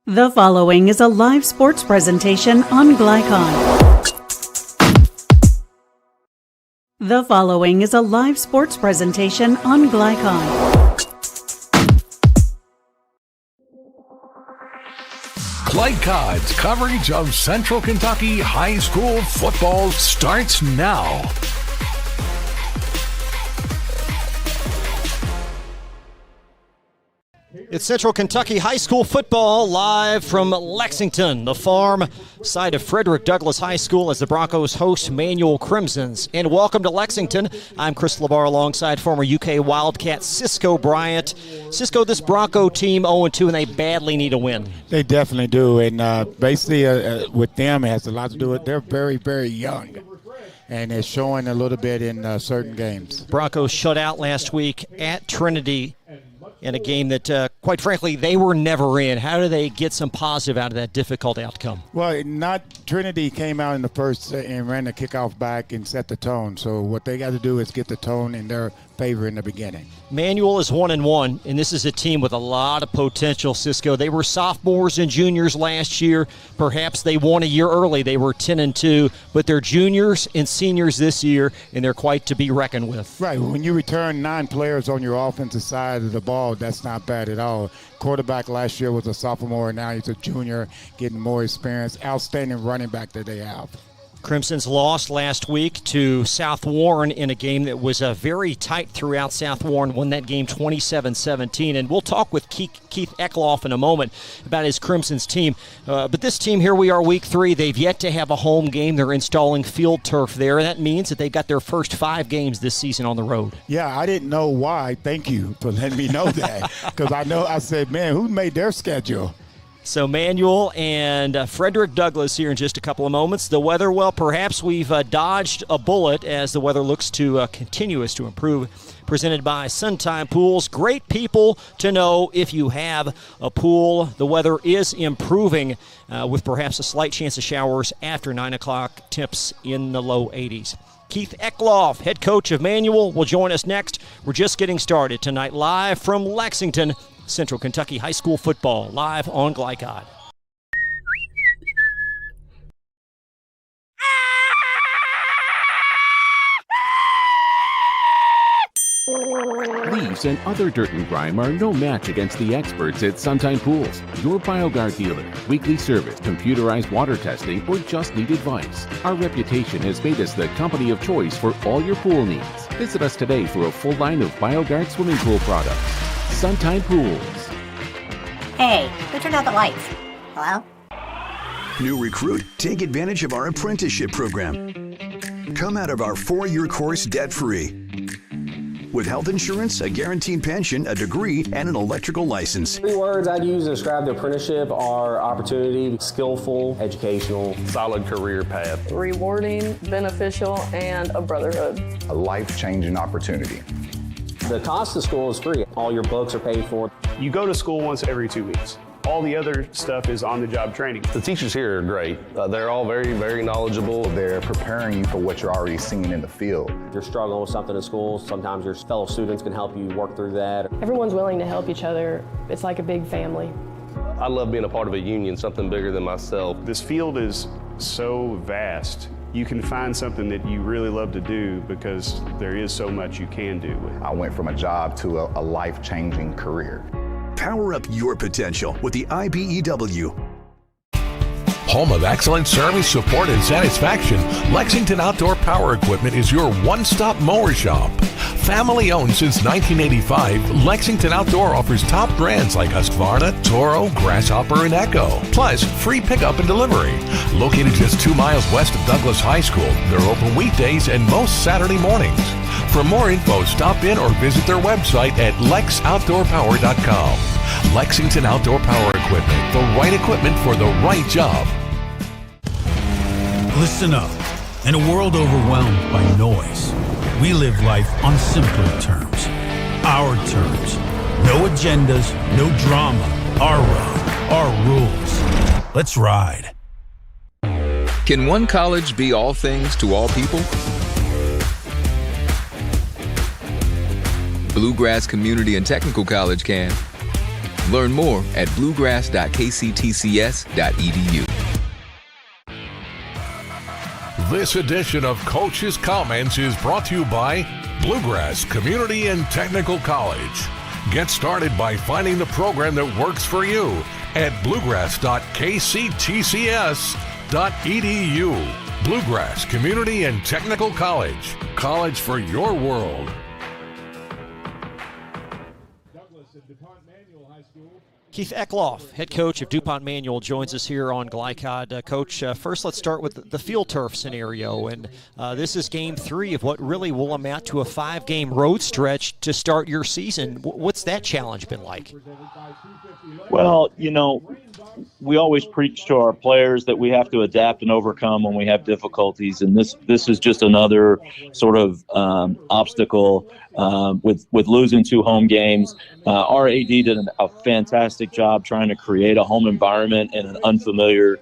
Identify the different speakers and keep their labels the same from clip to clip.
Speaker 1: The following is a live sports presentation on Glycon. The following is a live sports presentation on Glycon.
Speaker 2: Glycon's coverage of Central Kentucky high school football starts now.
Speaker 3: It's Central Kentucky High School football live from Lexington, the farm side of Frederick Douglass High School, as the Broncos host Manual Crimsons. And welcome to Lexington. I'm Chris LeBar alongside former UK Wildcat Cisco Bryant. Cisco, this Bronco team 0-2, and they badly need a win.
Speaker 4: They definitely do, and basically with them, it has a lot to do with they're very, very young. And it's showing a little bit in certain games.
Speaker 3: Broncos shut out last week at Trinity in a game that, quite frankly, they were never in. How do they get some positive out of that difficult outcome?
Speaker 4: Well, Trinity came out in the first and ran the kickoff back and set the tone. So what they got to do is get the tone in their favor in the beginning.
Speaker 3: Manual is 1-1, and this is a team with a lot of potential, Cisco. They were sophomores and juniors last year. Perhaps they won a year early. They were 10-2, but they're juniors and seniors this year, and they're quite to be reckoned with.
Speaker 4: Right. When you return 9 players on your offensive side of the ball, that's not bad at all. Quarterback last year was a sophomore, and now he's a junior, getting more experience. Outstanding running back that they have.
Speaker 3: Crimsons lost last week to South Warren in a game that was very tight throughout. South Warren won that game 27-17, and we'll talk with Keith Eckloff in a moment about his Crimsons team. But this team, here we are, week 3. They've yet to have a home game. They're installing field turf there. That means that they've got their first 5 games this season on the road.
Speaker 4: Yeah, I didn't know why. Thank you for letting me know that, because I said, man, who made their schedule?
Speaker 3: So Manual and Frederick Douglass here in just a couple of moments. The weather, well, perhaps we've dodged a bullet as the weather looks to continues to improve. Presented by Suntime Pools. Great people to know if you have a pool. The weather is improving with perhaps a slight chance of showers after 9 o'clock. Temps in the low 80s. Keith Eckloff, head coach of Manual, will join us next. We're just getting started tonight live from Lexington. Central Kentucky High School football live on Glycon.
Speaker 5: Leaves and other dirt and grime are no match against the experts at Suntime Pools, your BioGuard dealer. Weekly service, computerized water testing, or just need advice. Our reputation has made us the company of choice for all your pool needs. Visit us today for a full line of BioGuard swimming pool products. Suntime Pools.
Speaker 6: Hey, who turned out the lights? Hello?
Speaker 7: New recruit, take advantage of our apprenticeship program. Come out of our 4-year course debt-free. With health insurance, a guaranteed pension, a degree, and an electrical license.
Speaker 8: 3 words I'd use to describe the apprenticeship are opportunity, skillful, educational,
Speaker 9: solid career path,
Speaker 10: rewarding, beneficial, and a brotherhood.
Speaker 11: A life-changing opportunity.
Speaker 8: The cost of school is free. All your books are paid for.
Speaker 9: You go to school once every 2 weeks. All the other stuff is on-the-job training.
Speaker 12: The teachers here are great. They're all very, very knowledgeable.
Speaker 11: They're preparing you for what you're already seeing in the field.
Speaker 8: If you're struggling with something in school, sometimes your fellow students can help you work through that.
Speaker 10: Everyone's willing to help each other. It's like a big family.
Speaker 12: I love being a part of a union, something bigger than myself.
Speaker 9: This field is so vast. You can find something that you really love to do because there is so much you can do.
Speaker 11: I went from a job to a life-changing career.
Speaker 7: Power up your potential with the IBEW.
Speaker 2: Home of excellent service, support, and satisfaction, Lexington Outdoor Power Equipment is your one-stop mower shop. Family owned since 1985, Lexington Outdoor offers top brands like Husqvarna, Toro, Grasshopper, and Echo. Plus, free pickup and delivery. Located just 2 miles west of Douglass High School, they're open weekdays and most Saturday mornings. For more info, stop in or visit their website at lexoutdoorpower.com. Lexington Outdoor Power Equipment, the right equipment for the right job.
Speaker 13: Listen up. In a world overwhelmed by noise, we live life on simpler terms. Our terms. No agendas, no drama. Our road, our rules. Let's ride.
Speaker 14: Can one college be all things to all people? Bluegrass Community and Technical College can. Learn more at bluegrass.kctcs.edu.
Speaker 2: This edition of Coach's Comments is brought to you by Bluegrass Community and Technical College. Get started by finding the program that works for you at bluegrass.kctcs.edu. Bluegrass Community and Technical College. College for your world.
Speaker 3: Keith Eckloff, head coach of DuPont Manual, joins us here on Glycod. Coach, first let's start with the field turf scenario. And this is game 3 of what really will amount to a 5-game road stretch to start your season. What's that challenge been like?
Speaker 15: Well, you know, we always preach to our players that we have to adapt and overcome when we have difficulties. And this is just another sort of obstacle with losing 2 home games. Our AD did a fantastic job trying to create a home environment in an unfamiliar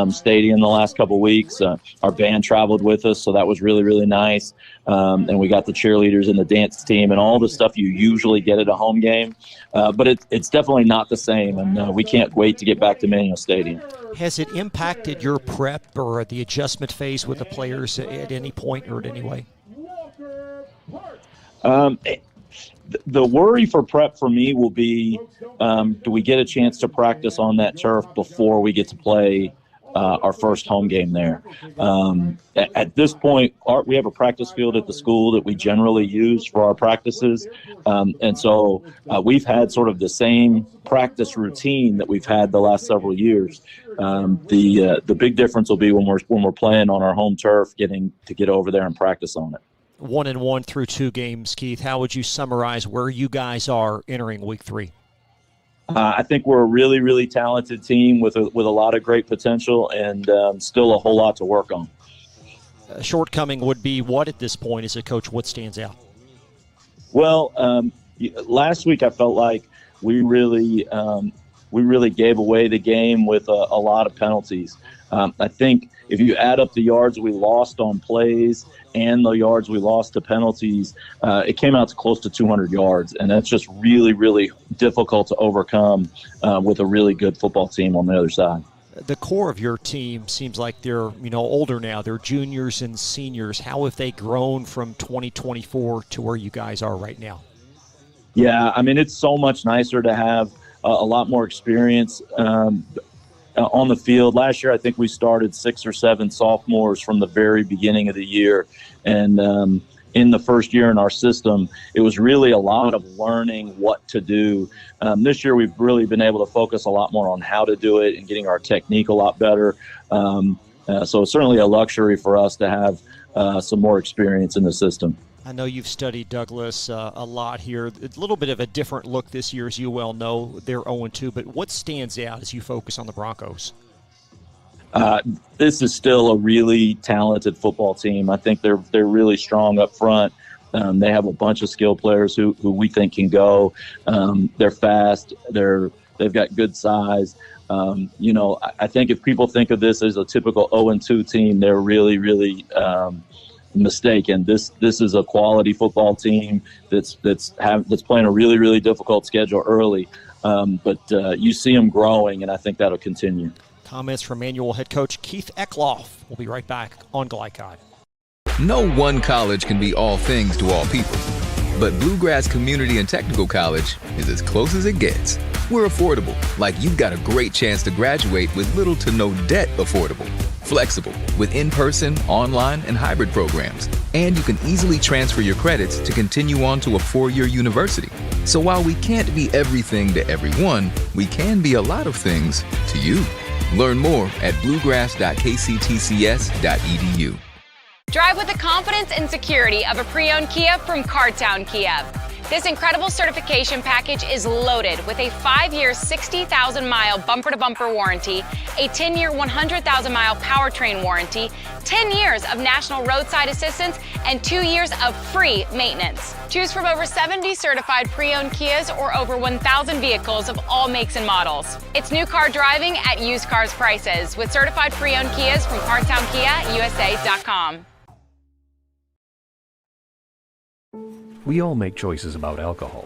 Speaker 15: stadium the last couple of weeks. Our band traveled with us, so that was really, really nice. And we got the cheerleaders and the dance team and all the stuff you usually get at a home game. But it's definitely not the same, and we can't wait to get back to Manual Stadium.
Speaker 3: Has it impacted your prep or the adjustment phase with the players at any point or in any way?
Speaker 15: The worry for prep for me will be, do we get a chance to practice on that turf before we get to play our first home game there? At this point, we have a practice field at the school that we generally use for our practices. And so we've had sort of the same practice routine that we've had the last several years. The big difference will be when we're playing on our home turf, getting to get over there and practice on it.
Speaker 3: 1-1 through 2 games, Keith. How would you summarize where you guys are entering week 3?
Speaker 15: I think we're a really, really talented team with a lot of great potential and still a whole lot to work on.
Speaker 3: A shortcoming would be what at this point as a coach? What stands out?
Speaker 15: Well, last week I felt like we really gave away the game with a lot of penalties. I think if you add up the yards we lost on plays and the yards we lost to penalties, it came out to close to 200 yards. And that's just really, really difficult to overcome with a really good football team on the other side.
Speaker 3: The core of your team seems like they're, older now. They're juniors and seniors. How have they grown from 2024 to where you guys are right now?
Speaker 15: Yeah, I mean, it's so much nicer to have a lot more experience on the field. Last year, I think we started 6 or 7 sophomores from the very beginning of the year. And in the first year in our system, it was really a lot of learning what to do. This year, we've really been able to focus a lot more on how to do it and getting our technique a lot better. So it's certainly a luxury for us to have some more experience in the system.
Speaker 3: I know you've studied Douglas a lot here. A little bit of a different look this year, as you well know. They're 0-2, but what stands out as you focus on the Broncos?
Speaker 15: This is still a really talented football team. I think they're really strong up front. They have a bunch of skilled players who we think can go. They're fast. They've got good size. I think if people think of this as a typical 0-2 team, they're really, really mistaken. This is a quality football team that's playing a really, really difficult schedule early, but you see them growing, and I think that'll continue.
Speaker 3: Comments from Manual head coach Keith Eckloff. We'll be right back on Glycod.
Speaker 14: No one college can be all things to all people, but Bluegrass Community and Technical College is as close as it gets. We're affordable, like you've got a great chance to graduate with little to no debt. Affordable, flexible, with in-person, online, and hybrid programs. And you can easily transfer your credits to continue on to a 4-year university. So while we can't be everything to everyone, we can be a lot of things to you. Learn more at bluegrass.kctcs.edu.
Speaker 16: Drive with the confidence and security of a pre-owned Kia from Cartown Kia. This incredible certification package is loaded with a 5-year, 60,000-mile bumper-to-bumper warranty, a 10-year, 100,000-mile powertrain warranty, 10 years of national roadside assistance, and 2 years of free maintenance. Choose from over 70 certified pre-owned Kias or over 1,000 vehicles of all makes and models. It's new car driving at used cars prices with certified pre-owned Kias from CartownKiaUSA.com.
Speaker 17: We all make choices about alcohol.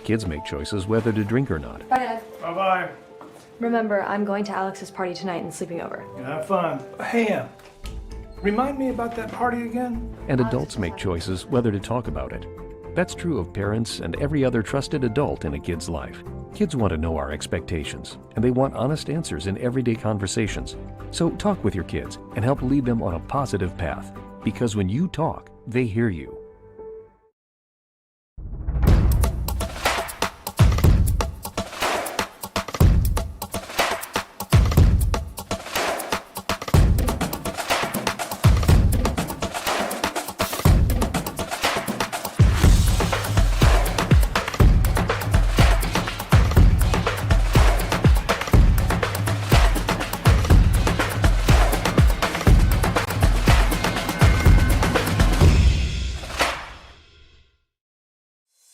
Speaker 17: Kids make choices whether to drink or not.
Speaker 18: Bye, Dad.
Speaker 17: Bye-bye.
Speaker 10: Remember, I'm going to Alex's party tonight and sleeping over.
Speaker 17: Have fun. Hey, remind me about that party again?
Speaker 18: And adults make choices whether to talk about it. That's true of parents and every other trusted adult in a kid's life. Kids want to know our expectations, and they want honest answers in everyday conversations. So talk with your kids and help lead them on a positive path. Because when you talk, they hear you.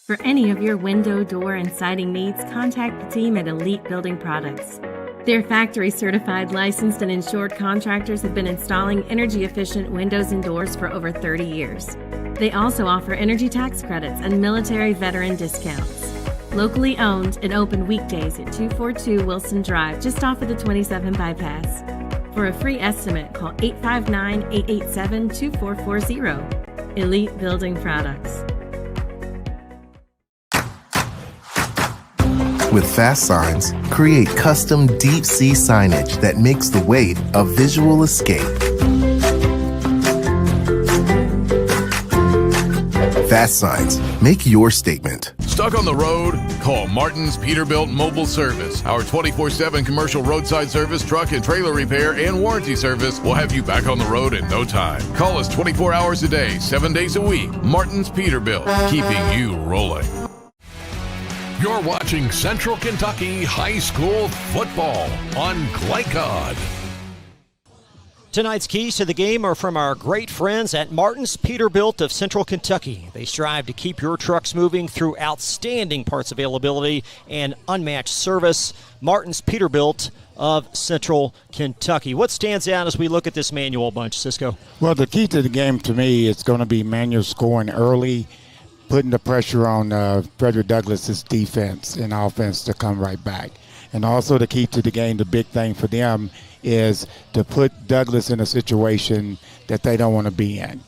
Speaker 19: For any of your window, door, and siding needs, contact the team at Elite Building Products. Their factory-certified, licensed, and insured contractors have been installing energy-efficient windows and doors for over 30 years. They also offer energy tax credits and military veteran discounts. Locally owned and open weekdays at 242 Wilson Drive, just off of the 27 bypass. For a free estimate, call 859-887-2440. Elite Building Products.
Speaker 20: With Fast Signs, create custom deep sea signage that makes the wait a visual escape. Fast Signs, make your statement.
Speaker 2: Stuck on the road? Call Martin's Peterbilt Mobile Service. Our 24/7 commercial roadside service, truck and trailer repair, and warranty service will have you back on the road in no time. Call us 24 hours a day, 7 days a week. Martin's Peterbilt, keeping you rolling. You're watching Central Kentucky High School football on Glycod.
Speaker 3: Tonight's keys to the game are from our great friends at Martin's Peterbilt of Central Kentucky. They strive to keep your trucks moving through outstanding parts availability and unmatched service. Martin's Peterbilt of Central Kentucky. What stands out as we look at this Manual bunch, Cisco?
Speaker 4: Well, the key to the game to me is going to be Manual scoring early, putting the pressure on Frederick Douglass's defense and offense to come right back. And also the key to the game, the big thing for them is to put Douglass in a situation that they don't want to be in.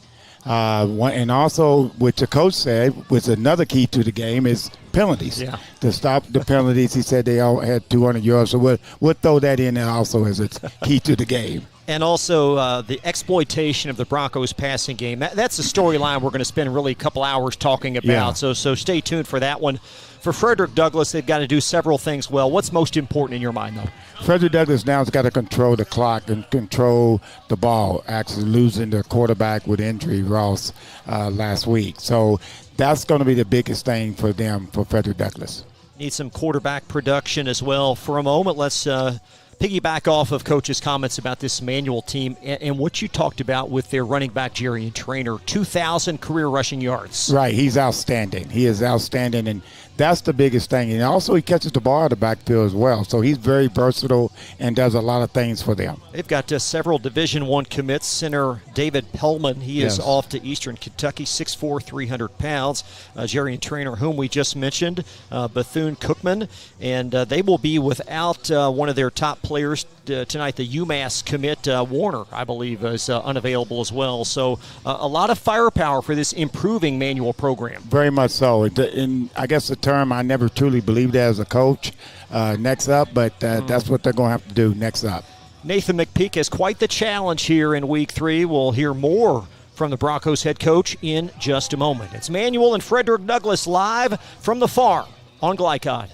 Speaker 4: And also, what the coach said was another key to the game is penalties.
Speaker 3: Yeah.
Speaker 4: To stop the penalties, he said they all had 200 yards. So we'll throw that in there also as a key to the game.
Speaker 3: And also the exploitation of the Broncos passing game. That's a storyline we're going to spend really a couple hours talking about. Yeah. So stay tuned for that one. For Frederick Douglass, they've got to do several things well. What's most important in your mind, though?
Speaker 4: Frederick Douglass now has got to control the clock and control the ball, actually losing their quarterback with injury, Ross, last week. So that's going to be the biggest thing for them, for Frederick Douglass.
Speaker 3: Need some quarterback production as well. For a moment, let's piggyback off of Coach's comments about this Manual team and what you talked about with their running back, Jerry Trainer, 2,000 career rushing yards.
Speaker 4: Right, he's outstanding. He is outstanding, and that's the biggest thing. And also he catches the ball out of the backfield as well. So he's very versatile and does a lot of things for them.
Speaker 3: They've got several Division I commits. Center David Pellman, he is off to Eastern Kentucky, 6'4", 300 pounds. Jerry Trainer, whom we just mentioned, Bethune-Cookman. And they will be without one of their top players tonight. The UMass commit, Warner, I believe, is unavailable as well. So a lot of firepower for this improving Manual program.
Speaker 4: Very much so. And I guess the term I never truly believed as a coach, next up, but that's what they're going to have to do next up.
Speaker 3: Nathan McPeak has quite the challenge here in Week 3. We'll hear more from the Broncos head coach in just a moment. It's Manual and Frederick Douglass live from the farm on Glycod.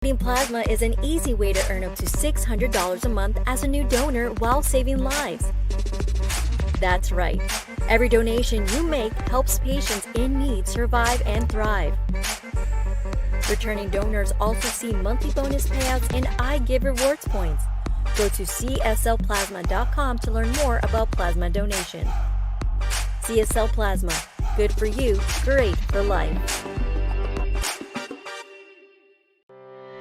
Speaker 21: Donating plasma is an easy way to earn up to $600 a month as a new donor while saving lives. That's right. Every donation you make helps patients in need survive and thrive. Returning donors also see monthly bonus payouts and I Give Rewards points. Go to cslplasma.com to learn more about plasma donation. CSL Plasma. Good for you, great for life.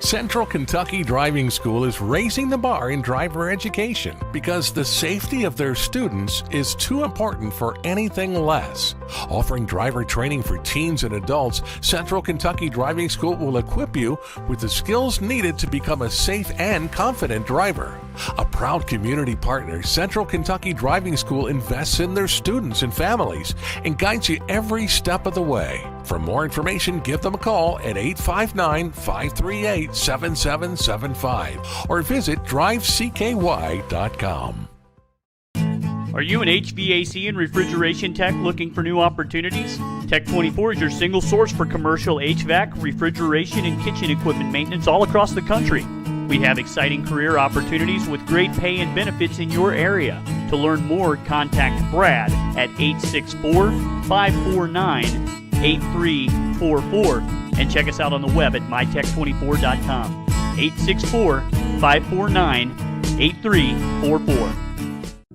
Speaker 2: Central Kentucky Driving School is raising the bar in driver education because the safety of their students is too important for anything less. Offering driver training for teens and adults, Central Kentucky Driving School will equip you with the skills needed to become a safe and confident driver. A proud community partner, Central Kentucky Driving School invests in their students and families and guides you every step of the way. For more information, give them a call at 859-538-7775 or visit drivecky.com.
Speaker 1: Are you an HVAC and refrigeration tech looking for new opportunities? Tech24 is your single source for commercial HVAC, refrigeration, and kitchen equipment maintenance all across the country. We have exciting career opportunities with great pay and benefits in your area. To learn more, contact Brad at 864-549-8344 and check us out on the web at mytech24.com. 864-549-8344.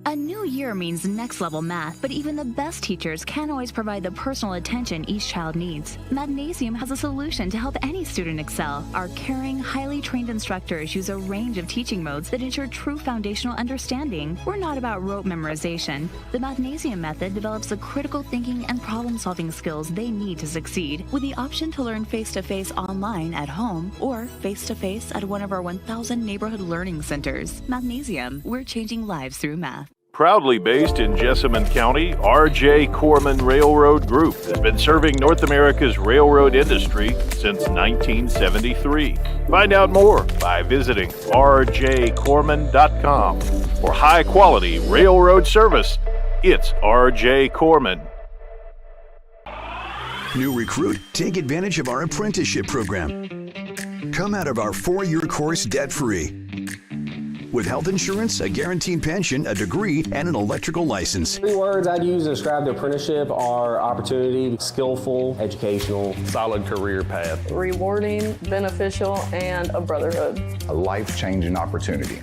Speaker 22: A new year means next level math, but even the best teachers can't always provide the personal attention each child needs. Mathnasium has a solution to help any student excel. Our caring, highly trained instructors use a range of teaching modes that ensure true foundational understanding. We're not about rote memorization. The Mathnasium method develops the critical thinking and problem-solving skills they need to succeed, with the option to learn face-to-face online at home or face-to-face at one of our 1,000 neighborhood learning centers. Mathnasium, we're changing lives through math.
Speaker 23: Proudly based in Jessamine County, R.J. Corman Railroad Group has been serving North America's railroad industry since 1973. Find out more by visiting rjcorman.com. For high-quality railroad service, it's R.J. Corman.
Speaker 7: New recruit, take advantage of our apprenticeship program. Come out of our 4-year course debt-free. With health insurance, a guaranteed pension, a degree, and an electrical license.
Speaker 8: 3 words I'd use to describe the apprenticeship are opportunity, skillful, educational,
Speaker 12: solid career path,
Speaker 24: rewarding, beneficial, and a brotherhood.
Speaker 11: A life-changing opportunity.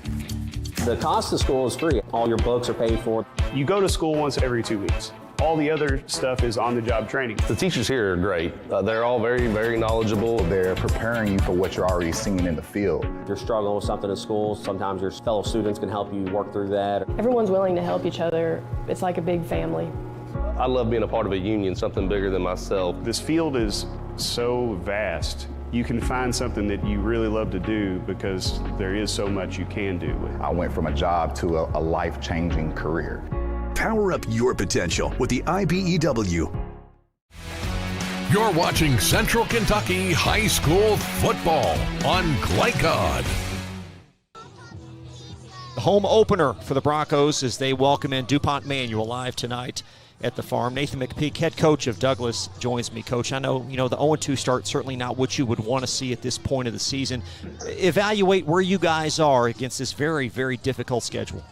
Speaker 8: The cost of school is free. All your books are paid for.
Speaker 9: You go to school once every 2 weeks. All the other stuff is on-the-job training.
Speaker 12: The teachers here are great. They're all very, very knowledgeable.
Speaker 11: They're preparing you for what you're already seeing in the field.
Speaker 8: If you're struggling with something in school, sometimes your fellow students can help you work through that.
Speaker 10: Everyone's willing to help each other. It's like a big family.
Speaker 12: I love being a part of a union, something bigger than myself.
Speaker 9: This field is so vast. You can find something that you really love to do because there is so much you can do with it.
Speaker 11: I went from a job to a life-changing career.
Speaker 7: Power up your potential with the IBEW.
Speaker 2: You're watching Central Kentucky High School football on Glycod.
Speaker 3: The home opener for the Broncos as they welcome in DuPont Manual live tonight at the farm. Nathan McPeak, head coach of Douglas, joins me. Coach, I know, the 0-2 start, certainly not what you would want to see at this point of the season. Evaluate where you guys are against this very, very difficult schedule.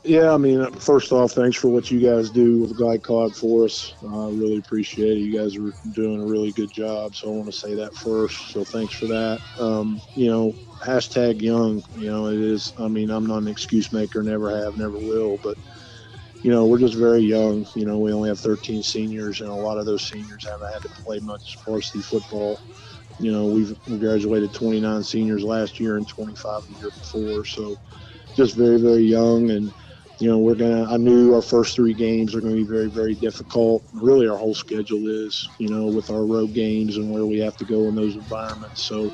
Speaker 25: Yeah, first off, thanks for what you guys do with Glycod for us. I really appreciate it. You guys are doing a really good job, so I want to say that first. So thanks for that. Hashtag young, it is. I'm not an excuse maker, never have, never will, but, we're just very young. We only have 13 seniors, and a lot of those seniors haven't had to play much varsity football. We graduated 29 seniors last year and 25 the year before, so just very, very young. And I knew our first 3 games are going to be very, very difficult. Really, our whole schedule is, with our road games and where we have to go in those environments. So,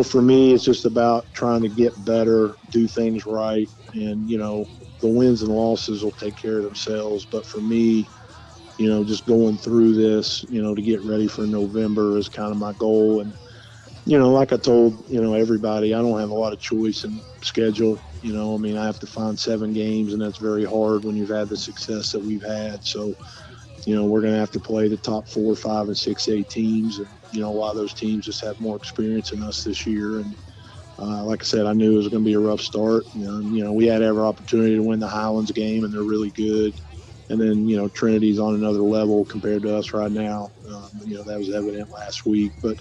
Speaker 25: for me, it's just about trying to get better, do things right, and, the wins and losses will take care of themselves. But for me, just going through this, to get ready for November is kind of my goal. And, like I told, everybody, I don't have a lot of choice in schedule. I have to find 7 games, and that's very hard when you've had the success that we've had. So, we're going to have to play the top 4, 5, and 6A teams. And, a lot of those teams just have more experience than us this year. And, like I said, I knew it was going to be a rough start. We had every opportunity to win the Highlands game, and they're really good. And then, Trinity's on another level compared to us right now. That was evident last week. But,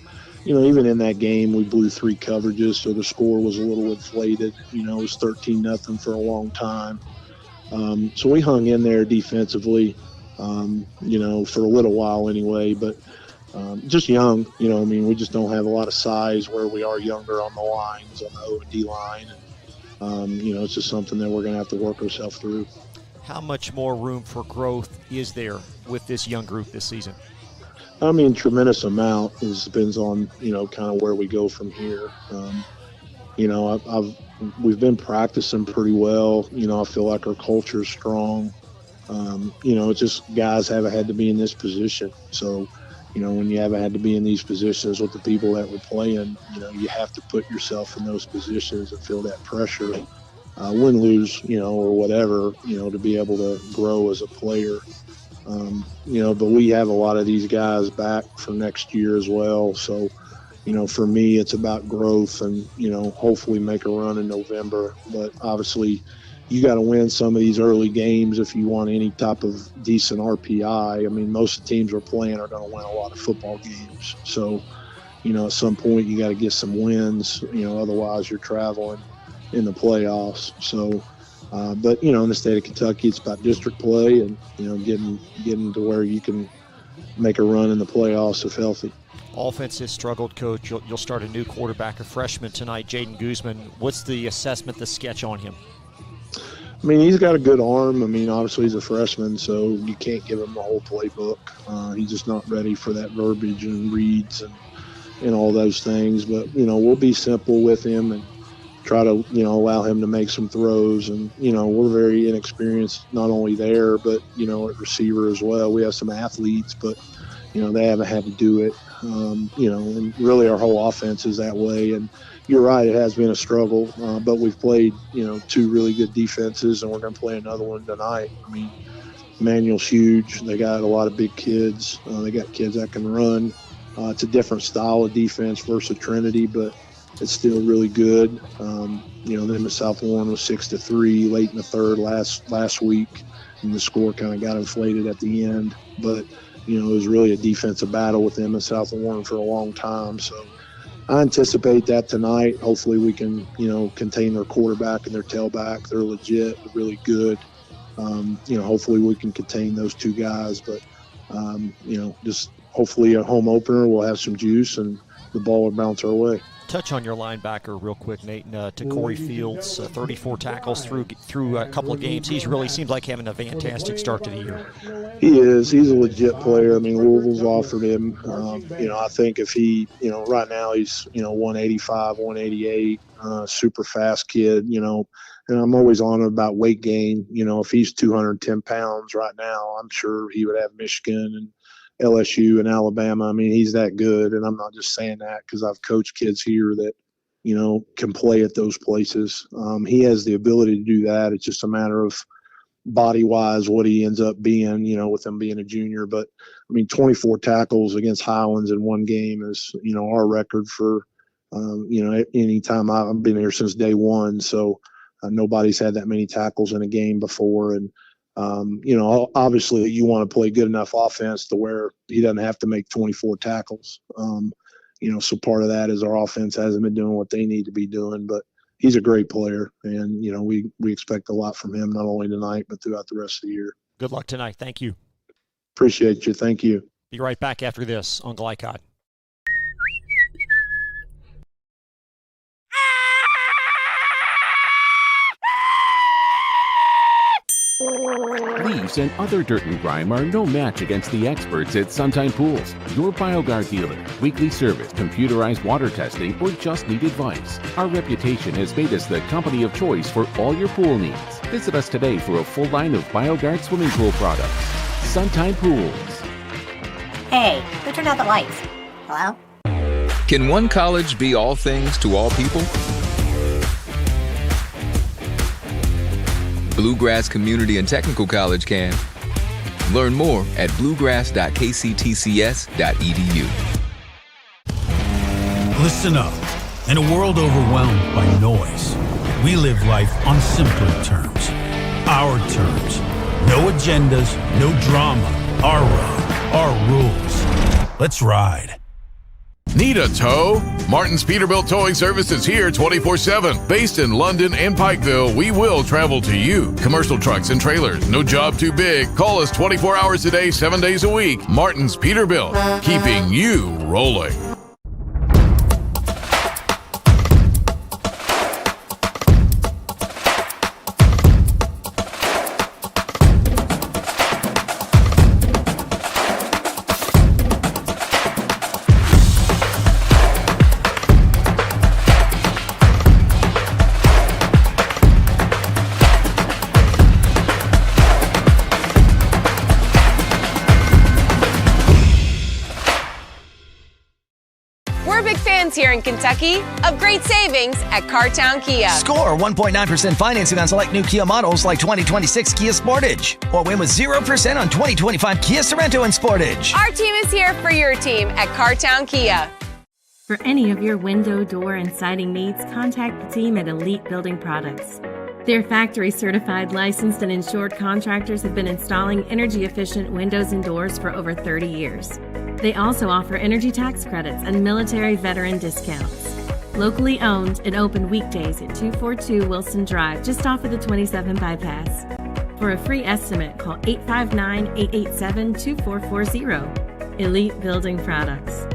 Speaker 25: even in that game, we blew 3 coverages, so the score was a little inflated. It was 13-0 for a long time. So we hung in there defensively, for a little while anyway. But, just young. We just don't have a lot of size where we are younger on the lines, on the O&D line. And, it's just something that we're going to have to work ourselves through.
Speaker 3: How much more room for growth is there with this young group this season?
Speaker 25: Tremendous amount. It depends on, kind of where we go from here. We've been practicing pretty well. I feel like our culture is strong. It's just guys haven't had to be in this position. So, when you haven't had to be in these positions with the people that we're playing, you have to put yourself in those positions and feel that pressure, win, lose, or whatever, to be able to grow as a player. But we have a lot of these guys back for next year as well. So, for me, it's about growth and, hopefully make a run in November. But obviously, you got to win some of these early games if you want any type of decent RPI. Most of the teams we're playing are going to win a lot of football games. So, at some point you got to get some wins, otherwise you're traveling in the playoffs. So, but, in the state of Kentucky, it's about district play and, getting to where you can make a run in the playoffs if healthy.
Speaker 3: Offense has struggled, Coach. You'll start a new quarterback, a freshman tonight, Jaden Guzman. What's the assessment, the sketch on him?
Speaker 25: He's got a good arm. Obviously he's a freshman, so you can't give him the whole playbook. He's just not ready for that verbiage and reads and all those things. But, we'll be simple with him and try to, allow him to make some throws. And, we're very inexperienced, not only there, but, at receiver as well. We have some athletes, but, they haven't had to do it. And really our whole offense is that way. And you're right, it has been a struggle, but we've played, two really good defenses, and we're going to play another one tonight. Emmanuel's huge. They got a lot of big kids. They got kids that can run. It's a different style of defense versus Trinity, but it's still really good. Then the South Warren was 6-3 late in the third last week, and the score kind of got inflated at the end. But, it was really a defensive battle with them in South Warren for a long time. So I anticipate that tonight. Hopefully we can, contain their quarterback and their tailback. They're legit, really good. Hopefully we can contain those two guys. But, just hopefully a home opener we'll have some juice and the ball will bounce our way.
Speaker 3: Touch on your linebacker real quick, Nate, to Corey Fields, 34 tackles through a couple of games. He really seems like having a fantastic start to the year.
Speaker 25: He is. He's a legit player. Louisville's offered him. I think if he, right now he's, 185, 188, super fast kid, and I'm always on him about weight gain. If he's 210 pounds right now, I'm sure he would have Michigan and LSU and Alabama. He's that good, and I'm not just saying that because I've coached kids here that, can play at those places. He has the ability to do that. It's just a matter of body-wise what he ends up being, with him being a junior. But, 24 tackles against Highlands in one game is, our record for, any time. I've been here since day one, so nobody's had that many tackles in a game before. And, obviously you want to play good enough offense to where he doesn't have to make 24 tackles. So part of that is our offense hasn't been doing what they need to be doing, but he's a great player. And, we expect a lot from him, not only tonight, but throughout the rest of the year.
Speaker 3: Good luck tonight. Thank you.
Speaker 25: Appreciate you. Thank you.
Speaker 3: Be right back after this on Glycod.
Speaker 5: Leaves and other dirt and grime are no match against the experts at Sunshine Pools, your BioGuard dealer. Weekly service, computerized water testing, or just need advice. Our reputation has made us the company of choice for all your pool needs. Visit us today for a full line of BioGuard swimming pool products. Sunshine Pools.
Speaker 6: Hey, who turned out the lights? Hello?
Speaker 13: Can one college be all things to all people? Bluegrass Community and Technical College can. Learn more at bluegrass.kctcs.edu.
Speaker 14: Listen up. In a world overwhelmed by noise, we live life on simpler terms. Our terms. No agendas, no drama. Our road, our rules. Let's ride.
Speaker 2: Need a tow? Martin's Peterbilt Towing Service is here 24/7. Based in London and Pikeville, we will travel to you. Commercial trucks and trailers, no job too big. Call us 24 hours a day, 7 days a week. Martin's Peterbilt, keeping you rolling.
Speaker 15: Here in Kentucky of great savings at Cartown Kia.
Speaker 16: Score 1.9% financing on select new Kia models like 2026 Kia Sportage. Or win with 0% on 2025 Kia Sorento and Sportage.
Speaker 15: Our team is here for your team at Cartown Kia.
Speaker 17: For any of your window, door, and siding needs, contact the team at Elite Building Products. Their factory-certified, licensed, and insured contractors have been installing energy-efficient windows and doors for over 30 years. They also offer energy tax credits and military veteran discounts. Locally owned and open weekdays at 242 Wilson Drive, just off of the 27 bypass. For a free estimate, call 859-887-2440. Elite Building Products.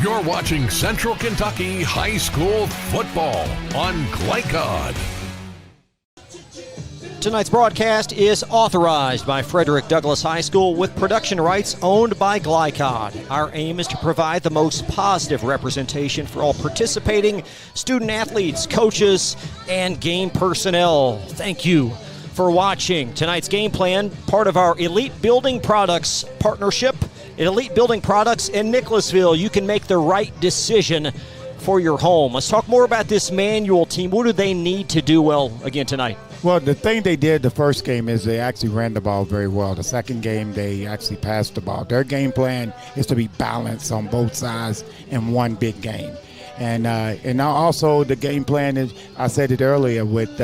Speaker 2: You're watching Central Kentucky High School football on Glycod.
Speaker 3: Tonight's broadcast is authorized by Frederick Douglass High School with production rights owned by Glycod. Our aim is to provide the most positive representation for all participating student athletes, coaches, and game personnel. Thank you for watching. Tonight's game plan, part of our Elite Building Products partnership. At Elite Building Products in Nicholasville, you can make the right decision for your home. Let's talk more about this Manual team. What do they need to do well again tonight?
Speaker 4: Well, the thing they did the first game is they actually ran the ball very well. The second game, they actually passed the ball. Their game plan is to be balanced on both sides in one big game. And now also the game plan is, I said it earlier with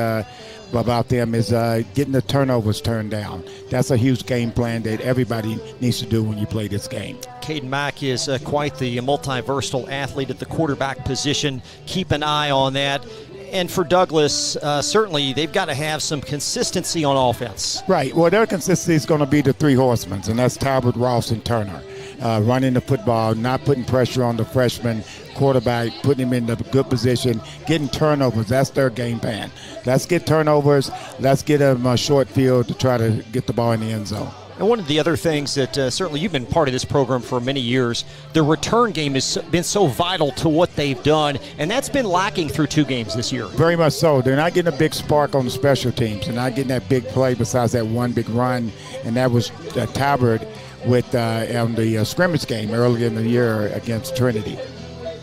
Speaker 4: about them, is getting the turnovers turned down. That's a huge game plan that everybody needs to do when you play this game.
Speaker 3: Caden Mack is quite the multi-versatile athlete at the quarterback position. Keep an eye on that. And for Douglass, certainly they've got to have some consistency on offense.
Speaker 4: Right. Well, their consistency is going to be the three horsemen, and that's Talbot, Ross, and Turner. Running the football, not putting pressure on the freshman quarterback, putting him in the good position, getting turnovers. That's their game plan. Let's get turnovers. Let's get them a short field to try to get the ball in the end zone.
Speaker 3: And one of the other things that certainly you've been part of this program for many years, the return game has been so vital to what they've done, and that's been lacking through 2 games this year.
Speaker 4: Very much so. They're not getting a big spark on the special teams. They're not getting that big play besides that one big run, and that was Talbot with on the scrimmage game earlier in the year against Trinity.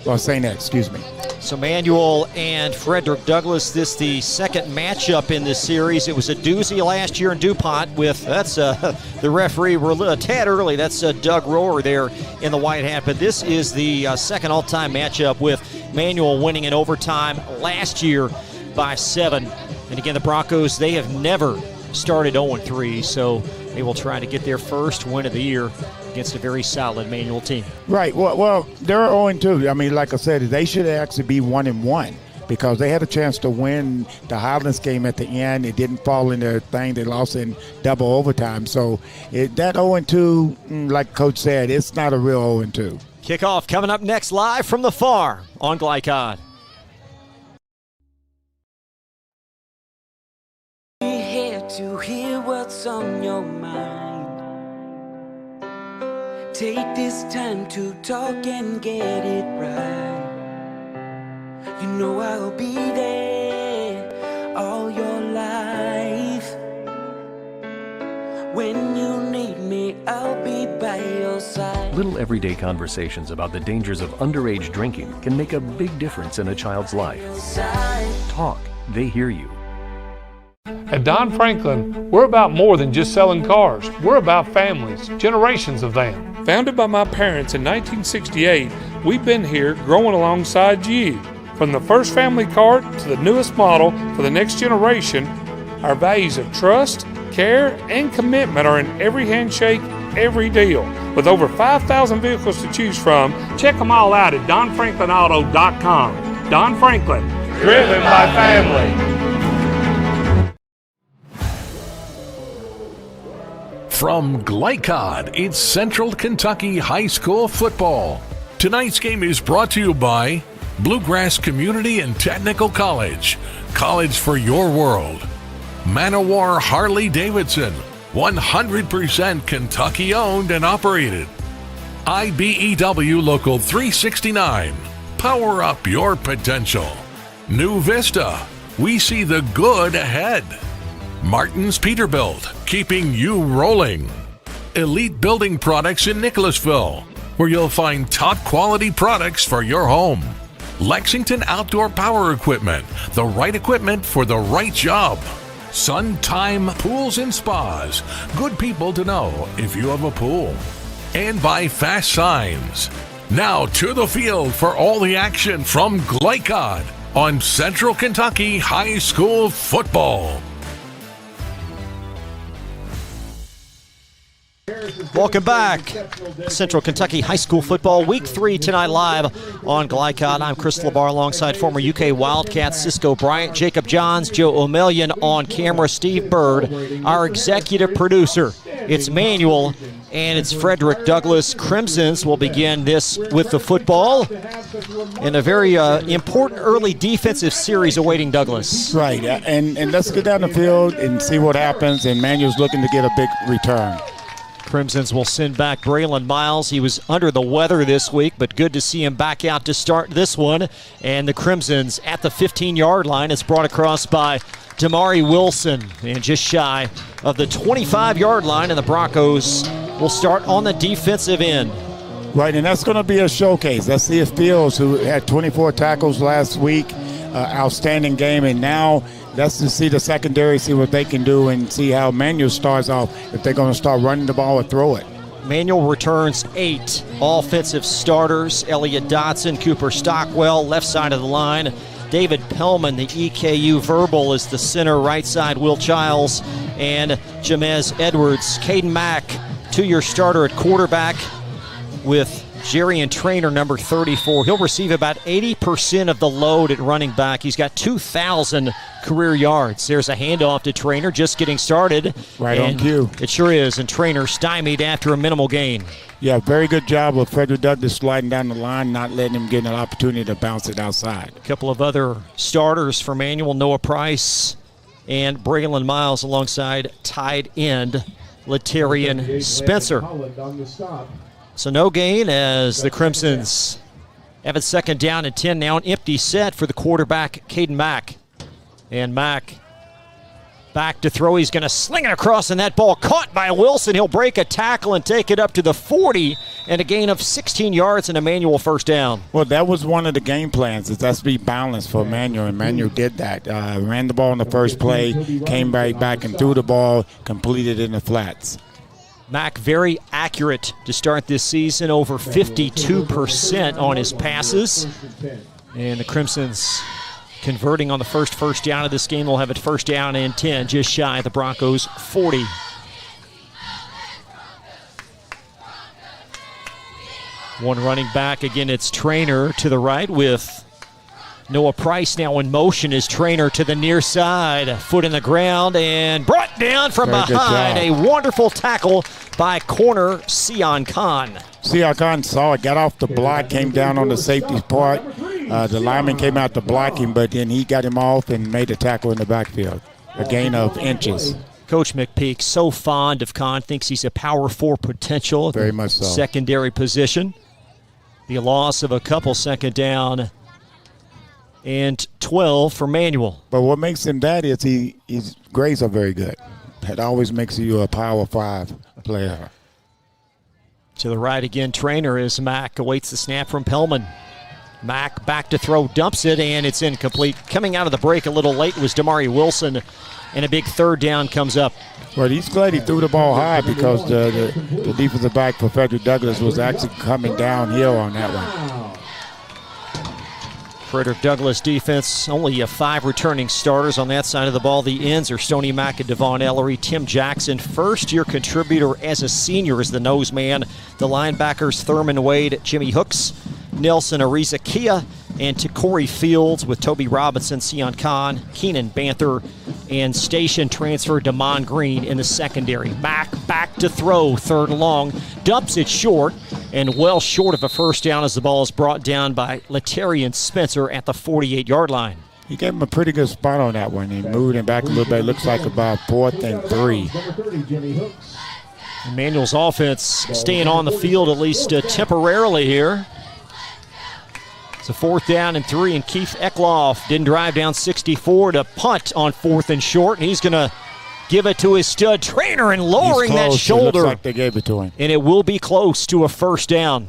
Speaker 4: Well, St. Ed, excuse me.
Speaker 3: So Manual and Frederick Douglass, this the second matchup in this series. It was a doozy last year in DuPont with, that's the referee, a tad early, that's Doug Rohr there in the white hat. But this is the second all-time matchup with Manual winning in overtime last year by 7. And again, the Broncos, they have never started 0-3, so they will try to get their first win of the year against a very solid Manual team.
Speaker 4: Right. Well, they're 0-2. I mean, like I said, they should actually be 1-1 because they had a chance to win the Highlands game at the end. It didn't fall in their thing. They lost in double overtime. So that 0-2, like Coach said, it's not a real 0-2.
Speaker 3: Kickoff coming up next live from the farm on Glycod.
Speaker 18: We're here to hear what's on your mind. Take this time to talk and get it right. You know I'll be there all your life. When you need me, I'll be by your side.
Speaker 19: Little everyday conversations about the dangers of underage drinking can make a big difference in a child's life. Talk, they hear you.
Speaker 26: At Don Franklin, we're about more than just selling cars. We're about families, generations of them. Founded by my parents in 1968, we've been here growing alongside you. From the first family car to the newest model for the next generation, our values of trust, care, and commitment are in every handshake, every deal. With over 5,000 vehicles to choose from, check them all out at DonFranklinAuto.com. Don Franklin, driven by family.
Speaker 2: From Glycod, it's Central Kentucky High School football. Tonight's game is brought to you by Bluegrass Community and Technical College, college for your world. Manowar Harley-Davidson, 100% Kentucky owned and operated. IBEW Local 369, power up your potential. New Vista, we see the good ahead. Martin's Peterbilt, keeping you rolling. Elite Building Products in Nicholasville, where you'll find top quality products for your home. Lexington Outdoor Power Equipment, the right equipment for the right job. Suntime Pools and Spas, good people to know if you have a pool. And by Fast Signs. Now to the field for all the action from Glycod on Central Kentucky High School football.
Speaker 3: Welcome back. Central Kentucky High School football, Week 3 tonight live on Glycod. I'm Chris LeBar alongside former UK Wildcats Cisco Bryant, Jacob Johns, Joe O'Million on camera, Steve Bird, our executive producer. It's Manuel and it's Frederick Douglass. Crimsons will begin this with the football in a very important early defensive series awaiting Douglass.
Speaker 4: Right, and let's get down the field and see what happens, and Manuel's looking to get a big return.
Speaker 3: Crimsons will send back Braylon Miles. He was under the weather this week, but good to see him back out to start this one. And the Crimsons at the 15-yard line. It's brought across by Damari Wilson, and just shy of the 25-yard line, and the Broncos will start on the defensive end.
Speaker 4: Right, and that's going to be a showcase. Let's see if Fields, who had 24 tackles last week, outstanding game, and now let's just see the secondary, see what they can do, and see how Manuel starts off, if they're going to start running the ball or throw it.
Speaker 3: Manuel returns 8 offensive starters. Elliott Dotson, Cooper Stockwell, left side of the line. David Pellman, the EKU Verbal, is the center. Right side, Will Childs and Jamez Edwards. Caden Mack, 2-year starter at quarterback with Jerry and Trainer, number 34. He'll receive about 80% of the load at running back. He's got 2,000 career yards. There's a handoff to Trainer, just getting started.
Speaker 4: Right on cue.
Speaker 3: It sure is, and Trainer stymied after a minimal gain.
Speaker 4: Yeah, very good job of Frederick Douglass sliding down the line, not letting him get an opportunity to bounce it outside.
Speaker 3: A couple of other starters for Manuel, Noah Price and Braylon Miles alongside tight end Latarian Spencer. So no gain as the Crimsons have it second down and 10 now. An empty set for the quarterback, Caden Mack. And Mack back to throw. He's going to sling it across, and that ball caught by Wilson. He'll break a tackle and take it up to the 40, and a gain of 16 yards and a Manuel first down.
Speaker 4: Well, that was one of the game plans, is that's be balanced for Manuel, and Manuel did that. Ran the ball in the first play, came right back and threw the ball, completed in the flats.
Speaker 3: Mack very accurate to start this season, over 52% on his passes. And the Crimsons converting on the first down of this game. Will have it first down and 10, just shy of the Broncos' 40. One running back, again, it's Trainer to the right with Noah Price now in motion. Is Trainer to the near side, foot in the ground, and brought down from behind. A wonderful tackle by corner Sion Khan.
Speaker 4: Sion Khan saw it, got off the block, came down on the safety part. The lineman came out to block him, but then he got him off and made a tackle in the backfield. A gain of inches.
Speaker 3: Coach McPeak, so fond of Khan, thinks he's a power 4 potential.
Speaker 4: Very much so.
Speaker 3: Secondary position. The loss of a couple, second down and 12 for Manuel.
Speaker 4: But what makes him that is his grades are very good. That always makes you a power 5 player.
Speaker 3: To the right again, Trainer as Mack awaits the snap from Pellman. Mack back to throw, dumps it, and it's incomplete. Coming out of the break a little late was Damari Wilson, and a big third down comes up.
Speaker 4: Well, he's glad he threw the ball high because the defensive back for Frederick Douglass was actually coming downhill on that one.
Speaker 3: Frederick Douglass defense, only 5 returning starters on that side of the ball. The ends are Stoney Mack and Devon Ellery. Tim Jackson, first-year contributor as a senior, is the nose man. The linebackers, Thurman Wade, Jimmy Hooks, Nelson Ariza-Kia, and Corey Fields with Toby Robinson, Sion Khan, Keenan Banther, and station transfer Damon Green in the secondary. Mack back to throw, third and long, dumps it short, and well short of a first down as the ball is brought down by Latarian Spencer at the 48-yard line.
Speaker 4: He gave him a pretty good spot on that one. He moved him back a little bit. Looks like about 4th and 3.
Speaker 3: Emmanuel's offense staying on the field at least temporarily here. It's a 4th down and 3, and Keith Eckloff didn't drive down 64 to punt on 4th and short, and he's going to give it to his stud Trainer and lowering that shoulder.
Speaker 4: It looks like they gave it to him.
Speaker 3: And it will be close to a first down.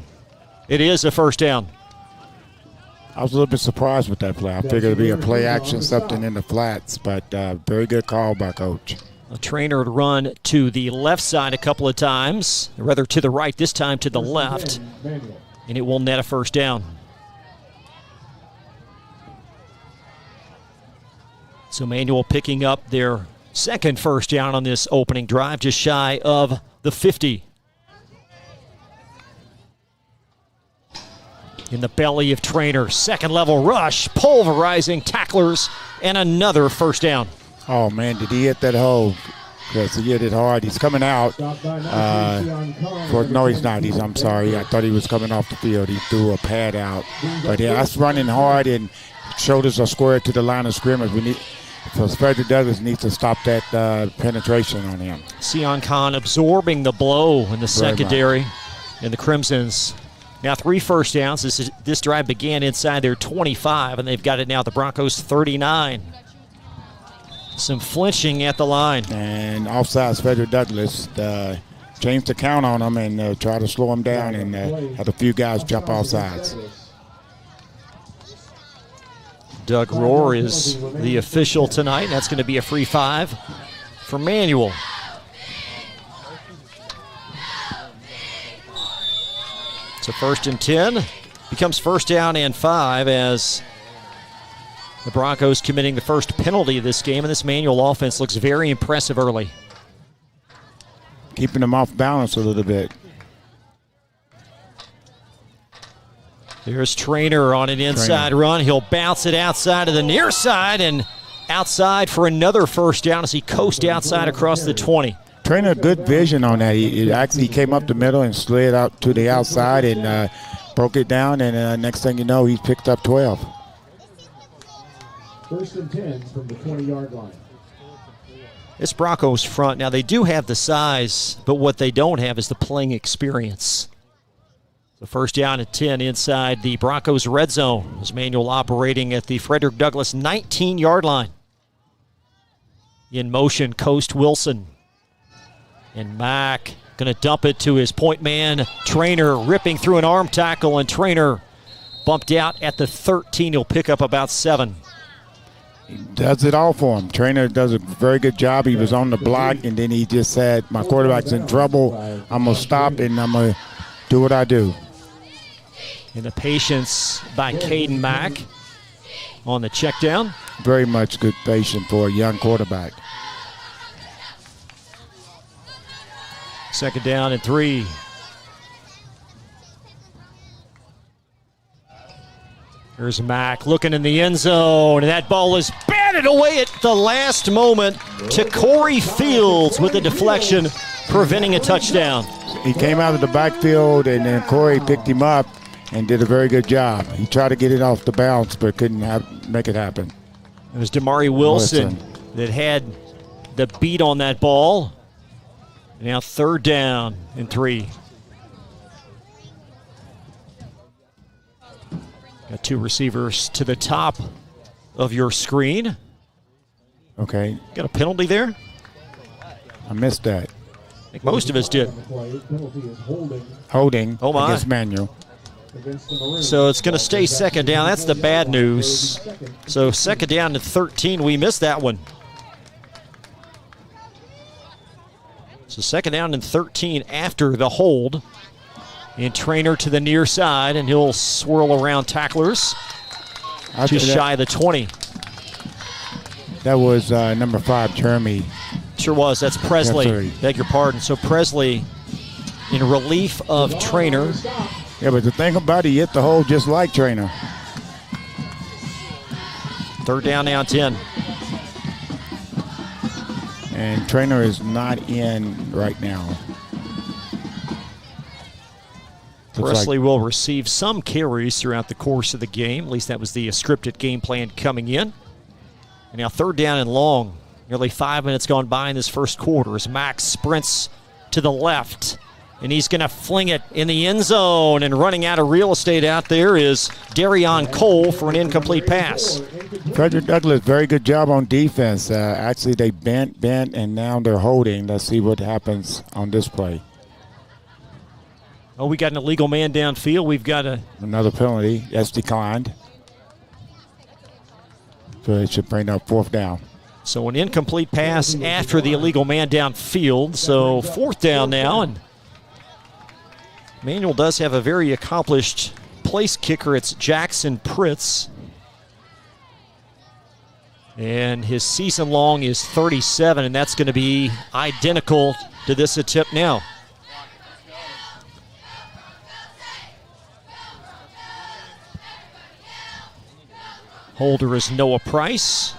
Speaker 3: It is a first down.
Speaker 4: I was a little bit surprised with that play. I figured it'd be a play action, something in the flats, but very good call by Coach.
Speaker 3: A Trainer had run to the left side a couple of times, rather to the right, this time to the left, and it will net a first down. So Manual picking up their second first down on this opening drive, just shy of the 50. In the belly of Trainer, second level rush, pulverizing tacklers, and another first down.
Speaker 4: Oh man, did he hit that hole? Yes, he hit it hard. He's coming out. No, he's not. I'm sorry. I thought he was coming off the field. He threw a pad out. But yeah, that's running hard, and shoulders are squared to the line of scrimmage. So Frederick Douglass needs to stop that penetration on him.
Speaker 3: Sion Khan absorbing the blow in the secondary, and the Crimsons now 3 first downs. This drive began inside their 25, and they've got it now at the Broncos 39. Some flinching at the line.
Speaker 4: And offsides Frederick Douglass changed the count on him and tried to slow him down and had a few guys jump offsides.
Speaker 3: Doug Rohr is the official tonight. That's going to be a free 5 for Manual. So 1st and 10 becomes 1st down and 5 as the Broncos committing the first penalty of this game, and this Manual offense looks very impressive early.
Speaker 4: Keeping them off balance a little bit.
Speaker 3: There's Trainer on an inside run. He'll bounce it outside of the near side and outside for another first down as he coasted outside across the 20.
Speaker 4: Trainer, good vision on that. He actually came up the middle and slid out to the outside and broke it down, and next thing you know, he's picked up 12.
Speaker 1: 1st and 10 from the 20-yard line.
Speaker 3: This Broncos front, now they do have the size, but what they don't have is the playing experience. The 1st down at 10 inside the Broncos red zone. As Manual operating at the Frederick Douglass 19-yard line. In motion, Coast Wilson. And Mack going to dump it to his point man. Trainer ripping through an arm tackle, and Trainer bumped out at the 13. He'll pick up about 7.
Speaker 4: He does it all for him. Trainer does a very good job. He was on the block, and then he just said, my quarterback's in trouble. I'm going to stop, and I'm going to do what I do.
Speaker 3: And the patience by Caden Mack on the check down.
Speaker 4: Very much good patience for a young quarterback.
Speaker 3: 2nd down and 3. Here's Mack looking in the end zone, and that ball is batted away at the last moment to Corey Fields with a deflection, preventing a touchdown.
Speaker 4: He came out of the backfield, and then Corey picked him up and did a very good job. He tried to get it off the bounce, but couldn't make it happen.
Speaker 3: It was Damari Wilson that had the beat on that ball. Now 3rd down and 3. Got 2 receivers to the top of your screen.
Speaker 4: Okay.
Speaker 3: Got a penalty there?
Speaker 4: I missed that.
Speaker 3: I think most of us did.
Speaker 4: Holding
Speaker 3: oh my.
Speaker 4: Against Manual.
Speaker 3: So it's going to stay 2nd down. That's the bad news. So 2nd down to 13. We missed that one. So 2nd down and 13 after the hold. And Trainer to the near side, and he'll swirl around tacklers. Just shy of the 20.
Speaker 4: That was number 5, Jeremy.
Speaker 3: Sure was. That's Presley.
Speaker 4: Yes,
Speaker 3: beg your pardon. So Presley in relief of Trainer.
Speaker 4: Yeah, but the thing about it, he hit the hole just like Trainer.
Speaker 3: 3rd down now, 10.
Speaker 4: And Trainer is not in right now.
Speaker 3: Presley will receive some carries throughout the course of the game. At least that was the scripted game plan coming in. And now 3rd down and long. Nearly 5 minutes gone by in this first quarter as Max sprints to the left. And he's going to fling it in the end zone. And running out of real estate out there is Darion Cole for an incomplete pass.
Speaker 4: Frederick Douglass, very good job on defense. Actually, they bent, and now they're holding. Let's see what happens on this play.
Speaker 3: Oh, we got an illegal man downfield. We've got
Speaker 4: another penalty. That's declined. So it should bring up 4th down.
Speaker 3: So an incomplete pass after the illegal man downfield. So 4th down now. And Manual does have a very accomplished place kicker. It's Jackson Pritz. And his season long is 37, and that's going to be identical to this attempt now. Holder is Noah Price.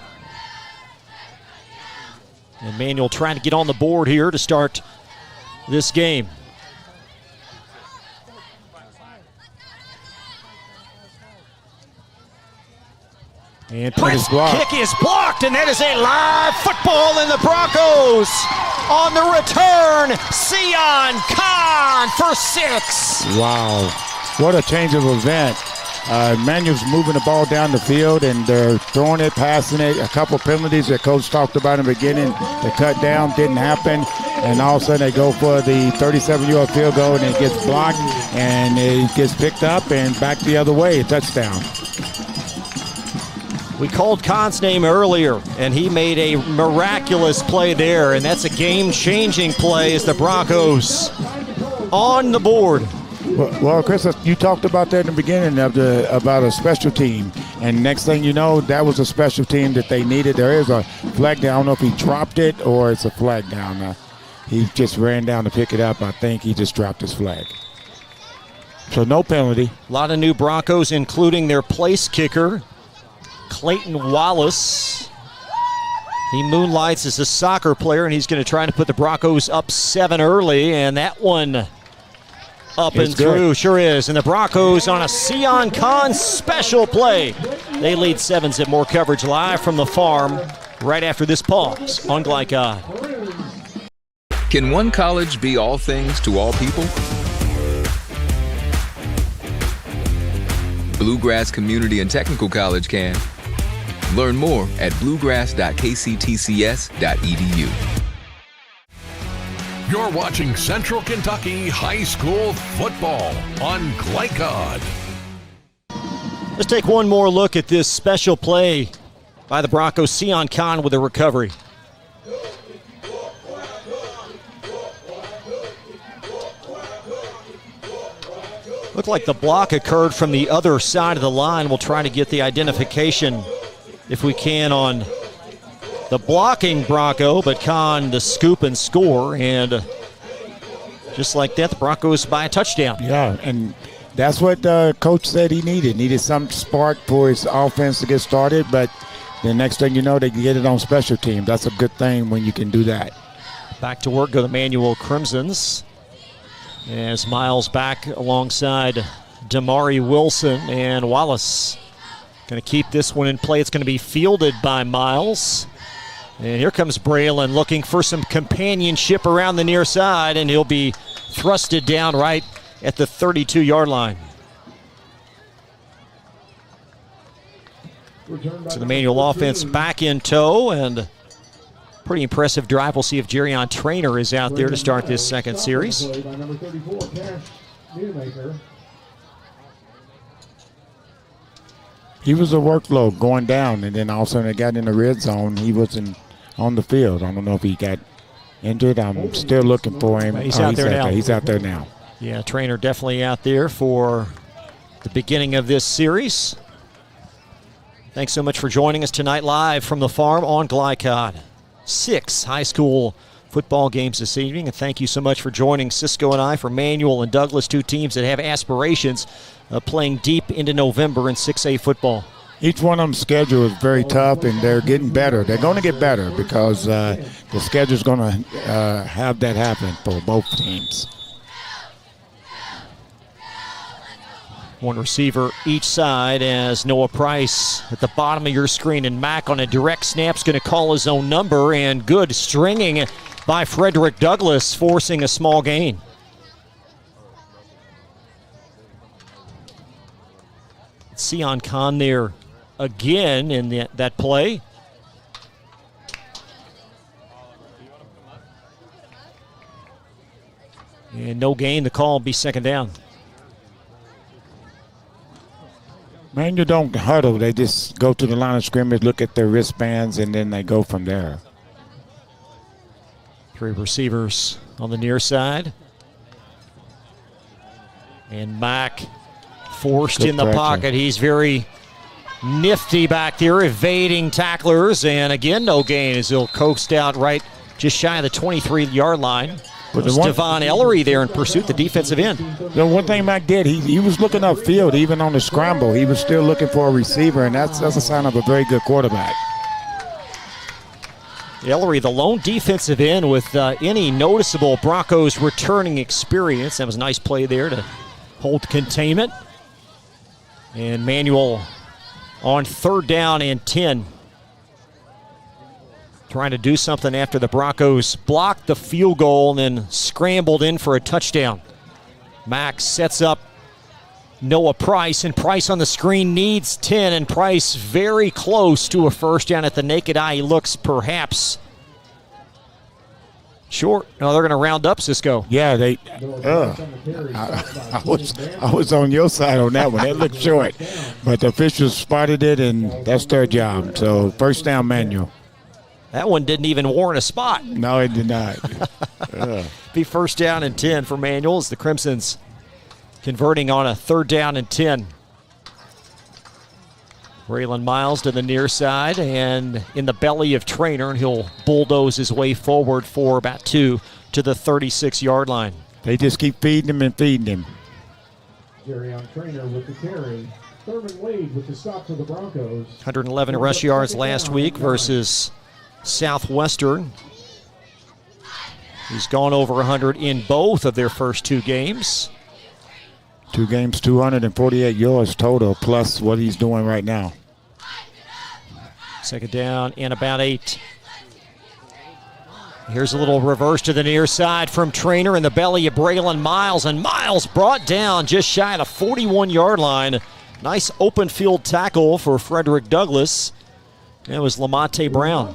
Speaker 3: And Manual trying to get on the board here to start this game. And Prince kick is blocked, and that is a live football in the Broncos. On the return, Sion Khan for 6.
Speaker 4: Wow, what a change of event. Manuel's moving the ball down the field, and they're throwing it, passing it. A couple penalties that Coach talked about in the beginning. The cut down didn't happen, and all of a sudden they go for the 37-yard field goal, and it gets blocked, and it gets picked up and back the other way, a touchdown.
Speaker 3: We called Khan's name earlier, and he made a miraculous play there, and that's a game-changing play as the Broncos on the board.
Speaker 4: Well, Chris, you talked about that in the beginning about a special team, and next thing you know, that was a special team that they needed. There is a flag down. I don't know if he dropped it or it's a flag down. He just ran down to pick it up. I think he just dropped his flag. So no penalty.
Speaker 3: A lot of new Broncos, including their place kicker, Clayton Wallace. He moonlights as a soccer player, and he's going to try to put the Broncos up 7 early, and that one up and through, sure is. And the Broncos on a Sion Khan special play. They lead 7s at more coverage live from the farm right after this pause on Glycod.
Speaker 13: Can one college be all things to all people? Bluegrass Community and Technical College can. Learn more at bluegrass.kctcs.edu.
Speaker 2: You're watching Central Kentucky High School football on Glycod.
Speaker 3: Let's take one more look at this special play by the Broncos. Sion Khan with a recovery. Looked like the block occurred from the other side of the line. We'll try to get the identification, if we can, on the blocking Bronco, but Khan the scoop and score, and just like that, the Broncos by a touchdown.
Speaker 4: Yeah, and that's what Coach said he needed some spark for his offense to get started, but the next thing you know, they can get it on special teams. That's a good thing when you can do that.
Speaker 3: Back to work go the Manual Crimsons, as Miles back alongside Damari Wilson, and Wallace going to keep this one in play. It's going to be fielded by Miles. And here comes Braylon looking for some companionship around the near side, and he'll be thrusted down right at the 32-yard line. So the Manual offense back in tow, and pretty impressive drive. We'll see if Jerion Trainer is out there to start this second series.
Speaker 4: He was a workload going down, and then all of a sudden it got in the red zone. He wasn't on the field. I don't know if he got injured. I'm still looking for him.
Speaker 3: He's out there now.
Speaker 4: He's out there now.
Speaker 3: Yeah, Trainer definitely out there for the beginning of this series. Thanks so much for joining us tonight live from the farm on Glycod. 6 high school football games this evening, and thank you so much for joining Cisco and I for Manual and Douglas, 2 teams that have aspirations of playing deep into November in 6A football.
Speaker 4: Each one of them's schedule is very tough, and they're getting better. They're going to get better because the schedule's going to have that happen for both teams.
Speaker 3: One receiver each side as Noah Price at the bottom of your screen, and Mack on a direct snap's going to call his own number, and good stringing by Frederick Douglass, forcing a small gain. Sion Khan there again in that play. And no gain, the call will be second down.
Speaker 4: Man, you don't huddle. They just go to the line of scrimmage, look at their wristbands, and then they go from there.
Speaker 3: 3 receivers on the near side. And Mack forced
Speaker 4: Good
Speaker 3: in the
Speaker 4: pressure.
Speaker 3: pocket. He's very nifty back there, evading tacklers. And again, no gain as he'll coast out right just shy of the 23-yard line. But Devon Ellery there in pursuit, the defensive end.
Speaker 4: The one thing Mack did, he was looking upfield, even on the scramble. He was still looking for a receiver, and that's a sign of a very good quarterback.
Speaker 3: Ellery, the lone defensive end with any noticeable Broncos returning experience. That was a nice play there to hold containment. And Manual on 3rd down and 10. Trying to do something after the Broncos blocked the field goal and then scrambled in for a touchdown. Mack sets up Noah Price, and Price on the screen needs 10, and Price very close to a first down. At the naked eye, he looks perhaps short. No, they're going to round up Cisco.
Speaker 4: Yeah, I was on your side on that one. It looked short, but the officials spotted it, and that's their job. So first down, Manual.
Speaker 3: That one didn't even warrant a spot.
Speaker 4: No, it did not.
Speaker 3: Be first down and 10 for Manual as the Crimsons converting on a 3rd down and 10. Braylon Miles to the near side and in the belly of Trainer, and he'll bulldoze his way forward for about 2 to the 36-yard line.
Speaker 4: They just keep feeding him and feeding him.
Speaker 1: Jerrion Trainer with the carry. Thurman Wade with the stop for the Broncos.
Speaker 3: 111 rush yards last week versus Southwestern. He's gone over 100 in both of their first 2 games.
Speaker 4: 2 games, 248 yards total, plus what he's doing right now.
Speaker 3: 2nd down and about 8. Here's a little reverse to the near side from Trainer in the belly of Braylon Miles, and Miles brought down just shy of the 41-yard line. Nice open field tackle for Frederick Douglass. It was Lamonte Brown.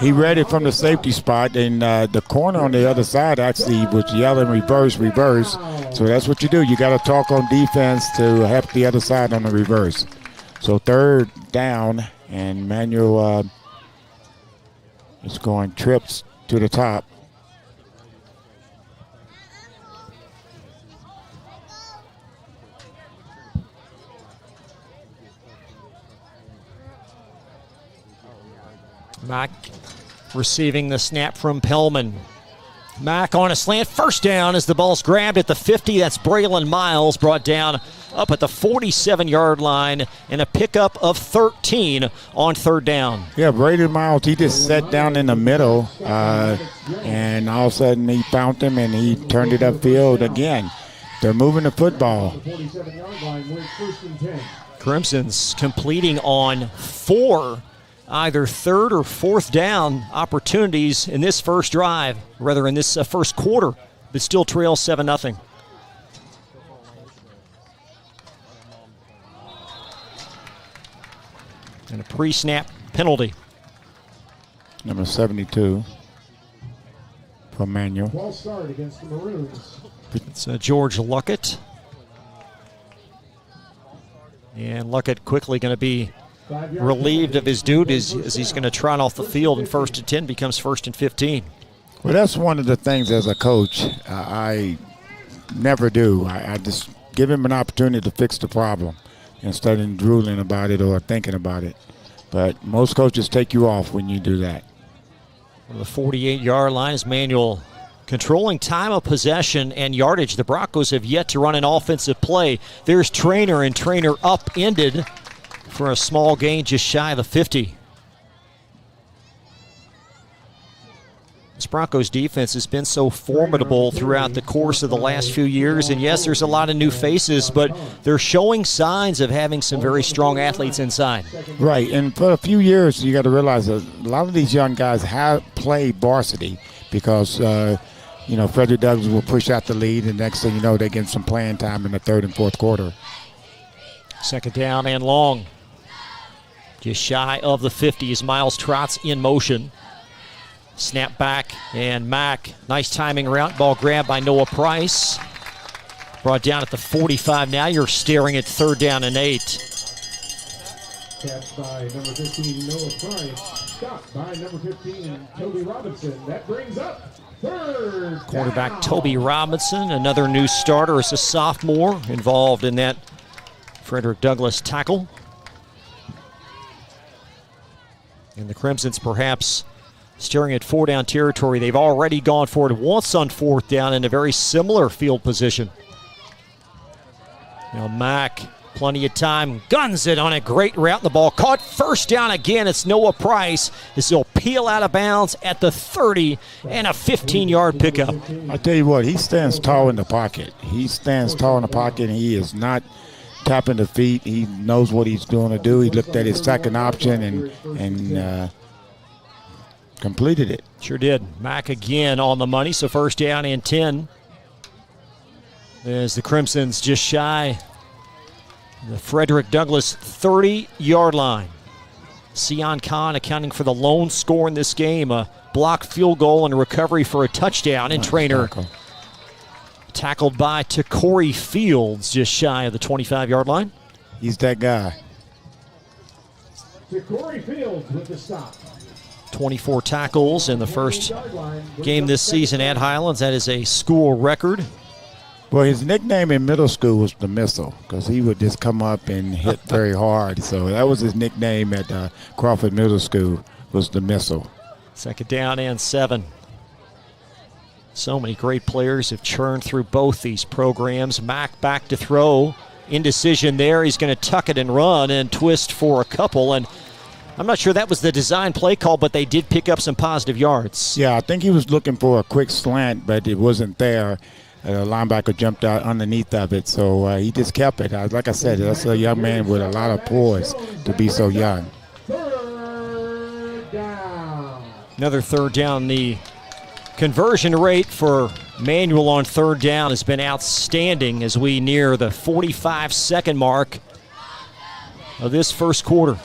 Speaker 4: He read it from the safety spot, and the corner on the other side actually was yelling reverse. So that's what you do. You got to talk on defense to help the other side on the reverse. So 3rd down, and Manual is going trips to the top.
Speaker 3: Mack receiving the snap from Pellman. Mack on a slant, first down as the ball's grabbed at the 50. That's Braylon Miles, brought down up at the 47-yard line, and a pickup of 13 on 3rd down.
Speaker 4: Yeah, Braylon Miles, he just sat down in the middle, and all of a sudden he found him and he turned it upfield again. They're moving the football.
Speaker 1: 47-yard line wins 1st and 10.
Speaker 3: Crimson's completing on 4 either 3rd or 4th down opportunities in this first drive, rather in this first quarter, but still trail 7-0. And a pre-snap penalty.
Speaker 4: Number 72 for Manual.
Speaker 1: Well start against the Maroons.
Speaker 3: It's George Luckett. And Luckett quickly going to be relieved of his duties as he's going to trot off the field, and 1st and 10 becomes 1st and 15.
Speaker 4: Well, that's one of the things as a coach I never do. I just give him an opportunity to fix the problem instead of drooling about it or thinking about it. But most coaches take you off when you do that.
Speaker 3: On the 48-yard line is Manuel controlling time of possession and yardage. The Broncos have yet to run an offensive play. There's Trainer, and Trainer upended for a small gain just shy of the 50. This Broncos defense has been so formidable throughout the course of the last few years. And yes, there's a lot of new faces, but they're showing signs of having some very strong athletes inside.
Speaker 4: Right, and for a few years, you got to realize that a lot of these young guys have played varsity because, Frederick Douglass will push out the lead, and next thing you know, they get some playing time in the third and fourth quarter.
Speaker 3: Second down and long. Just shy of the 50 as Miles Trotz in motion. Snap back, and Mack, nice timing route. Ball grabbed by Noah Price. Brought down at the 45. Now you're staring at 3rd down and 8.
Speaker 1: Catch by number 15, Noah Price. Stopped by number 15, Toby Robinson. That brings up 3rd.
Speaker 3: Quarterback Toby Robinson, another new starter as a sophomore, involved in that Frederick Douglass tackle. And the Crimsons perhaps staring at 4-down territory. They've already gone for it once on 4th down in a very similar field position. Now Mack, plenty of time, guns it on a great route. The ball caught. 1st down again. It's Noah Price as he'll peel out of bounds at the 30 and a 15-yard pickup.
Speaker 4: I tell you what, he stands tall in the pocket. He stands tall in the pocket, and he is not tapping the feet. He knows what he's going to do. He looked at his second option and completed it.
Speaker 3: Sure did. Mack again on the money, so 1st down and 10. As the Crimsons just shy the Frederick Douglass 30-yard line. Sion Khan accounting for the lone score in this game. A blocked field goal and a recovery for a touchdown. And Trainer tackled by Takori Fields just shy of the 25-yard line.
Speaker 4: He's that guy.
Speaker 1: Takori Fields with the stop.
Speaker 3: 24 tackles in the first game this season at Highlands. That is a school record.
Speaker 4: Well, his nickname in middle school was the Missile because he would just come up and hit very hard. So that was his nickname at Crawford Middle School, was the Missile.
Speaker 3: 2nd down and 7. So many great players have churned through both these programs. Mack back to throw. Indecision there. He's going to tuck it and run and twist for a couple. And I'm not sure that was the design play call, but they did pick up some positive yards.
Speaker 4: Yeah, I think he was looking for a quick slant, but it wasn't there. The linebacker jumped out underneath of it, so he just kept it. Like I said, that's a young man with a lot of poise to be so young.
Speaker 1: 3rd down.
Speaker 3: Another 3rd down. The conversion rate for Manuel on 3rd down has been outstanding as we near the 45-second mark of this first quarter.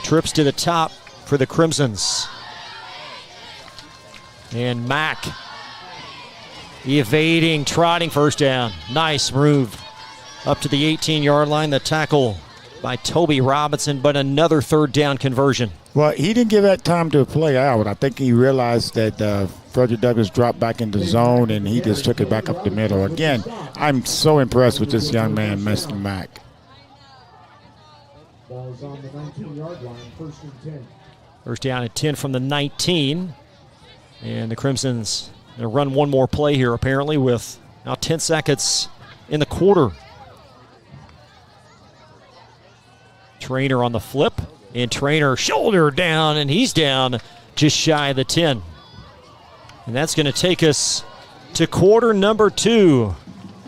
Speaker 3: Trips to the top for the Crimsons. And Mack evading, trotting, 1st down. Nice move up to the 18-yard line. The tackle by Toby Robinson, but another 3rd down conversion.
Speaker 4: Well, he didn't give that time to play out. I think he realized that Frederick Douglass dropped back into zone, and he just took it back up the middle. Again, I'm so impressed with this young man, Mr. Mack.
Speaker 1: Ball is on the 19-yard line, 1st and 10.
Speaker 3: 1st down and 10 from the 19. And the Crimsons going to run one more play here, apparently, with now 10 seconds in the quarter. Trainer on the flip, and Trainer shoulder down, and he's down just shy of the 10. And that's going to take us to quarter number 2.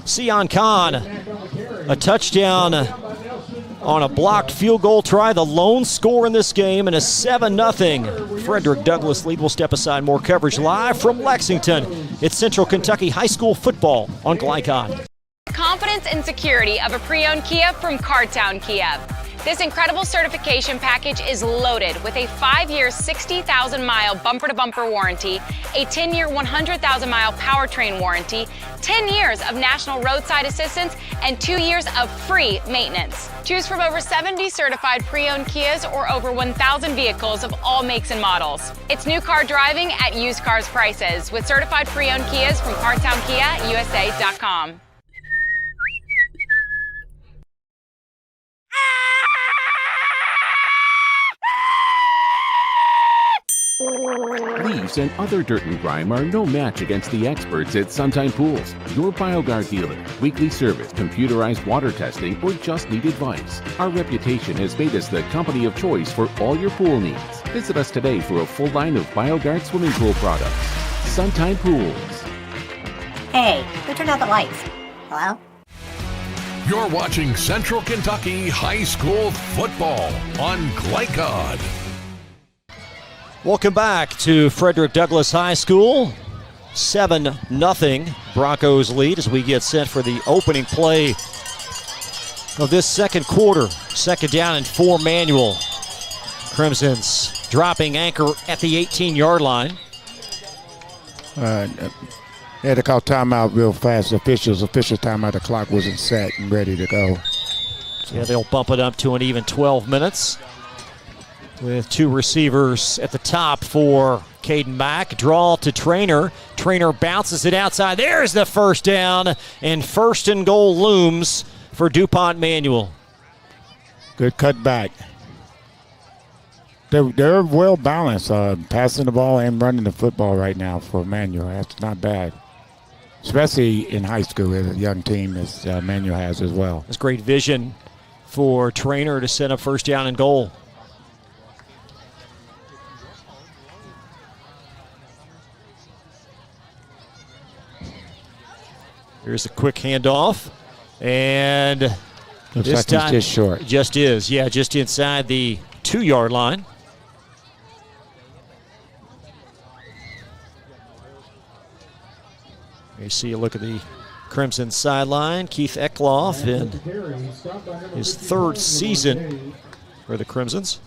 Speaker 3: Sion Khan, a touchdown on a blocked field goal try, the lone score in this game, and a 7-0 Frederick Douglass lead. We'll step aside. More coverage live from Lexington. It's Central Kentucky High School football on Glycon.
Speaker 15: Confidence and security of a pre-owned Kia from Cartown Kia. This incredible certification package is loaded with a 5-year, 60,000-mile bumper-to-bumper warranty, a 10-year, 100,000-mile powertrain warranty, 10 years of national roadside assistance, and 2 years of free maintenance. Choose from over 70 certified pre-owned Kias or over 1,000 vehicles of all makes and models. It's new car driving at used cars prices with certified pre-owned Kias from CartownKiaUSA.com.
Speaker 5: Leaves and other dirt and grime are no match against the experts at Suntime Pools, your BioGuard dealer. Weekly service, computerized water testing, or just need advice. Our reputation has made us the company of choice for all your pool needs. Visit us today for a full line of BioGuard swimming pool products. Suntime Pools.
Speaker 6: Hey, who turned out the lights? Hello?
Speaker 2: You're watching Central Kentucky High School football on Glycod.
Speaker 3: Welcome back to Frederick Douglass High School. 7-0 Broncos lead as we get set for the opening play of this second quarter. Second down and 4 Manual. Crimsons dropping anchor at the 18-yard line.
Speaker 4: They had to call timeout real fast. Official timeout. The clock wasn't set and ready to go.
Speaker 3: Yeah, they'll bump it up to an even 12 minutes with 2 receivers at the top for Caden Mack. Draw to Trainer. Trainer bounces it outside. There's the first down, and first and goal looms for DuPont Manual.
Speaker 4: Good cut back. They're well balanced, passing the ball and running the football right now for Manual. That's not bad. Especially in high school, as a young team as Manual has as well.
Speaker 3: It's great vision for Trainer to set up first down and goal. Here's a quick handoff. And
Speaker 4: looks
Speaker 3: this
Speaker 4: like
Speaker 3: time,
Speaker 4: he's just short.
Speaker 3: Just is, yeah, just inside the 2-yard line. You see a look at the Crimson sideline. Keith Eckloff in his 3rd season for the Crimsons.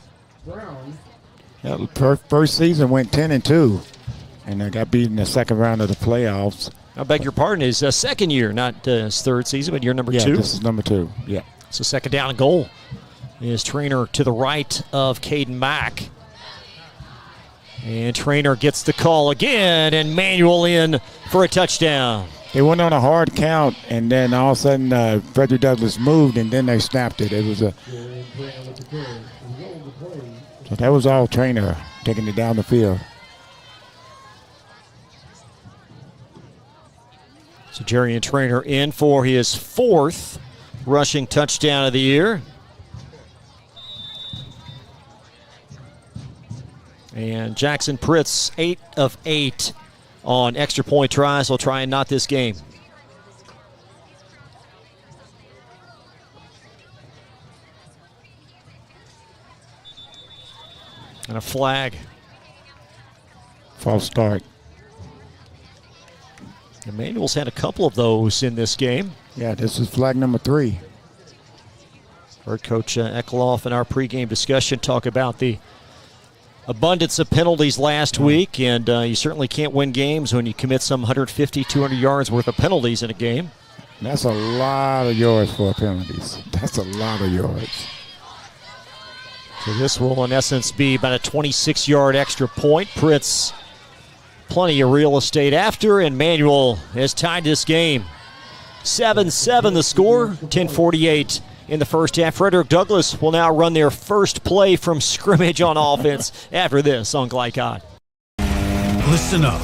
Speaker 4: Yeah, first season went 10-2, and they got beat in the second round of the playoffs.
Speaker 3: I beg your pardon, his second year, not his 3rd season, but year number 2.
Speaker 4: Yeah, this is number 2, yeah.
Speaker 3: So second down and goal. His Trainer to the right of Caden Mack. And Trainer gets the call again, and Manual in for a touchdown.
Speaker 4: They went on a hard count, and then all of a sudden Frederick Douglass moved, and then they snapped it. It was so that was all Trainer taking it down the field.
Speaker 3: So Jerry and Trainer in for his 4th rushing touchdown of the year. And Jackson Pritz, 8 of 8 on extra point tries. He'll try and knot this game. And a flag.
Speaker 4: False start.
Speaker 3: Emmanuel's had a couple of those in this game.
Speaker 4: Yeah, this is flag number 3.
Speaker 3: Heard Coach Eckloff in our pregame discussion talk about the abundance of penalties last week, and you certainly can't win games when you commit some 150, 200 yards worth of penalties in a game.
Speaker 4: That's a lot of yards for penalties. That's a lot of yards.
Speaker 3: So this will, in essence, be about a 26-yard extra point. Pritz, plenty of real estate after, and Manual has tied this game. 7-7 the score, 10:48 in the first half. Frederick Douglass will now run their first play from scrimmage on offense after this on Glycod.
Speaker 14: Listen up.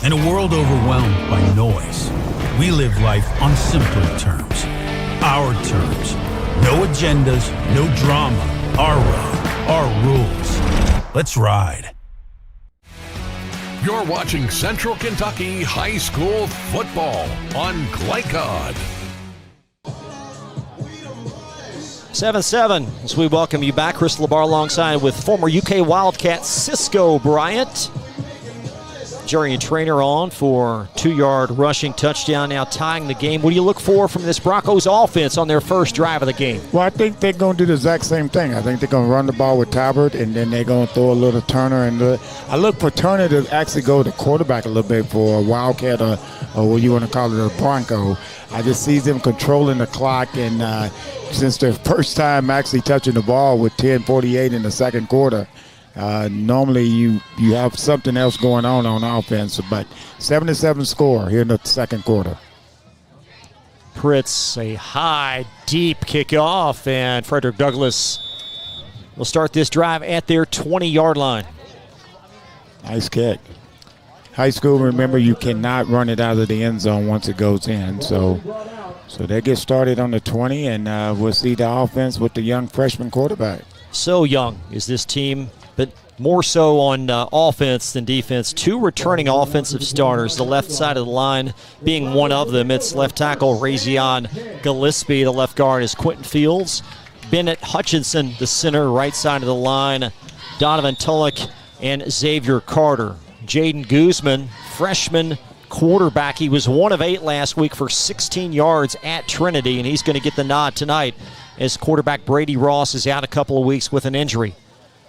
Speaker 14: In a world overwhelmed by noise, we live life on simpler terms. Our terms. No agendas, no drama. Our road, our rules. Let's ride.
Speaker 2: You're watching Central Kentucky High School football on Glycod.
Speaker 3: 7-7 as we welcome you back. Chris LeBar alongside with former UK Wildcat Cisco Bryant. Jerry and Trainer on for 2-yard rushing touchdown, now tying the game. What do you look for from this Broncos offense on their first drive of the game?
Speaker 4: Well, I think they're going to do the exact same thing. I think they're going to run the ball with Talbert, and then they're going to throw a little Turner. And I look for Turner to actually go to quarterback a little bit for a Wildcat or what you want to call it, a Bronco. I just see them controlling the clock, and since their first time actually touching the ball with 10:48 in the second quarter, normally you have something else going on offense, but 7-7 score here in the second quarter.
Speaker 3: Pritz, a high, deep kickoff, and Frederick Douglass will start this drive at their 20-yard line.
Speaker 4: Nice kick. High school, remember, you cannot run it out of the end zone once it goes in. So they get started on the 20, and we'll see the offense with the young freshman quarterback.
Speaker 3: So young is this team, but more so on offense than defense. 2 returning offensive starters, the left side of the line being one of them. It's left tackle Razion Gillespie. The left guard is Quentin Fields. Bennett Hutchinson, the center, right side of the line. Donovan Tulloch and Xavier Carter. Jaden Guzman, freshman quarterback. He was 1 of 8 last week for 16 yards at Trinity, and he's going to get the nod tonight as quarterback Brady Ross is out a couple of weeks with an injury.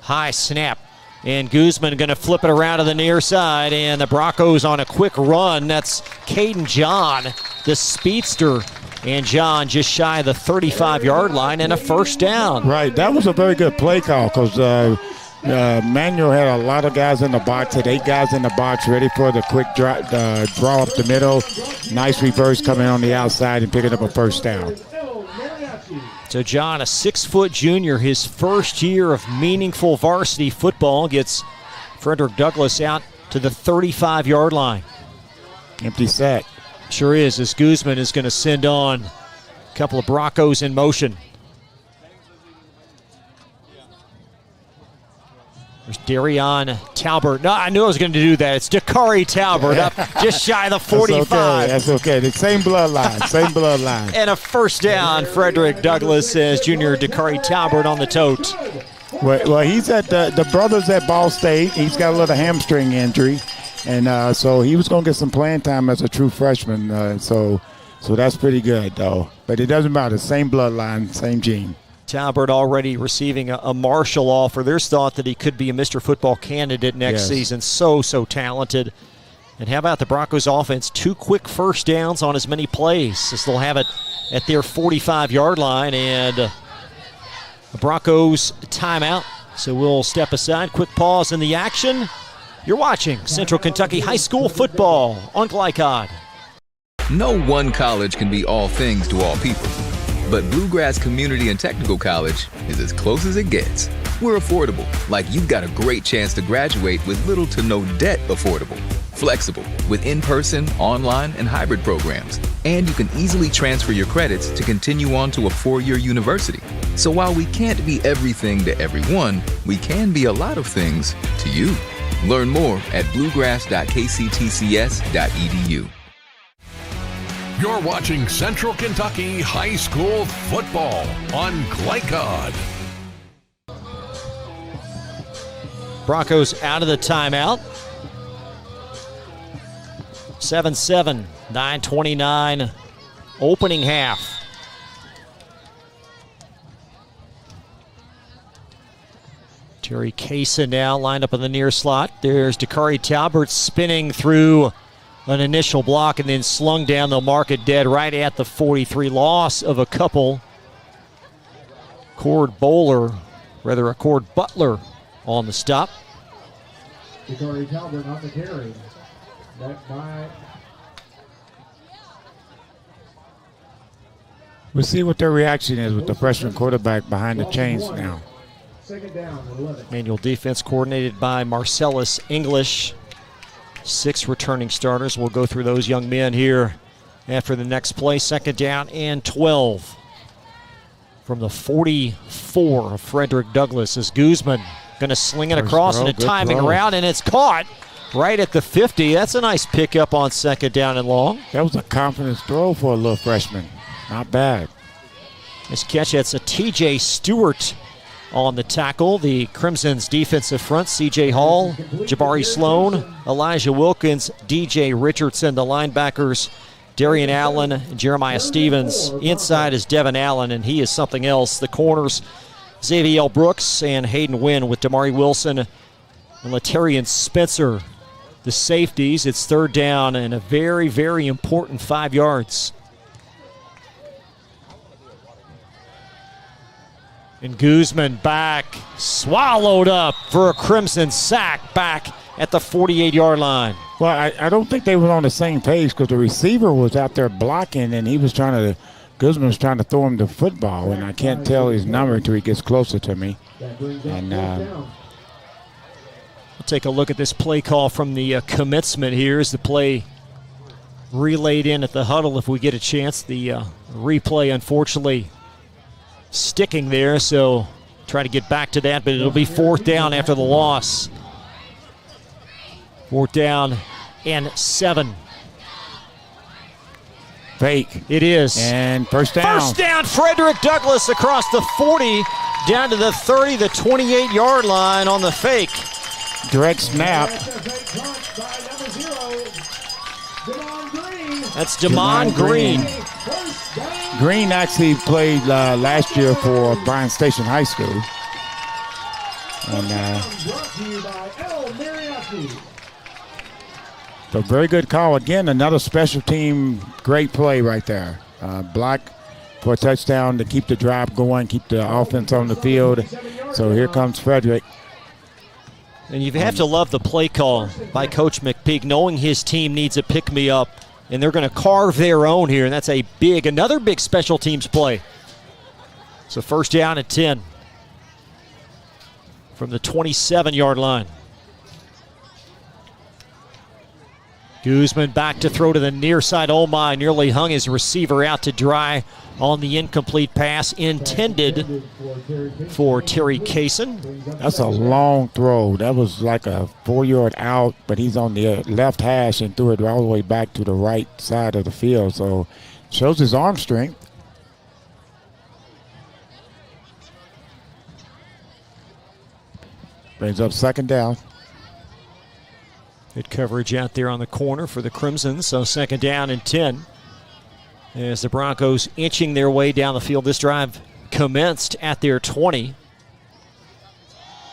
Speaker 3: High snap, and Guzman going to flip it around to the near side, and the Broncos on a quick run. That's Caden John, the speedster, and John just shy of the 35-yard line and a first down.
Speaker 4: Right, that was a very good play call because Manuel had a lot of guys in the box, had 8 guys in the box ready for the quick draw up the middle. Nice reverse coming on the outside and picking up a first down.
Speaker 3: So John, a 6-foot junior, his first year of meaningful varsity football, gets Frederick Douglass out to the 35-yard line.
Speaker 4: Empty set.
Speaker 3: Sure is, as Guzman is going to send on a couple of Broncos in motion. There's Darion Talbert. No, I knew I was going to do that. It's Dakari Talbert up just shy of the 45.
Speaker 4: That's okay. The same bloodline.
Speaker 3: And a first down. Frederick Douglass says junior Dakari Talbert on the tote.
Speaker 4: Well, he's at the brothers at Ball State. He's got a little hamstring injury. And so he was going to get some playing time as a true freshman. So that's pretty good, though. But it doesn't matter. Same bloodline, same gene.
Speaker 3: Talbert already receiving a Marshall offer. There's thought that he could be a Mr. Football candidate next season. So talented. And how about the Broncos offense? 2 quick first downs on as many plays as they'll have it at their 45-yard line. And the Broncos timeout. So we'll step aside. Quick pause in the action. You're watching Central Kentucky High School football on Glycod.
Speaker 13: No one college can be all things to all people. But Bluegrass Community and Technical College is as close as it gets. We're affordable, like you've got a great chance to graduate with little to no debt. Affordable, flexible, with in-person, online, and hybrid programs. And you can easily transfer your credits to continue on to a 4-year university. So while we can't be everything to everyone, we can be a lot of things to you. Learn more at bluegrass.kctcs.edu.
Speaker 2: You're watching Central Kentucky High School football on Glycod.
Speaker 3: Broncos out of the timeout. 7-7, 9:29, opening half. Terry Kaysen now lined up in the near slot. There's Dakari Talbert spinning through an initial block and then slung down. They'll mark it dead right at the 43. Loss of a couple. Cord Butler on the stop.
Speaker 1: Dakari Talbert on the carry. Back by.
Speaker 4: We'll see what their reaction is with the freshman quarterback behind the chains now.
Speaker 1: Second down, 11.
Speaker 3: Manual defense coordinated by Marcellus English. 6 returning starters. We'll go through those young men here after the next play. Second down and 12. From the 44 of Frederick Douglass is Guzman going to sling it across in a timing route, and it's caught right at the 50. That's a nice pickup on second down and long.
Speaker 4: That was a confidence throw for a little freshman. Not bad.
Speaker 3: Nice catch. That's a TJ Stewart on the tackle. The Crimson's defensive front, C.J. Hall, Jabari Sloan, Elijah Wilkins, D.J. Richardson. The linebackers, Darian Allen, Jeremiah Stevens. Inside is Devin Allen, and he is something else. The corners, Xavier Brooks and Hayden Wynn with Damari Wilson and Latarian Spencer. The safeties, it's third down and a very, very important 5 yards. And Guzman back, swallowed up for a Crimson sack back at the 48-yard line.
Speaker 4: Well, I don't think they were on the same page because the receiver was out there blocking and Guzman was trying to throw him the football, and I can't tell his number until he gets closer to me. And
Speaker 3: We'll take a look at this play call from the commencement here as the play relayed in at the huddle if we get a chance. The replay, unfortunately, sticking there, so try to get back to that, but it'll be 4th down after the loss. 4th down and 7.
Speaker 4: Fake.
Speaker 3: It is.
Speaker 4: And first down.
Speaker 3: First down, Frederick Douglass across the 40, down to the 30, the 28-yard line on the fake.
Speaker 4: Direct snap.
Speaker 3: That's Damon Green.
Speaker 4: Green actually played last year for Bryan Station High School. And so very good call. Again, another special team great play right there. Block for a touchdown to keep the drive going, keep the offense on the field. So here comes Frederick.
Speaker 3: And you have to love the play call by Coach McPeak, knowing his team needs a pick-me-up, and they're going to carve their own here, and that's another big special teams play. So first down at 10 from the 27-yard line. Guzman back to throw to the near side. Oh my, nearly hung his receiver out to dry on the incomplete pass intended for Terry Kaysen.
Speaker 4: That's a long throw. That was like a 4-yard out, but he's on the left hash and threw it all the way back to the right side of the field. So shows his arm strength. Brings up second down.
Speaker 3: Good coverage out there on the corner for the Crimson. So second down and 10. As the Broncos inching their way down the field. This drive commenced at their 20.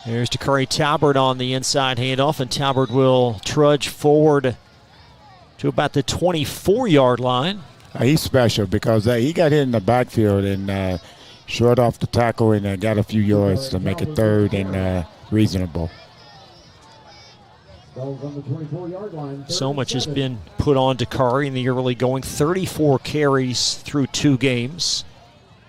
Speaker 3: There's Dakari Talbert on the inside handoff, and Talbert will trudge forward to about the 24-yard line.
Speaker 4: He's special because he got hit in the backfield and short off the tackle and got a few yards to make it third and reasonable.
Speaker 3: So much has been put on Dakari in the early going. 34 carries through 2 games.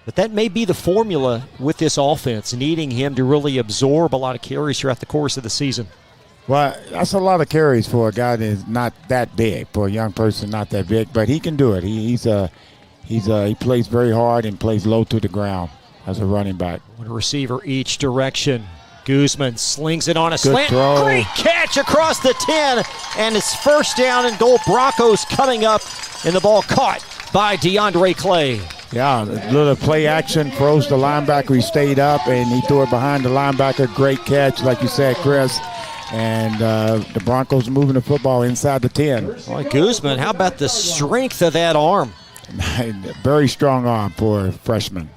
Speaker 3: But that may be the formula with this offense, needing him to really absorb a lot of carries throughout the course of the season.
Speaker 4: Well, that's a lot of carries for a guy that's not that big, for a young person not that big, but he can do it. He plays very hard and plays low to the ground as a running back.
Speaker 3: One receiver each direction. Guzman slings it on a slant.
Speaker 4: Throw.
Speaker 3: Great catch across the 10, and it's first down and goal. Broncos coming up, and the ball caught by DeAndre Clay.
Speaker 4: Yeah, a little play action, froze the linebacker. He stayed up, and he threw it behind the linebacker. Great catch, like you said, Chris. And the Broncos moving the football inside the 10.
Speaker 3: Boy, Guzman, how about the strength of that arm?
Speaker 4: Very strong arm for a freshman.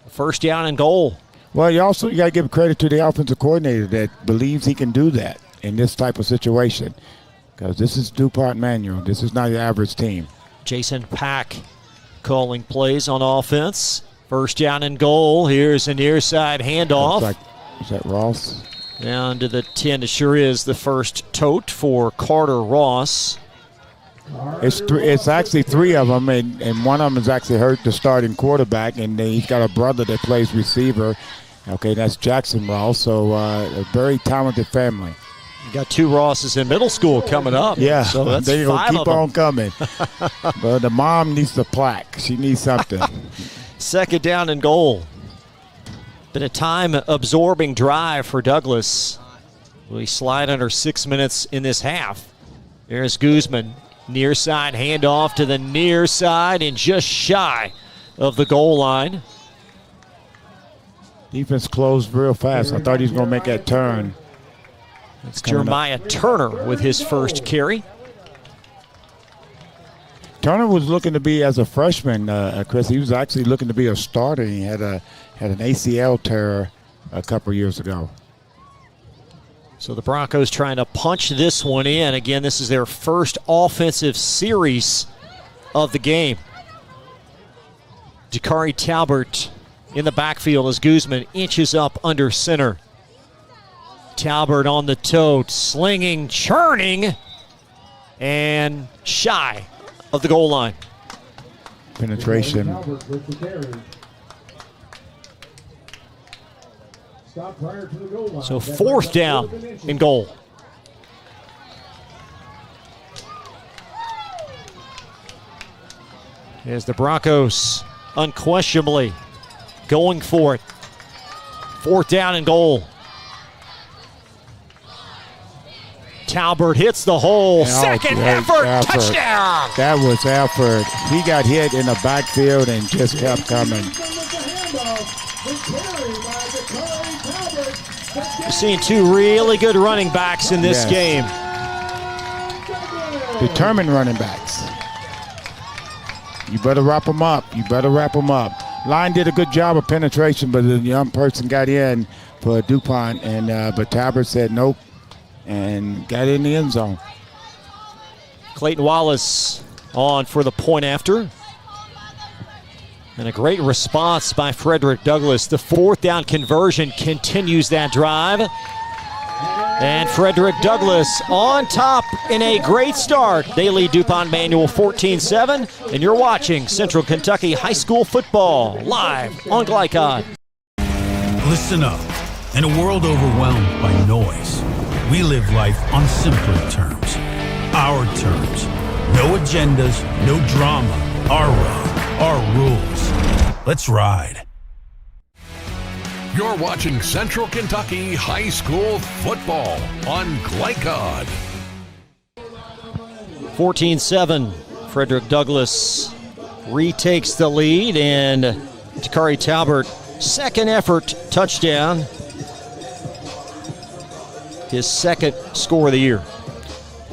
Speaker 3: First down and goal.
Speaker 4: Well, you got to give credit to the offensive coordinator that believes he can do that in this type of situation, because this is DuPont Manual. This is not your average team.
Speaker 3: Jason Pack calling plays on offense. First down and goal. Here's a near side handoff.
Speaker 4: Is that Ross?
Speaker 3: Down to the 10. It sure is the first tote for Carter Ross.
Speaker 4: It's actually 3 of them, and one of them is actually hurt, the starting quarterback, and he's got a brother that plays receiver. Okay, that's Jackson Ross, so a very talented family.
Speaker 3: You got 2 Rosses in middle school coming up.
Speaker 4: Yeah,
Speaker 3: so that's
Speaker 4: they're
Speaker 3: 5
Speaker 4: keep
Speaker 3: of them.
Speaker 4: on coming. But the mom needs the plaque. She needs something.
Speaker 3: Second down and goal. Been a time-absorbing drive for Douglas. We slide under 6 minutes in this half. There's Guzman. Near side handoff to the near side and just shy of the goal line.
Speaker 4: Defense closed real fast. I thought he was going to make that turn.
Speaker 3: It's Jeremiah Turner with his first carry.
Speaker 4: Turner was looking to be, as a freshman, Chris, he was actually looking to be a starter. He had an ACL tear a couple years ago.
Speaker 3: So the Broncos trying to punch this one in. Again, this is their first offensive series of the game. Dakari Talbert in the backfield as Guzman inches up under center. Talbert on the tote, slinging, churning, and shy of the goal line.
Speaker 4: Penetration.
Speaker 3: So fourth down and goal. As the Broncos unquestionably going for it. 4th down and goal. Talbert hits the hole. Second effort, touchdown.
Speaker 4: That was effort. He got hit in the backfield and just kept coming.
Speaker 3: We're seeing 2 really good running backs in this game.
Speaker 4: Determined running backs. You better wrap them up. Line did a good job of penetration, but the young person got in for DuPont, and but Talbert said nope and got in the end zone.
Speaker 3: Clayton Wallace on for the point after. And a great response by Frederick Douglass. The 4th down conversion continues that drive. And Frederick Douglass on top in a great start. They lead DuPont Manual 14-7. And you're watching Central Kentucky High School football live on Glycod.
Speaker 14: Listen up. In a world overwhelmed by noise, we live life on simpler terms. Our terms. No agendas, no drama. Our road, our rules. Let's ride.
Speaker 2: You're watching Central Kentucky High School football on Glycod.
Speaker 3: 14-7. Frederick Douglass retakes the lead, and Takari Talbert, second effort touchdown. His second score of the year.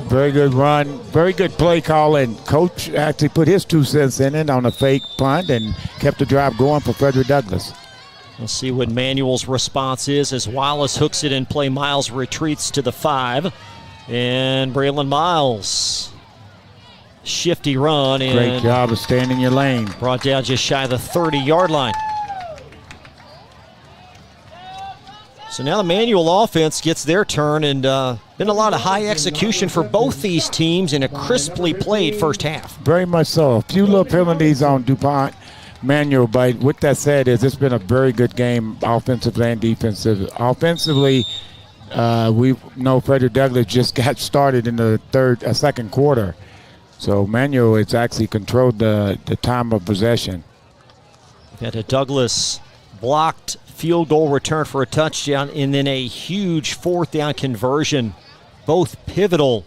Speaker 4: Very good run, very good play call, and Coach actually put his 2 cents in it on a fake punt and kept the drive going for Frederick Douglass.
Speaker 3: We'll see what Manuel's response is as Wallace hooks it in play. Miles retreats to the 5. And Braylon Miles, shifty run. And
Speaker 4: great job of staying in your lane.
Speaker 3: Brought down just shy of the 30-yard line. So now the Manual offense gets their turn, and been a lot of high execution for both these teams in a crisply played first half.
Speaker 4: Very much so. A few little penalties on DuPont Manual, but with that said, it's been a very good game offensively and defensively. Offensively, we know Frederick Douglass just got started in the second quarter. So Manual has actually controlled the time of possession.
Speaker 3: We've had a Douglass blocked field goal return for a touchdown, and then a huge 4th down conversion, both pivotal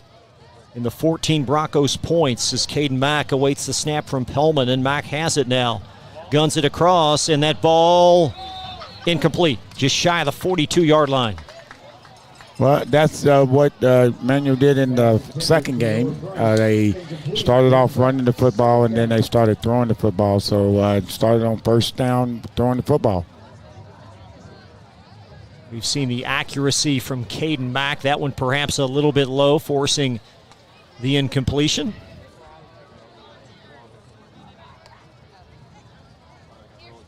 Speaker 3: in the 14 Broncos points as Caden Mack awaits the snap from Pellman, and Mack has it now. Guns it across, and that ball incomplete, just shy of the 42-yard line.
Speaker 4: Well, that's what Manual did in the second game. They started off running the football, and then they started throwing the football. So started on first down, throwing the football.
Speaker 3: We've seen the accuracy from Caden Mack. That one perhaps a little bit low, forcing the incompletion.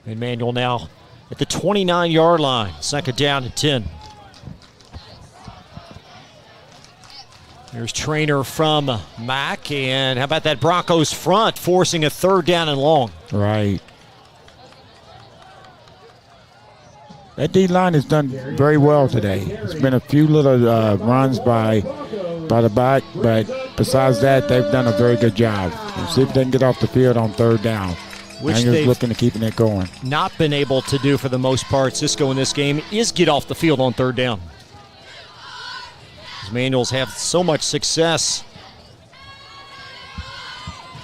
Speaker 3: And Manual now at the 29-yard line, 2nd down and 10. There's Trainer from Mack, and how about that Broncos front forcing a 3rd down and long.
Speaker 4: Right. That D-line has done very well today. It's been a few little runs by the back, but besides that, they've done a very good job. We'll see if they can get off the field on 3rd down.
Speaker 3: Which
Speaker 4: they're
Speaker 3: they've
Speaker 4: looking to keeping it going.
Speaker 3: Not been able to do for the most part. Cisco in this game is get off the field on 3rd down. As Manuals have so much success.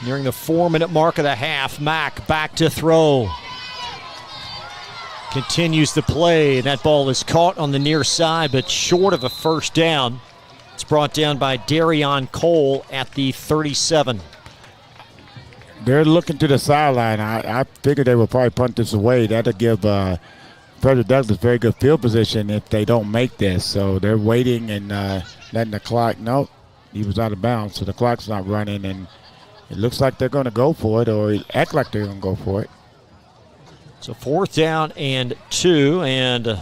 Speaker 3: Nearing the 4-minute mark of the half, Mack back to throw. Continues to play. That ball is caught on the near side, but short of a 1st down. It's brought down by Darion Cole at the 37.
Speaker 4: They're looking to the sideline. I figured they would probably punt this away. That'll give Frederick Douglass very good field position if they don't make this. So they're waiting and letting the clock. Nope, he was out of bounds, so the clock's not running. And it looks like they're going to go for it, or act like they're going to go for it.
Speaker 3: So 4th down and 2, and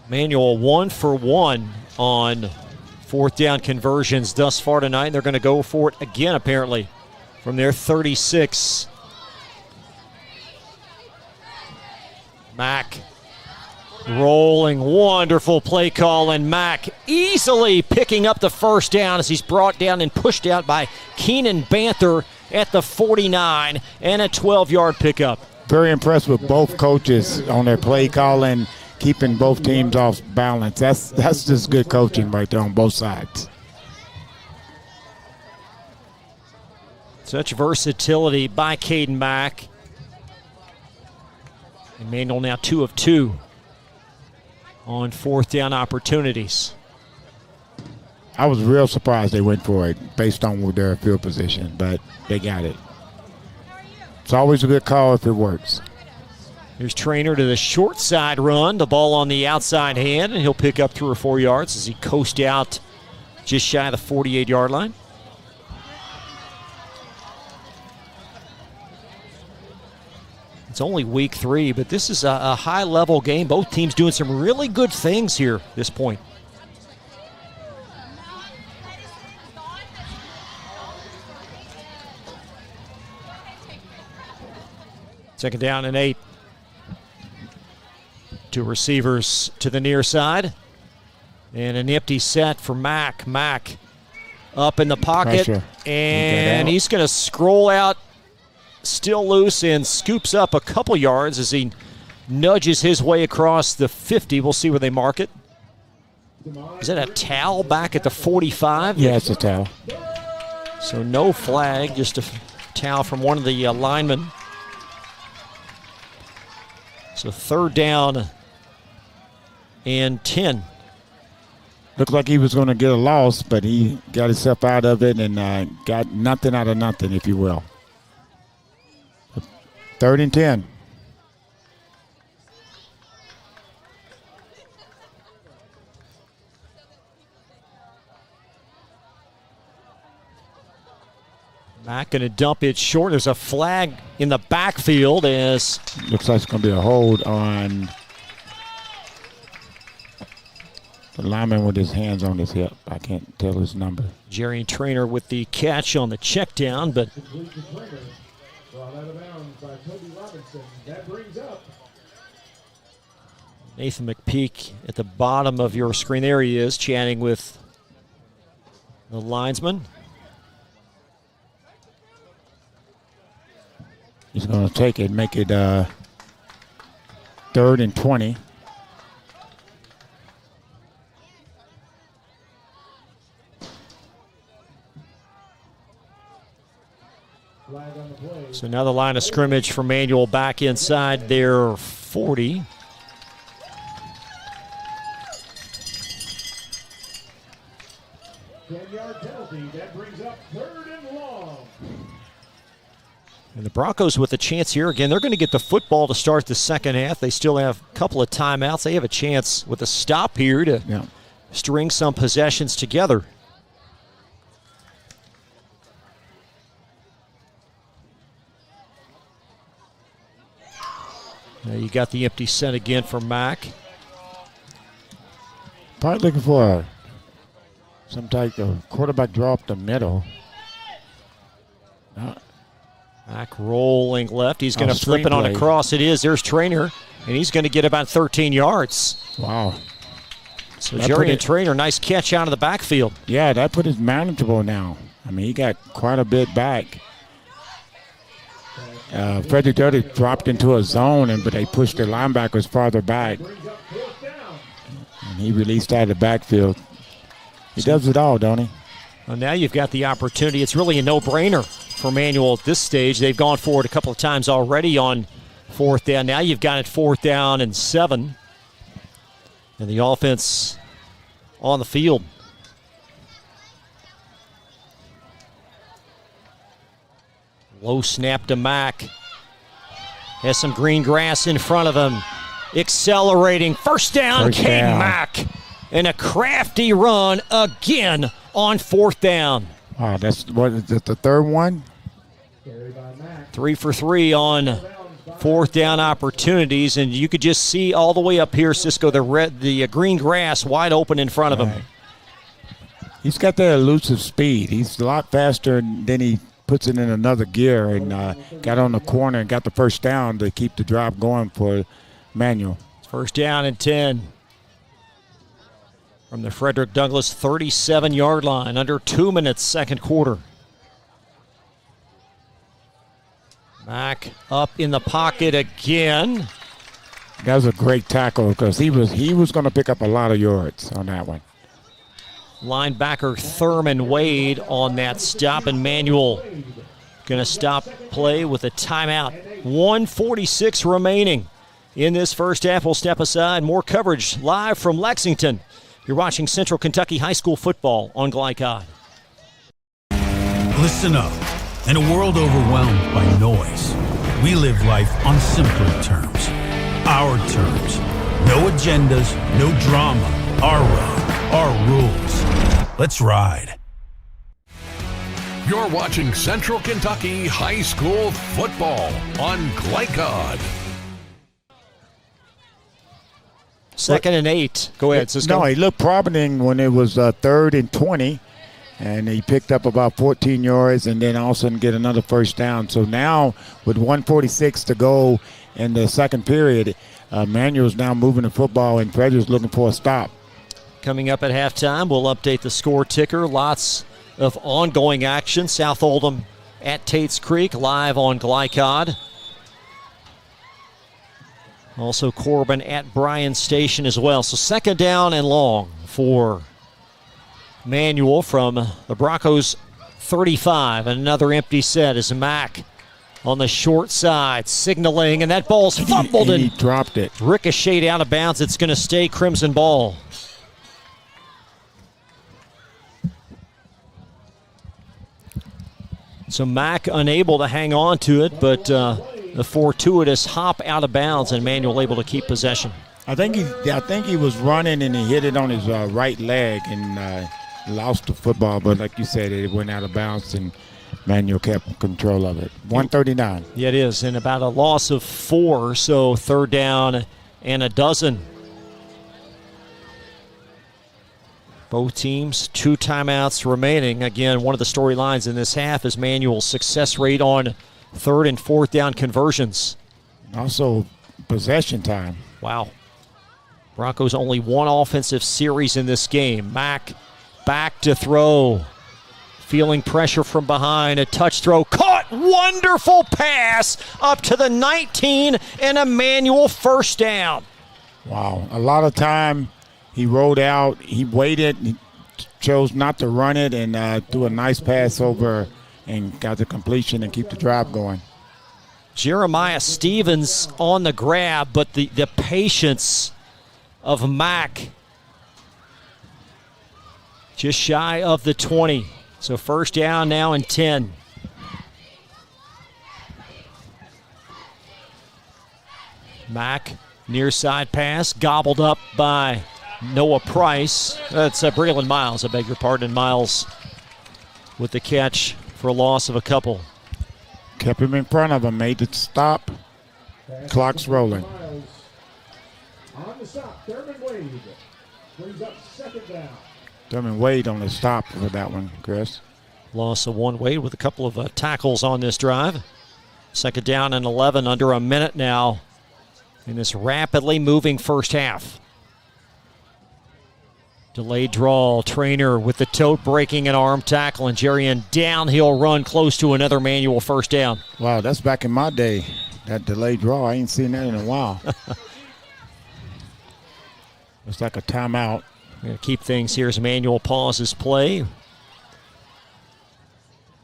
Speaker 3: Manual 1 for 1 on 4th down conversions thus far tonight. They're going to go for it again, apparently, from their 36. Mack rolling, wonderful play call, and Mack easily picking up the 1st down as he's brought down and pushed out by Keenan Banther at the 49 and a 12-yard pickup.
Speaker 4: Very impressed with both coaches on their play calling, keeping both teams off balance. That's just good coaching right there on both sides.
Speaker 3: Such versatility by Caden Mack. Emmanuel now 2 of 2 on 4th down opportunities.
Speaker 4: I was real surprised they went for it based on their field position, but they got it. It's always a good call if it works.
Speaker 3: Here's Trainer to the short side run. The ball on the outside hand, and he'll pick up 3 or 4 yards as he coasts out just shy of the 48-yard line. It's only week 3, but this is a high-level game. Both teams doing some really good things here at this point. Second down and 8. 2 receivers to the near side. And an empty set for Mack. Mack up in the pocket.
Speaker 4: Pressure.
Speaker 3: And he's going to scroll out, still loose, and scoops up a couple yards as he nudges his way across the 50. We'll see where they mark it. Is that a towel back at the 45?
Speaker 4: Yeah, it's a towel.
Speaker 3: So no flag, just a towel from one of the linemen. So 3rd down and 10.
Speaker 4: Looked like he was going to get a loss, but he got himself out of it and got nothing out of nothing, if you will. 3rd and 10.
Speaker 3: Mack going to dump it short. There's a flag in the backfield as...
Speaker 4: Looks like it's going to be a hold on the lineman with his hands on his hip. I can't tell his number.
Speaker 3: Jerry Trainer with the catch on the check down, but...
Speaker 1: Brought out of bounds by Toby Robinson. That brings up
Speaker 3: Nathan McPeak at the bottom of your screen. There he is, chatting with the linesman.
Speaker 4: He's going to take it, make it 3rd and 20.
Speaker 3: So now the line of scrimmage for Manual back inside their 40.
Speaker 1: Ten-yard penalty. That brings up 3rd and long.
Speaker 3: And the Broncos with a chance here. Again, they're going to get the football to start the second half. They still have a couple of timeouts. They have a chance with a stop here to string some possessions together. Now you got the empty set again for Mack.
Speaker 4: Probably looking for some type of quarterback draw up the middle.
Speaker 3: Mack rolling left. He's going to flip it on a cross. It is. There's Trainer, and he's going to get about 13 yards.
Speaker 4: Wow.
Speaker 3: So Jerry and Trainer, nice catch out of the backfield.
Speaker 4: Yeah, that put it manageable now. I mean, he got quite a bit back. Frederick Doty dropped into a zone, but they pushed the linebackers farther back. And he released out of the backfield. He does it all, don't he?
Speaker 3: Well, now you've got the opportunity. It's really a no-brainer for Manual at this stage. They've gone forward a couple of times already on 4th down. Now you've got it 4th down and 7. And the offense on the field. Low snap to Mack. Has some green grass in front of him. Accelerating. First down, Caden Mack. And a crafty run again on 4th down.
Speaker 4: Wow, that's what is it, the 3rd one?
Speaker 3: 3 for 3 on 4th down opportunities, and you could just see all the way up here, Cisco, the green grass wide open in front of him.
Speaker 4: He's got that elusive speed. He's a lot faster than he puts it in another gear, and got on the corner and got the first down to keep the drive going for Manual.
Speaker 3: 1st down and 10 from the Frederick Douglass 37-yard line. Under 2 minutes, second quarter. Mack up in the pocket again.
Speaker 4: That was a great tackle because he was going to pick up a lot of yards on that one.
Speaker 3: Linebacker Thurman Wade on that stop, and Manuel going to stop play with a timeout. 1:46 remaining in this first half. We'll step aside. More coverage live from Lexington. You're watching Central Kentucky High School football on Glycod.
Speaker 14: Listen up. In a world overwhelmed by noise, we live life on simpler terms. Our terms. No agendas, no drama. Our road, our rules. Let's ride.
Speaker 2: You're watching Central Kentucky High School football on Glycod.
Speaker 3: 2nd and 8. Go ahead, Cisco.
Speaker 4: No, he looked promising when it was 3rd and 20, and he picked up about 14 yards and then all of a sudden get another first down. So now with 1:46 to go in the second period, Manuel's now moving the football, and Frederick's looking for a stop.
Speaker 3: Coming up at halftime, we'll update the score ticker. Lots of ongoing action. South Oldham at Tates Creek, live on Glycod. Also Corbin at Bryan Station as well. So 2nd down and long for Manuel from the Broncos 35. And another empty set as Mack on the short side, signaling, and that ball's fumbled
Speaker 4: and he dropped it.
Speaker 3: Ricocheted out of bounds. It's going to stay Crimson ball. So Mack unable to hang on to it, but the fortuitous hop out of bounds, and Manuel able to keep possession.
Speaker 4: I think he was running and he hit it on his right leg and lost the football. But like you said, it went out of bounds and Manuel kept control of it. 139.
Speaker 3: Yeah, it is, and about a loss of 4, so 3rd down and a dozen. Both teams, 2 timeouts remaining. Again, one of the storylines in this half is Manuel's success rate on 3rd and 4th down conversions.
Speaker 4: Also, possession time.
Speaker 3: Wow. Broncos only 1 offensive series in this game. Mack back to throw. Feeling pressure from behind. A touch throw. Caught. Wonderful pass up to the 19 and a Manuel first down.
Speaker 4: Wow. A lot of time he rolled out. He waited. He chose not to run it and threw a nice pass over and got the completion and keep the drive going.
Speaker 3: Jeremiah Stevens on the grab, but the patience of Mack just shy of the 20. So first down now and 10. Mack, near side pass, gobbled up by Noah Price. That's Braylon Miles, I beg your pardon. Miles with the catch for a loss of a couple.
Speaker 4: Kept him in front of him, made it stop. Clock's rolling.
Speaker 1: On the stop, Thurman Wade brings up 2nd down.
Speaker 4: Thurman Wade on the stop for that one, Chris.
Speaker 3: Loss of 1 Wade with a couple of tackles on this drive. 2nd down and 11, under a minute now in this rapidly moving first half. Delayed draw, Trainer with the tote breaking an arm tackle, and Jerian downhill run close to another Manuel first down.
Speaker 4: Wow, that's back in my day, that delayed draw. I ain't seen that in a while. It's like a timeout.
Speaker 3: We're going to keep things here as Manuel pauses play.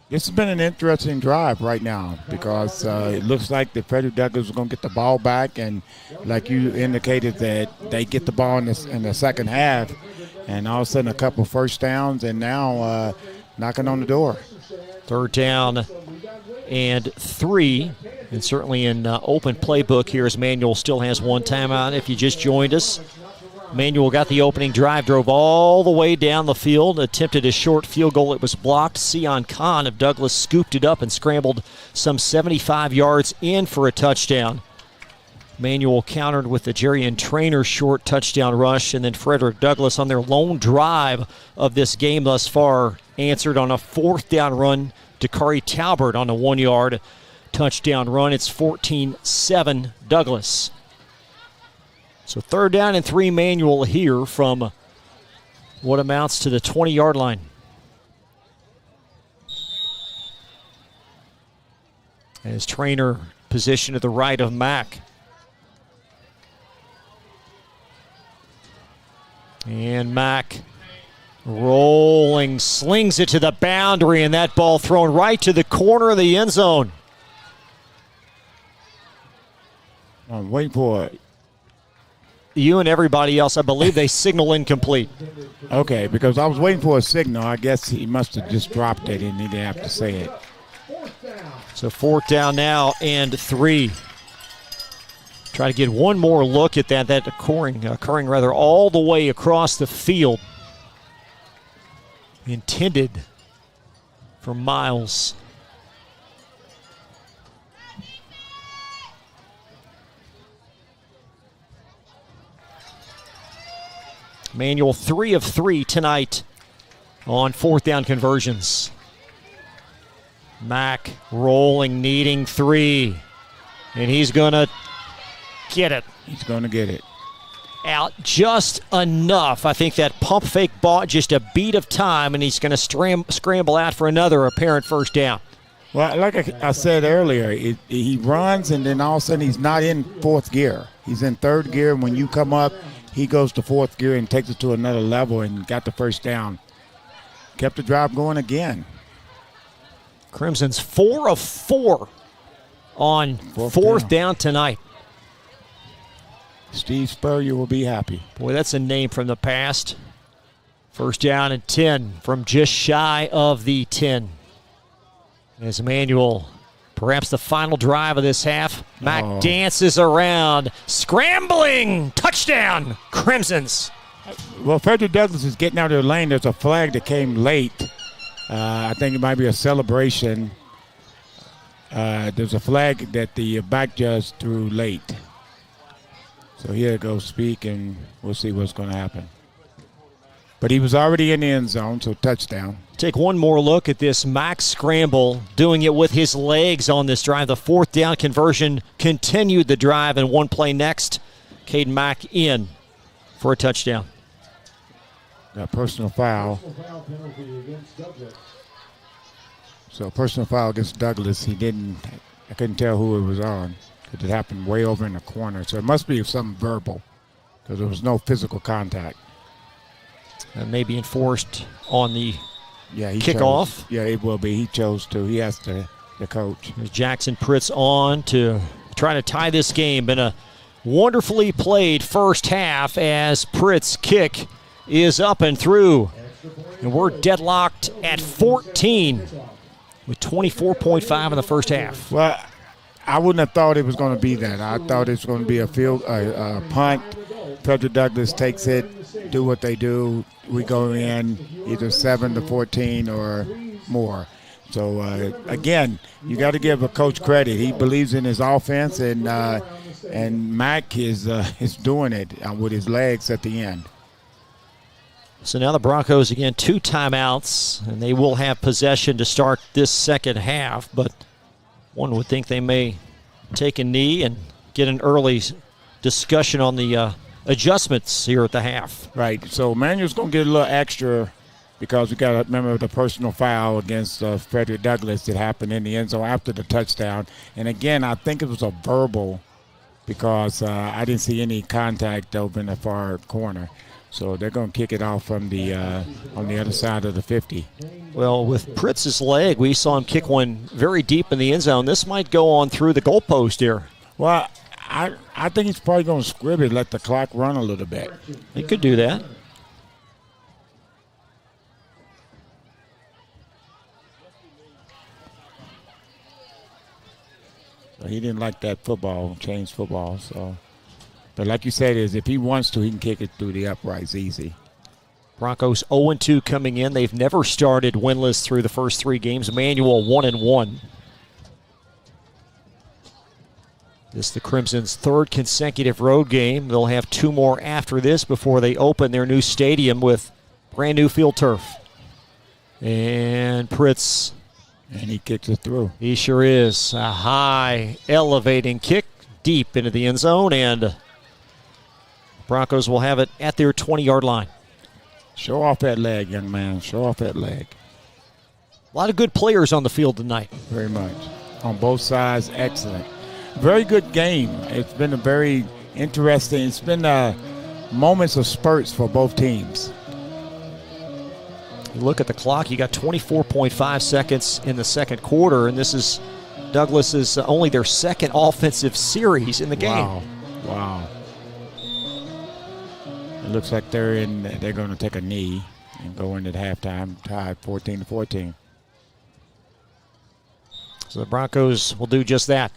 Speaker 4: This has been an interesting drive right now because it looks like the Frederick Douglass is going to get the ball back, and like you indicated that they get the ball in the second half, and all of a sudden a couple first downs, and now knocking on the door.
Speaker 3: 3rd down and 3, and certainly in open playbook here as Manuel still has 1 timeout. If you just joined us, Manuel got the opening drive, drove all the way down the field, attempted a short field goal. It was blocked. Sion Khan of Douglas scooped it up and scrambled some 75 yards in for a touchdown. Manuel countered with the Jerian Trainer short touchdown rush, and then Frederick Douglass on their lone drive of this game thus far answered on a 4th down run to Kari Talbert on a 1-yard touchdown run. It's 14-7 Douglas. So 3rd down and 3 Manuel here from what amounts to the 20-yard line. His trainer positioned to the right of Mack. And Mack rolling, slings it to the boundary, and that ball thrown right to the corner of the end zone.
Speaker 4: I'm waiting for it.
Speaker 3: You and everybody else, I believe they signal incomplete.
Speaker 4: Okay, because I was waiting for a signal. I guess he must have just dropped it and he didn't have to say it.
Speaker 3: So 4th down now and 3. Try to get one more look at that occurring all the way across the field. Intended for Miles. Manuel 3 of 3 tonight on 4th down conversions. Mack rolling, needing 3. And he's going to get it.
Speaker 4: He's going to get it.
Speaker 3: Out just enough. I think that pump fake bought just a beat of time, and he's going to scramble out for another apparent first down.
Speaker 4: Well, like I said earlier, he runs, and then all of a sudden he's not in 4th gear. He's in 3rd gear, and when you come up, he goes to 4th gear and takes it to another level and got the first down. Kept the drive going again.
Speaker 3: Crimson's 4 of 4 on 4th down tonight.
Speaker 4: Steve Spurrier will be happy.
Speaker 3: Boy, that's a name from the past. First down and 10 from just shy of the 10. As Emmanuel, perhaps the final drive of this half. Mack dances around, scrambling, touchdown, Crimsons.
Speaker 4: Well, Frederick Douglass is getting out of the lane. There's a flag that came late. I think it might be a celebration. There's a flag that the back judge threw late. So here goes Speak, and we'll see what's going to happen. But he was already in the end zone, so touchdown.
Speaker 3: Take one more look at this Mack scramble, doing it with his legs on this drive. The 4th down conversion continued the drive, and one play next. Caden Mack in for a touchdown.
Speaker 4: Got personal foul. So personal foul against Douglas. I couldn't tell who it was on. It happened way over in the corner, so it must be something verbal because there was no physical contact.
Speaker 3: That may be enforced on the
Speaker 4: he
Speaker 3: kickoff.
Speaker 4: Chose. Yeah, it will be. He chose to. He asked the coach.
Speaker 3: There's Jackson Pritz on to try to tie this game. Been a wonderfully played first half as Pritz's kick is up and through. And we're deadlocked at 14 with 24.5 in the first half.
Speaker 4: Well, I wouldn't have thought it was going to be that. I thought it was going to be a punt. Frederick Douglass takes it, do what they do. We go in either 7-14 or more. So, again, you got to give a coach credit. He believes in his offense, and Mack is doing it with his legs at the end.
Speaker 3: So now the Broncos, again, 2 timeouts, and they will have possession to start this second half, but one would think they may take a knee and get an early discussion on the adjustments here at the half.
Speaker 4: Right. So Manuel's going to get a little extra because we got to remember the personal foul against Frederick Douglass that happened in the end zone after the touchdown. And again, I think it was a verbal because I didn't see any contact over in the far corner. So they're going to kick it off from the on the other side of the 50.
Speaker 3: Well, with Pritz's leg, we saw him kick one very deep in the end zone. This might go on through the goalpost here.
Speaker 4: Well, I think he's probably going to scrib it, let the clock run a little bit.
Speaker 3: He could do that.
Speaker 4: So he didn't like that football, change football. So, but like you said, if he wants to, he can kick it through the uprights easy.
Speaker 3: Broncos 0-2 coming in. They've never started winless through the first 3 games. Emmanuel 1-1. This is the Crimson's 3rd consecutive road game. They'll have 2 more after this before they open their new stadium with brand new field turf. And Pritz.
Speaker 4: And he kicks it through.
Speaker 3: He sure is. A high, elevating kick deep into the end zone, and Broncos will have it at their 20-yard line.
Speaker 4: Show off that leg, young man. Show off that leg.
Speaker 3: A lot of good players on the field tonight.
Speaker 4: Very much. on both sides. Excellent. Very good game. It's been a very interesting. It's been moments of spurts for both teams.
Speaker 3: You look at the clock, you got 24.5 seconds in the second quarter, and this is Douglas's only their second offensive series in the game.
Speaker 4: Wow. It looks like they're going to take a knee and go into halftime tied 14-14.
Speaker 3: So the Broncos will do just that.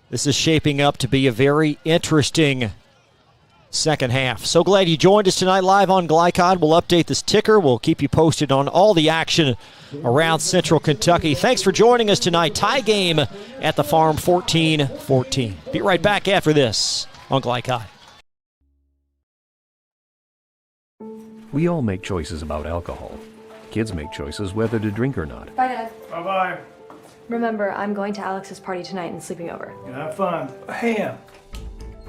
Speaker 3: This is shaping up to be a very interesting second half. So glad you joined us tonight live on Glycod. We'll update this ticker. We'll keep you posted on all the action around Central Kentucky. Thanks for joining us tonight. Tie game at the Farm, 14-14. Be right back after this on Glycod.
Speaker 19: We all make choices about alcohol. Kids make choices whether to drink or not.
Speaker 10: Bye, Dad.
Speaker 8: Bye-bye.
Speaker 10: Remember, I'm going to Alex's party tonight and sleeping over.
Speaker 8: Have fun. Hey,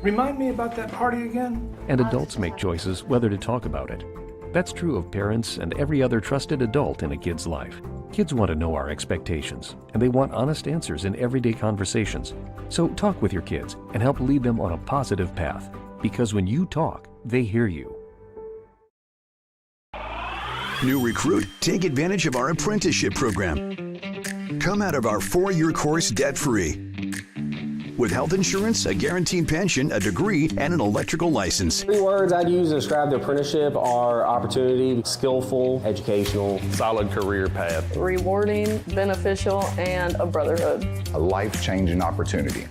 Speaker 8: remind me about that party again?
Speaker 19: And adults make choices whether to talk about it. That's true of parents and every other trusted adult in a kid's life. Kids want to know our expectations, and they want honest answers in everyday conversations. So talk with your kids and help lead them on a positive path. Because when you talk, they hear you.
Speaker 7: New recruit, take advantage of our apprenticeship program. Come out of our 4-year course debt-free. With health insurance, a guaranteed pension, a degree, and an electrical license.
Speaker 20: 3 words I'd use to describe the apprenticeship are opportunity, skillful, educational,
Speaker 12: solid career path,
Speaker 21: rewarding, beneficial, and a brotherhood.
Speaker 11: A life-changing opportunity.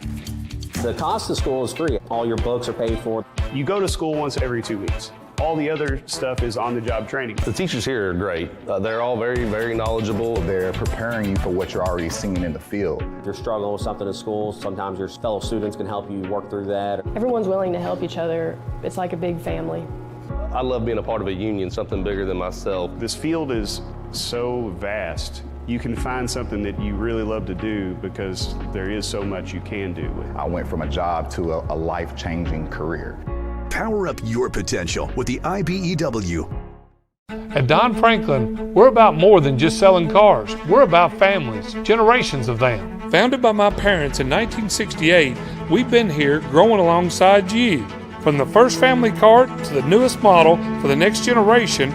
Speaker 20: The cost of school is free. All your books are paid for.
Speaker 9: You go to school once every 2 weeks. All the other stuff is on-the-job training.
Speaker 12: The teachers here are great. They're all very, very knowledgeable.
Speaker 11: They're preparing you for what you're already seeing in the field.
Speaker 20: If you're struggling with something in school, sometimes your fellow students can help you work through that.
Speaker 21: Everyone's willing to help each other. It's like a big family.
Speaker 12: I love being a part of a union, something bigger than myself.
Speaker 9: This field is so vast. You can find something that you really love to do because there is so much you can do with it.
Speaker 11: I went from a job to a life-changing career.
Speaker 7: Power up your potential with the IBEW.
Speaker 26: At Don Franklin, we're about more than just selling cars. We're about families, generations of them. Founded by my parents in 1968, we've been here growing alongside you. From the first family car to the newest model for the next generation,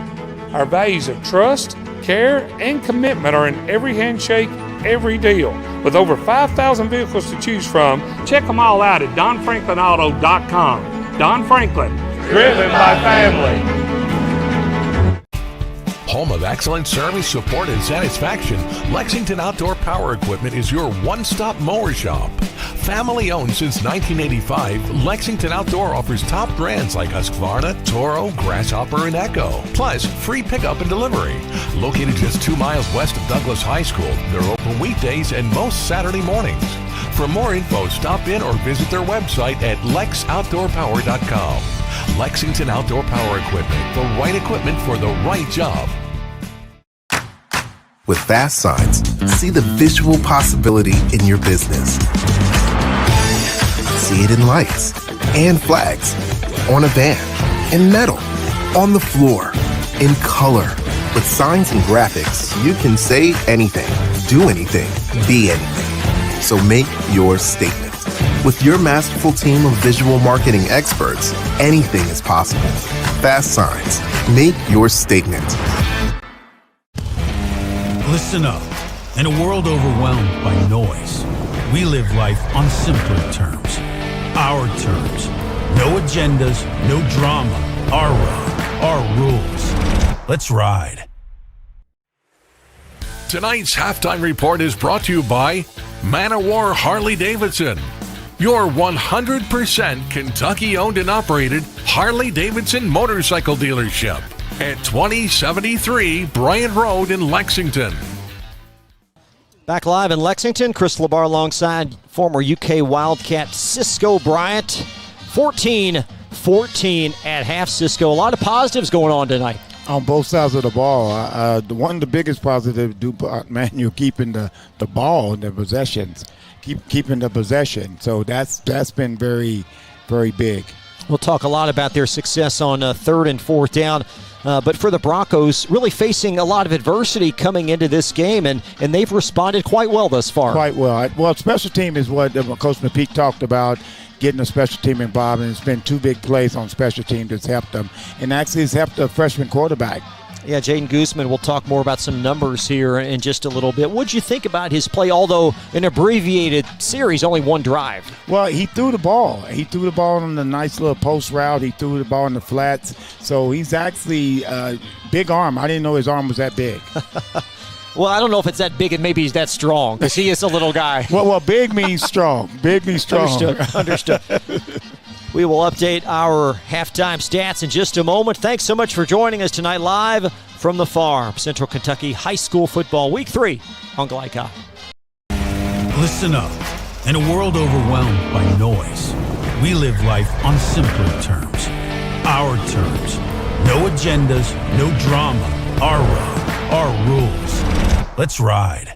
Speaker 26: our values of trust, care, and commitment are in every handshake, every deal. With over 5,000 vehicles to choose from, check them all out at DonFranklinAuto.com. Don Franklin, driven by family.
Speaker 2: Home of excellent service, support, and satisfaction, Lexington Outdoor Power Equipment is your one-stop mower shop. Family owned since 1985, Lexington Outdoor offers top brands like Husqvarna, Toro, Grasshopper, and Echo. Plus, free pickup and delivery. Located just 2 miles west of Douglas High School, they're open weekdays and most Saturday mornings. For more info, stop in or visit their website at lexoutdoorpower.com. Lexington Outdoor Power Equipment, the right equipment for the right job.
Speaker 22: With Fast Signs, see the visual possibility in your business. See it in lights and flags, on a van, in metal, on the floor, in color. With signs and graphics, you can say anything, do anything, be anything. So make your statement. With your masterful team of visual marketing experts, anything is possible. Fast Signs. Make your statement.
Speaker 14: Listen up. In a world overwhelmed by noise, we live life on simpler terms. Our terms. No agendas, no drama. Our road, our rules. Let's ride.
Speaker 2: Tonight's halftime report is brought to you by Man O' War Harley-Davidson, your 100% Kentucky-owned and operated Harley-Davidson motorcycle dealership at 2073 Bryant Road in Lexington.
Speaker 3: Back live in Lexington, Chris Labar alongside former UK Wildcat Cisco Bryant. 14-14 at half, Cisco. A lot of positives going on tonight.
Speaker 4: On both sides of the ball. One of the biggest positives, Manuel keeping the ball and the possessions, keeping the possession. So that's been very, very big.
Speaker 3: We'll talk a lot about their success on 3rd and 4th down. but for the Broncos, really facing a lot of adversity coming into this game, and they've responded quite well thus far.
Speaker 4: Quite well. Well, special team is what Coach McPeak talked about, getting a special team involved, and it's been 2 big plays on special team that's helped them, and actually it's helped the freshman quarterback.
Speaker 3: Yeah, Jaden Guzman, we'll talk more about some numbers here in just a little bit. What'd you think about his play, although an abbreviated series, only 1 drive?
Speaker 4: Well, he threw the ball. He threw the ball on the nice little post route. He threw the ball in the flats. So he's actually big arm. I didn't know his arm was that big.
Speaker 3: Well, I don't know if it's that big and maybe he's that strong, because he is a little guy.
Speaker 4: Well, big means strong. Big means strong.
Speaker 3: Understood. We will update our halftime stats in just a moment. Thanks so much for joining us tonight live from the farm. Central Kentucky High School Football Week 3 on Glycom.
Speaker 14: Listen up. In a world overwhelmed by noise, we live life on simpler terms. Our terms. No agendas, no drama. Our road, our rules. Let's ride.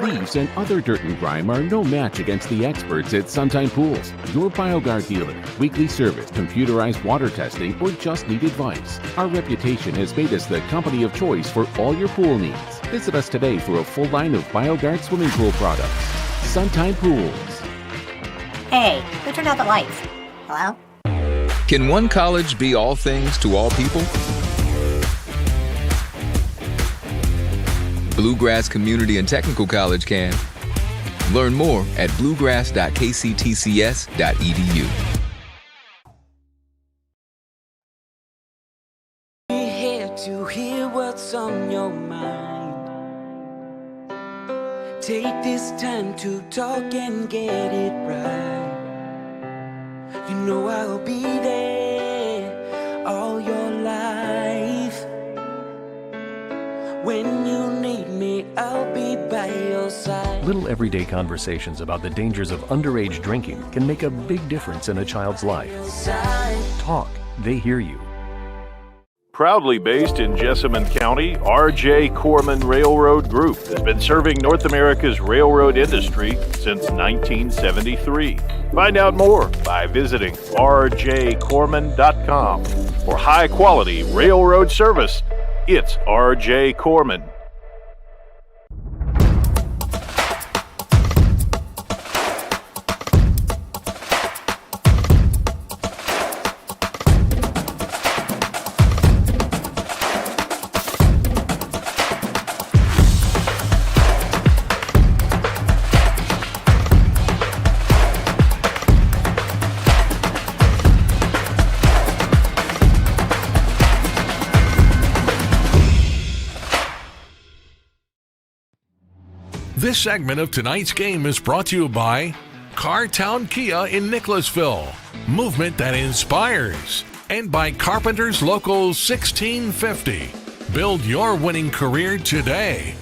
Speaker 5: Leaves and other dirt and grime are no match against the experts at Suntime Pools, your BioGuard dealer. Weekly service, computerized water testing, or just need advice. Our reputation has made us the company of choice for all your pool needs. Visit us today for a full line of BioGuard swimming pool products. Suntime Pools.
Speaker 6: Hey, who turned out the lights? Hello?
Speaker 13: Can one college be all things to all people? Bluegrass Community and Technical College can. Learn more at bluegrass.kctcs.edu.
Speaker 16: We're here to hear what's on your mind. Take this time to talk and get it right. You know I'll be there all your life. When you need me, I'll be by your side.
Speaker 19: Little everyday conversations about the dangers of underage drinking can make a big difference in a child's life. Talk, they hear you.
Speaker 17: Proudly based in Jessamine County, R.J. Corman Railroad Group has been serving North America's railroad industry since 1973. Find out more by visiting rjcorman.com. For high-quality railroad service, it's R.J. Corman.
Speaker 2: This segment of tonight's game is brought to you by Cartown Kia in Nicholasville, movement that inspires, and by Carpenter's Local 1650. Build your winning career today.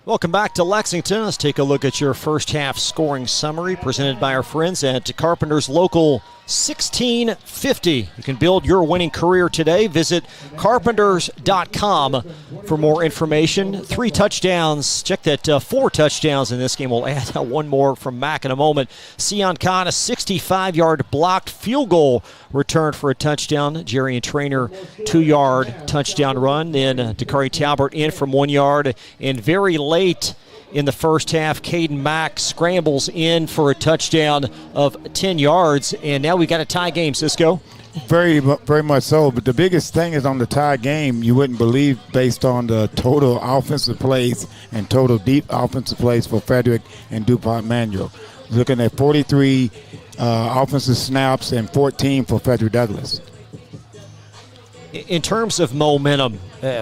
Speaker 3: Welcome back to Lexington. Let's take a look at your first half scoring summary presented by our friends at Carpenter's Local 1650. You can build your winning career today. Visit carpenters.com for more information. 3 touchdowns. Check that 4 touchdowns in this game. We'll add 1 more from Mack in a moment. Sion Khan, a 65-yard blocked field goal return for a touchdown. Jerry and Trainer, 2-yard touchdown run. Then Dakari Talbert in from 1 yard. And very late in the first half, Caden Mack scrambles in for a touchdown of 10 yards. And now we got a tie game, Cisco.
Speaker 4: Very much so. But the biggest thing is on the tie game, you wouldn't believe based on the total offensive plays and total deep offensive plays for Frederick and DuPont Manual. Looking at 43 offensive snaps and 14 for Frederick Douglass.
Speaker 3: In terms of momentum,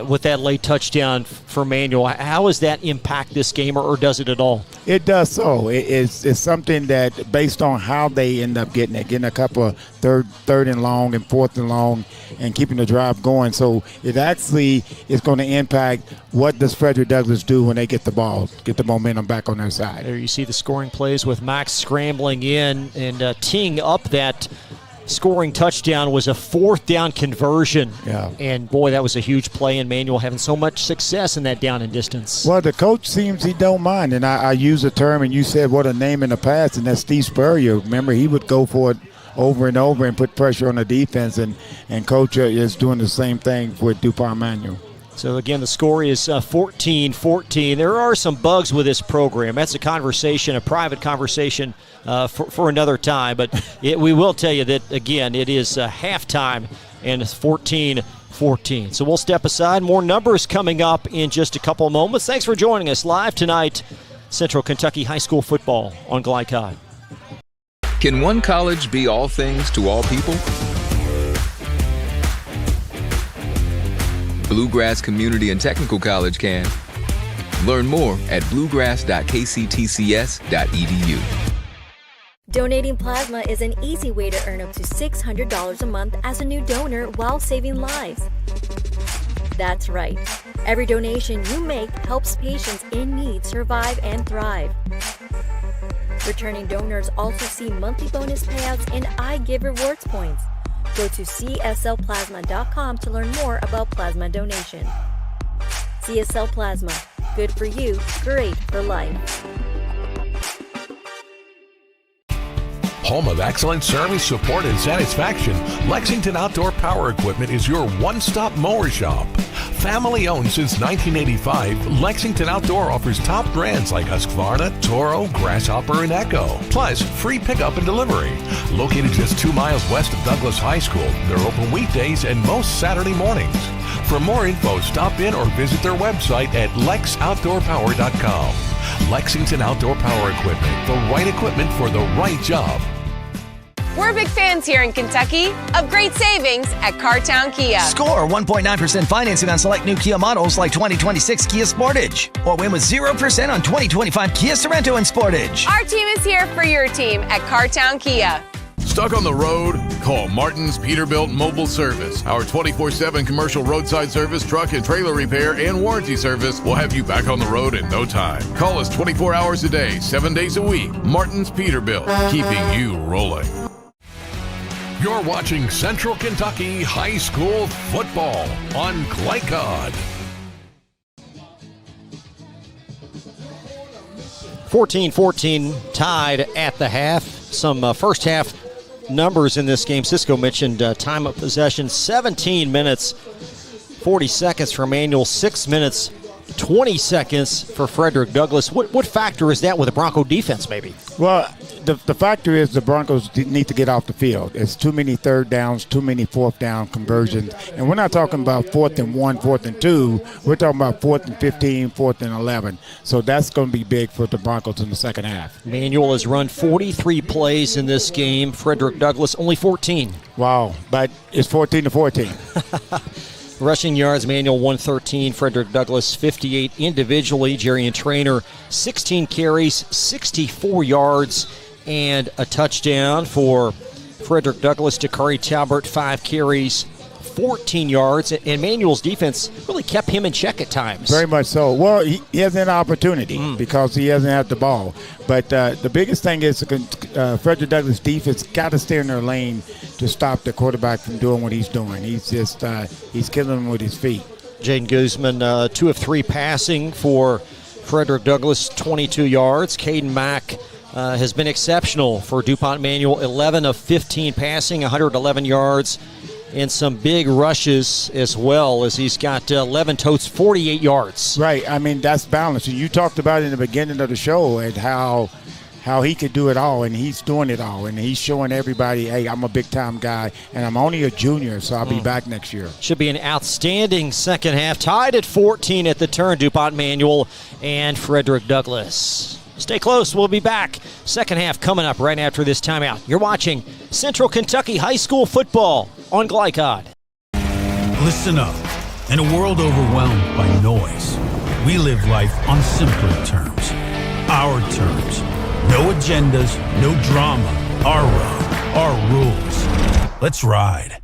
Speaker 3: with that late touchdown for Manual, how does that impact this game, or does it at all?
Speaker 4: It does so. It's something that, based on how they end up getting a couple of third and long and fourth and long and keeping the drive going. So it actually is going to impact what does Frederick Douglass do when they get the ball, get the momentum back on their side.
Speaker 3: There you see the scoring plays with Max scrambling in and teeing up that scoring touchdown was a 4th down conversion.
Speaker 4: Yeah.
Speaker 3: And, boy, that was a huge play, and Manual having so much success in that down and distance.
Speaker 4: Well, the coach seems he don't mind, and I use a term, and you said what a name in the past, and that's Steve Spurrier. Remember, he would go for it over and over and put pressure on the defense, and Coach is doing the same thing with DuPont Manual.
Speaker 3: So, again, the score is 14-14. There are some bugs with this program. That's a conversation, a private conversation for another time. But we will tell you that, again, it is halftime, and it's 14-14. So we'll step aside. More numbers coming up in just a couple of moments. Thanks for joining us live tonight. Central Kentucky High School football on Glycod.
Speaker 13: Can one college be all things to all people? Bluegrass Community and Technical College can. Learn more at bluegrass.kctcs.edu.
Speaker 1: Donating plasma is an easy way to earn up to $600 a month as a new donor while saving lives. That's right. Every donation you make helps patients in need survive and thrive. Returning donors also see monthly bonus payouts and iGive rewards points. Go to cslplasma.com to learn more about plasma donation. CSL Plasma. Good for you, great for life.
Speaker 2: Home of excellent service, support, and satisfaction, Lexington Outdoor Power Equipment is your one-stop mower shop. Family owned since 1985, Lexington Outdoor offers top brands like Husqvarna, Toro, Grasshopper, and Echo. Plus, free pickup and delivery. Located just 2 miles west of Douglas High School, they're open weekdays and most Saturday mornings. For more info, stop in or visit their website at lexoutdoorpower.com. Lexington Outdoor Power Equipment, the right equipment for the right job.
Speaker 15: We're big fans here in Kentucky of great savings at Cartown Kia.
Speaker 18: Score 1.9% financing on select new Kia models like 2026 Kia Sportage. Or win with 0% on 2025 Kia Sorento and Sportage.
Speaker 15: Our team is here for your team at Cartown Kia.
Speaker 23: Stuck on the road? Call Martin's Peterbilt Mobile Service. Our 24/7 commercial roadside service, truck and trailer repair, and warranty service will have you back on the road in no time. Call us 24 hours a day, 7 days a week. Martin's Peterbilt, keeping you rolling.
Speaker 2: You're watching Central Kentucky High School football on Glycod.
Speaker 3: 14-14 tied at the half. Some first half numbers in this game. Cisco mentioned time of possession, 17 minutes, 40 seconds for Manual, 6 minutes, 20 seconds for Frederick Douglass. What factor is that with the Bronco defense, maybe?
Speaker 4: Well, the factor is the Broncos need to get off the field. It's too many third downs, too many fourth down conversions. And we're not talking about 4th and 1, 4th and 2. We're talking about 4th and 15, 4th and 11. So that's going to be big for the Broncos in the second half.
Speaker 3: Manual has run 43 plays in this game. Frederick Douglass only 14.
Speaker 4: Wow, but it's 14-14.
Speaker 3: Rushing yards, Manual 113, Frederick Douglass 58 individually. Jerry and Trainer 16 carries, 64 yards, and a touchdown for Frederick Douglass. Dakari Talbert 5 carries, 14 yards, and Manual's defense really kept him in check at times.
Speaker 4: Very much so. Well, he has an opportunity because he hasn't had the ball. But the biggest thing is Frederick Douglass' defense got to stay in their lane to stop the quarterback from doing what he's doing. He's just he's killing him with his feet.
Speaker 3: Jaden Guzman, 2 of 3 passing for Frederick Douglass, 22 yards. Caden Mack has been exceptional for DuPont Manual, 11 of 15 passing, 111 yards. And some big rushes as well, as he's got 11 totes, 48 yards.
Speaker 4: Right. I mean, that's balance. And you talked about in the beginning of the show and how he could do it all, and he's doing it all. And he's showing everybody, hey, I'm a big-time guy, and I'm only a junior, so I'll be back next year.
Speaker 3: Should be an outstanding second half. Tied at 14 at the turn, DuPont Manual and Frederick Douglass. Stay close. We'll be back. Second half coming up right after this timeout. You're watching Central Kentucky High School football on Glycod.
Speaker 14: Listen up. In a world overwhelmed by noise, we live life on simpler terms. Our terms. No agendas, no drama. Our road, our rules. Let's ride.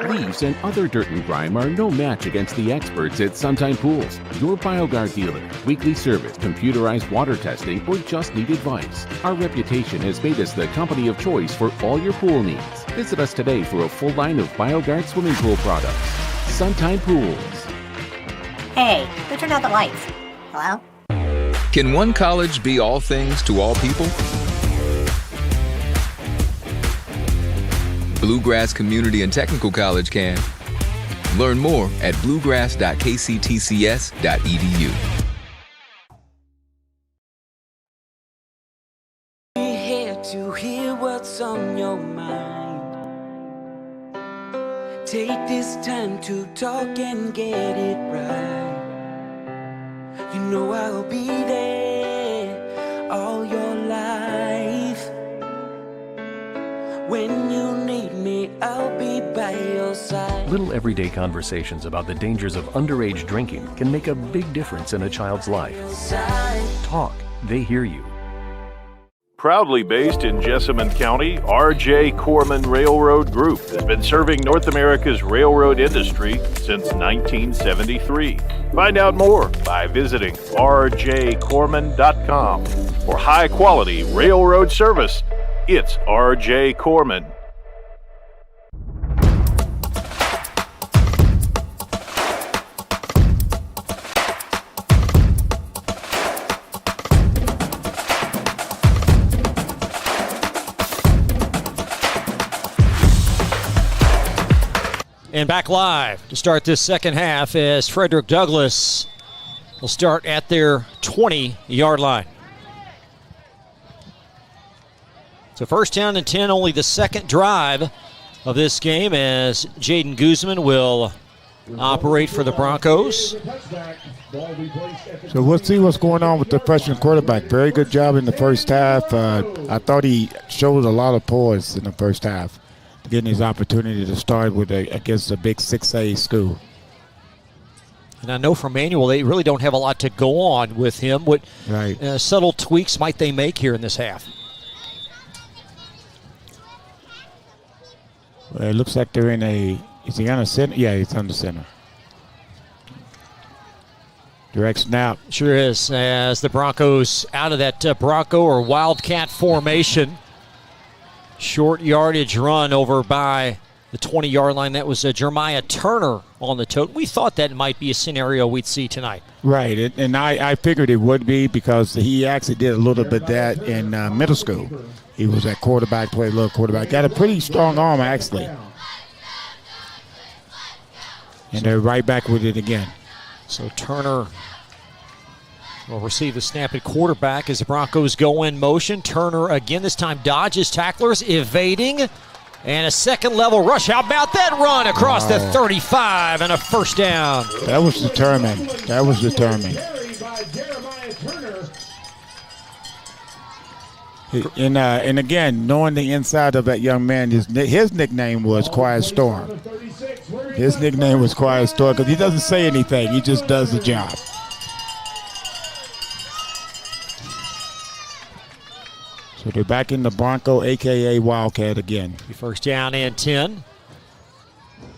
Speaker 5: Leaves grease, and other dirt and grime are no match against the experts at Suntime Pools, your BioGuard dealer. Weekly service, computerized water testing, or just need advice. Our reputation has made us the company of choice for all your pool needs. Visit us today for a full line of BioGuard swimming pool products. Suntime Pools.
Speaker 6: Hey, who turned out the lights? Hello?
Speaker 13: Can one college be all things to all people? Bluegrass Community and Technical College can. Learn more at bluegrass.kctcs.edu.
Speaker 16: We're here to hear what's on your mind. Take this time to talk and get it right. You know I'll be there all your life. When you need me, I'll be by your side.
Speaker 19: Little everyday conversations about the dangers of underage drinking can make a big difference in a child's life. Talk, they hear you.
Speaker 17: Proudly based in Jessamine County, R.J. Corman Railroad Group has been serving North America's railroad industry since 1973. Find out more by visiting rjcorman.com. For high-quality railroad service, it's R.J. Corman.
Speaker 3: And back live to start this second half as Frederick Douglass will start at their 20-yard line. So first down and 10, only the second drive of this game as Jaden Guzman will operate for the Broncos.
Speaker 4: So we'll see what's going on with the freshman quarterback. Very good job in the first half. I thought he showed a lot of poise in the first half, getting his opportunity to start with against a big 6A school.
Speaker 3: And I know from Manuel, they really don't have a lot to go on with him. What subtle tweaks might they make here in this half?
Speaker 4: Well, it looks like they're in a, is he on a center? Yeah, he's on the center. Direct snap.
Speaker 3: Sure is, as the Broncos out of that Bronco or Wildcat formation. Short yardage run over by the 20-yard line. That was Jeremiah Turner on the tote. We thought that might be a scenario we'd see tonight.
Speaker 4: Right, and I figured it would be because he actually did a little bit of that in middle school. He was at quarterback, played a little quarterback. Got a pretty strong arm, actually. And they're right back with it again.
Speaker 3: So Turner will receive the snap at quarterback as the Broncos go in motion. Turner again, this time dodges tacklers, evading, and a second level rush. How about that run across the 35 and a first down?
Speaker 4: That was determined. That was determined. And again, knowing the inside of that young man, his nickname was Quiet Storm. His nickname was Quiet Storm because he doesn't say anything. He just does the job. So they're back in the Bronco, a.k.a. Wildcat again.
Speaker 3: First down and 10.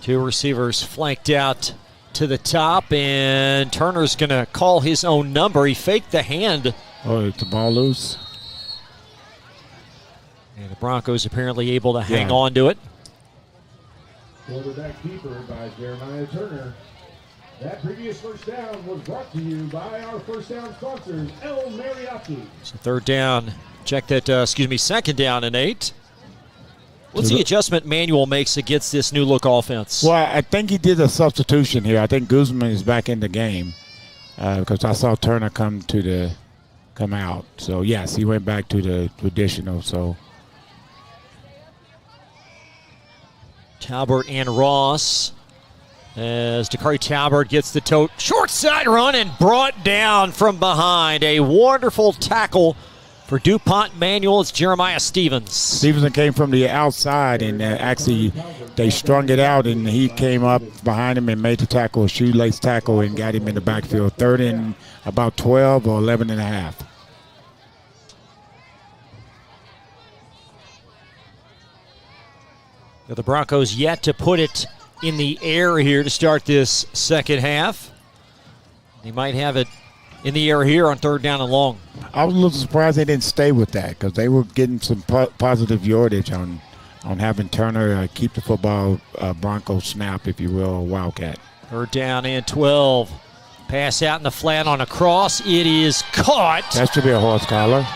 Speaker 3: Two receivers flanked out to the top, and Turner's going to call his own number. He faked the hand.
Speaker 4: Oh, it's the ball loose.
Speaker 3: And the Broncos apparently able to hang on to it.
Speaker 8: Quarterback keeper by Jeremiah Turner. That previous first down was brought to you by our first down sponsors, El Mariachi.
Speaker 3: So third down. Check that, second down and 8. What's the adjustment Manuel makes against this new look offense?
Speaker 4: Well, I think he did a substitution here. I think Guzman is back in the game because I saw Turner come out. So yes, he went back to the traditional. So
Speaker 3: Talbert and Ross as Dakari Talbert gets the tote. Short side run and brought down from behind. A wonderful tackle for DuPont Manuel. It's Jeremiah Stevens.
Speaker 4: Stevenson came from the outside, and actually they strung it out, and he came up behind him and made the tackle, a shoelace tackle, and got him in the backfield. Third and about 12 or 11 and a half.
Speaker 3: The Broncos yet to put it in the air here to start this second half. He might have it in the air here on 3rd down and long.
Speaker 4: I was a little surprised they didn't stay with that because they were getting some positive yardage on having Turner keep the football Bronco snap, if you will, Wildcat.
Speaker 3: 3rd down and 12. Pass out in the flat on a cross. It is caught.
Speaker 4: That should be a horse collar.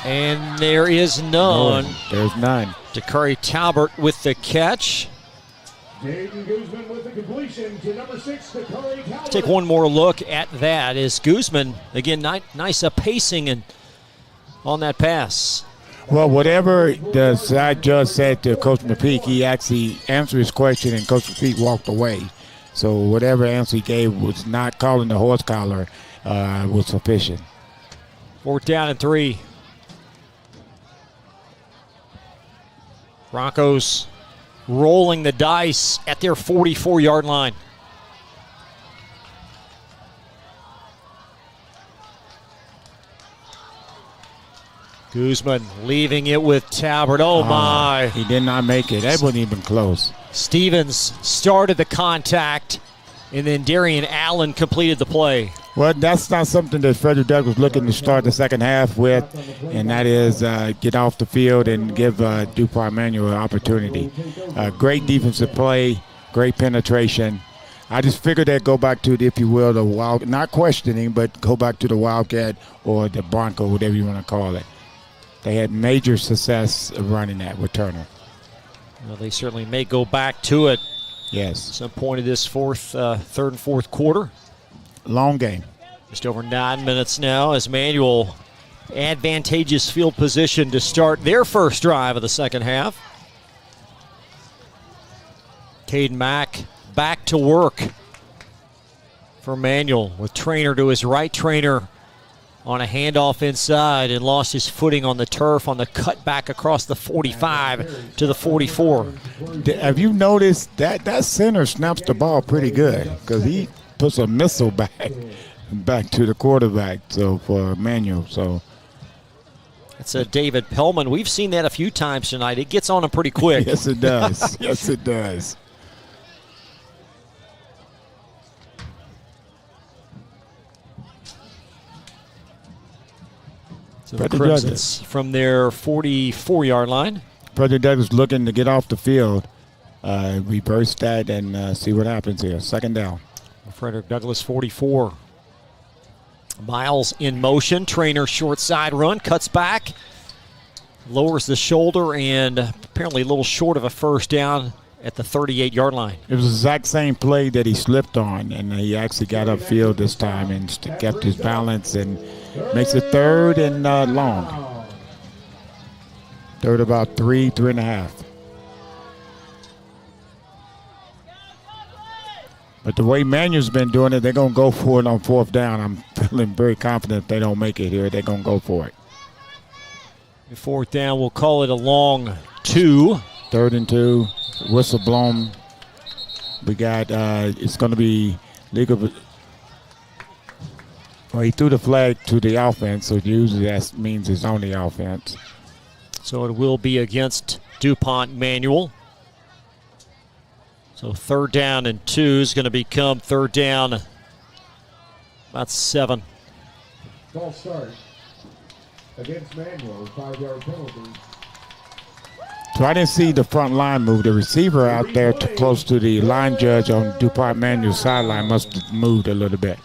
Speaker 3: And there is none.
Speaker 4: No, there's none.
Speaker 3: DeCurry Talbert with the catch.
Speaker 8: Jaden Guzman with the completion to number 6, DeCurry Talbert.
Speaker 3: Take one more look at that as Guzman, again, nice pacing and on that pass.
Speaker 4: Well, whatever the side judge said to Coach McPeak, he actually answered his question and Coach McPeak walked away. So whatever answer he gave was not calling the horse collar was sufficient.
Speaker 3: 4th down and 3. Broncos rolling the dice at their 44-yard line. Guzman leaving it with Talbert. Oh, my.
Speaker 4: He did not make it. That wasn't even close.
Speaker 3: Stevens started the contact, and then Darian Allen completed the play.
Speaker 4: Well, that's not something that Frederick Douglass was looking to start the second half with, and that is get off the field and give DuPont Manual an opportunity. Great defensive play, great penetration. I just figured they'd go back to, if you will, the Wild, not questioning, but go back to the Wildcat or the Bronco, whatever you want to call it. They had major success running that with Turner.
Speaker 3: Well, they certainly may go back to it.
Speaker 4: Yes.
Speaker 3: At some point of this 3rd and 4th quarter.
Speaker 4: Long game.
Speaker 3: Just over 9 minutes now as Manual advantageous field position to start their first drive of the second half. Caden Mack back to work for Manual with Trainer to his right. Trainer on a handoff inside and lost his footing on the turf on the cutback across the 45 to the 44.
Speaker 4: Have you noticed that center snaps the ball pretty good because he puts a missile back to the quarterback, so for Manual. So
Speaker 3: it's a David Pellman. We've seen that a few times tonight. It gets on him pretty quick.
Speaker 4: Yes, it does. Yes, it does.
Speaker 3: So the Crimsons from their 44-yard line.
Speaker 4: Frederick Douglass looking to get off the field. Reverse that and see what happens here. 2nd down.
Speaker 3: Frederick Douglass 44. Miles in motion. Trainer short side run. Cuts back. Lowers the shoulder and apparently a little short of a first down at the 38-yard line.
Speaker 4: It was the exact same play that he slipped on, and he actually got upfield this time and kept his balance and makes it 3rd and long. 3rd about 3.5. But the way Manual's been doing it, they're going to go for it on 4th down. I'm feeling very confident if they don't make it here, they're going to go for it.
Speaker 3: 4th down, we'll call it a long 2.
Speaker 4: 3rd and 2. Whistle blown. We got, it's going to be legal. Well, he threw the flag to the offense, so usually that means it's on the offense.
Speaker 3: So it will be against DuPont Manual. So 3rd down and 2 is going to become 3rd down about 7.
Speaker 8: False start against Manual, 5-yard penalty.
Speaker 4: So I didn't see the front line move. The receiver out there too close to the line judge on DuPont Manual's sideline must have moved a little bit.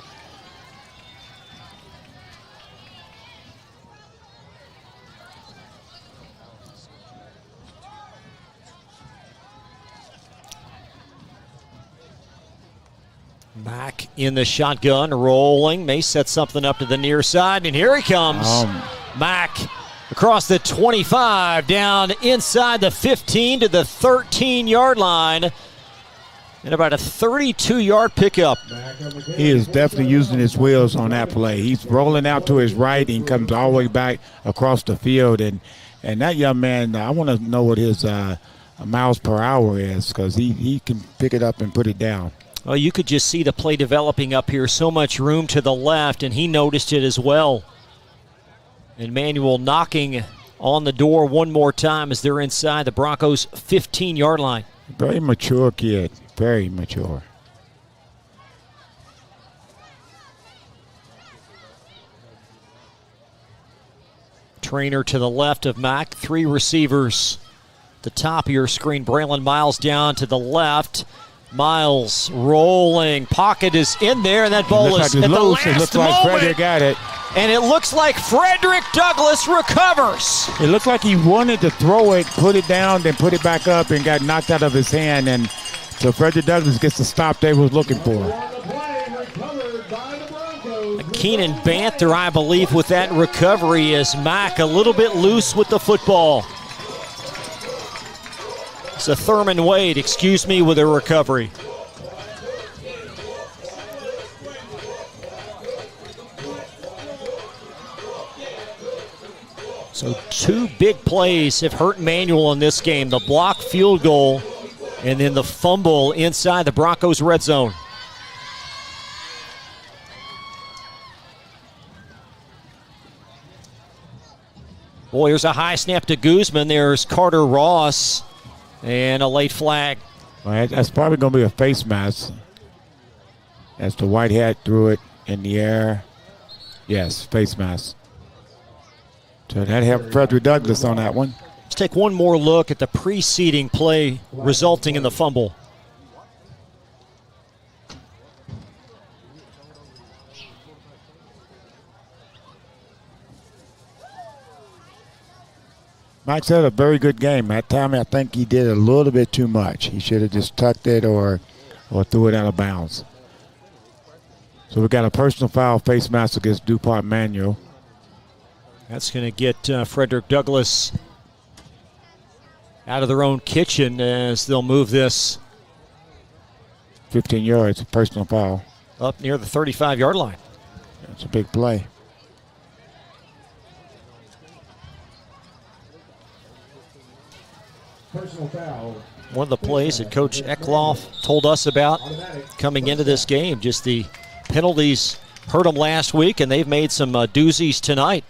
Speaker 3: Back in the shotgun, rolling. May set something up to the near side, and here he comes. Mack across the 25, down inside the 15 to the 13-yard line, and about a 32-yard pickup.
Speaker 4: He is definitely using his wheels on that play. He's rolling out to his right and comes all the way back across the field, and that young man, I want to know what his miles per hour is because he can pick it up and put it down.
Speaker 3: Well, you could just see the play developing up here. So much room to the left, and he noticed it as well. And Manual knocking on the door one more time as they're inside the Broncos' 15-yard line.
Speaker 4: Very mature kid. Very mature.
Speaker 3: Trainer to the left of Mack. 3 receivers. The top of your screen, Braylon Miles down to the left. Miles rolling. Pocket is in there, and that ball is at the last
Speaker 4: It looks like Frederick got it.
Speaker 3: And it looks like Frederick Douglass recovers.
Speaker 4: It looked like he wanted to throw it, put it down, then put it back up, and got knocked out of his hand. And so Frederick Douglass gets the stop they was looking for.
Speaker 3: Keenan Banther, I believe, with that recovery, as Mack a little bit loose with the football. So Thurman Wade, excuse me, with a recovery. So 2 big plays have hurt Manual in this game. The blocked field goal and then the fumble inside the Broncos red zone. Boy, here's a high snap to Guzman. There's Carter Ross and a late flag.
Speaker 4: Well, that's probably going to be a face mask. As the white hat threw it in the air. Yes, face mask. So that helped Frederick Douglass on that one.
Speaker 3: Let's take one more look at the preceding play resulting in the fumble.
Speaker 4: Mike had a very good game. That time I think he did a little bit too much. He should have just tucked it or threw it out of bounds. So we got a personal foul face mask against DuPont Manual.
Speaker 3: That's going to get Frederick Douglass out of their own kitchen as they'll move this
Speaker 4: 15 yards, personal foul.
Speaker 3: Up near the 35-yard line.
Speaker 4: That's a big play.
Speaker 8: Personal foul.
Speaker 3: One of the plays that Coach Eckloff told us about coming into this game. Just the penalties hurt them last week, and they've made some doozies tonight.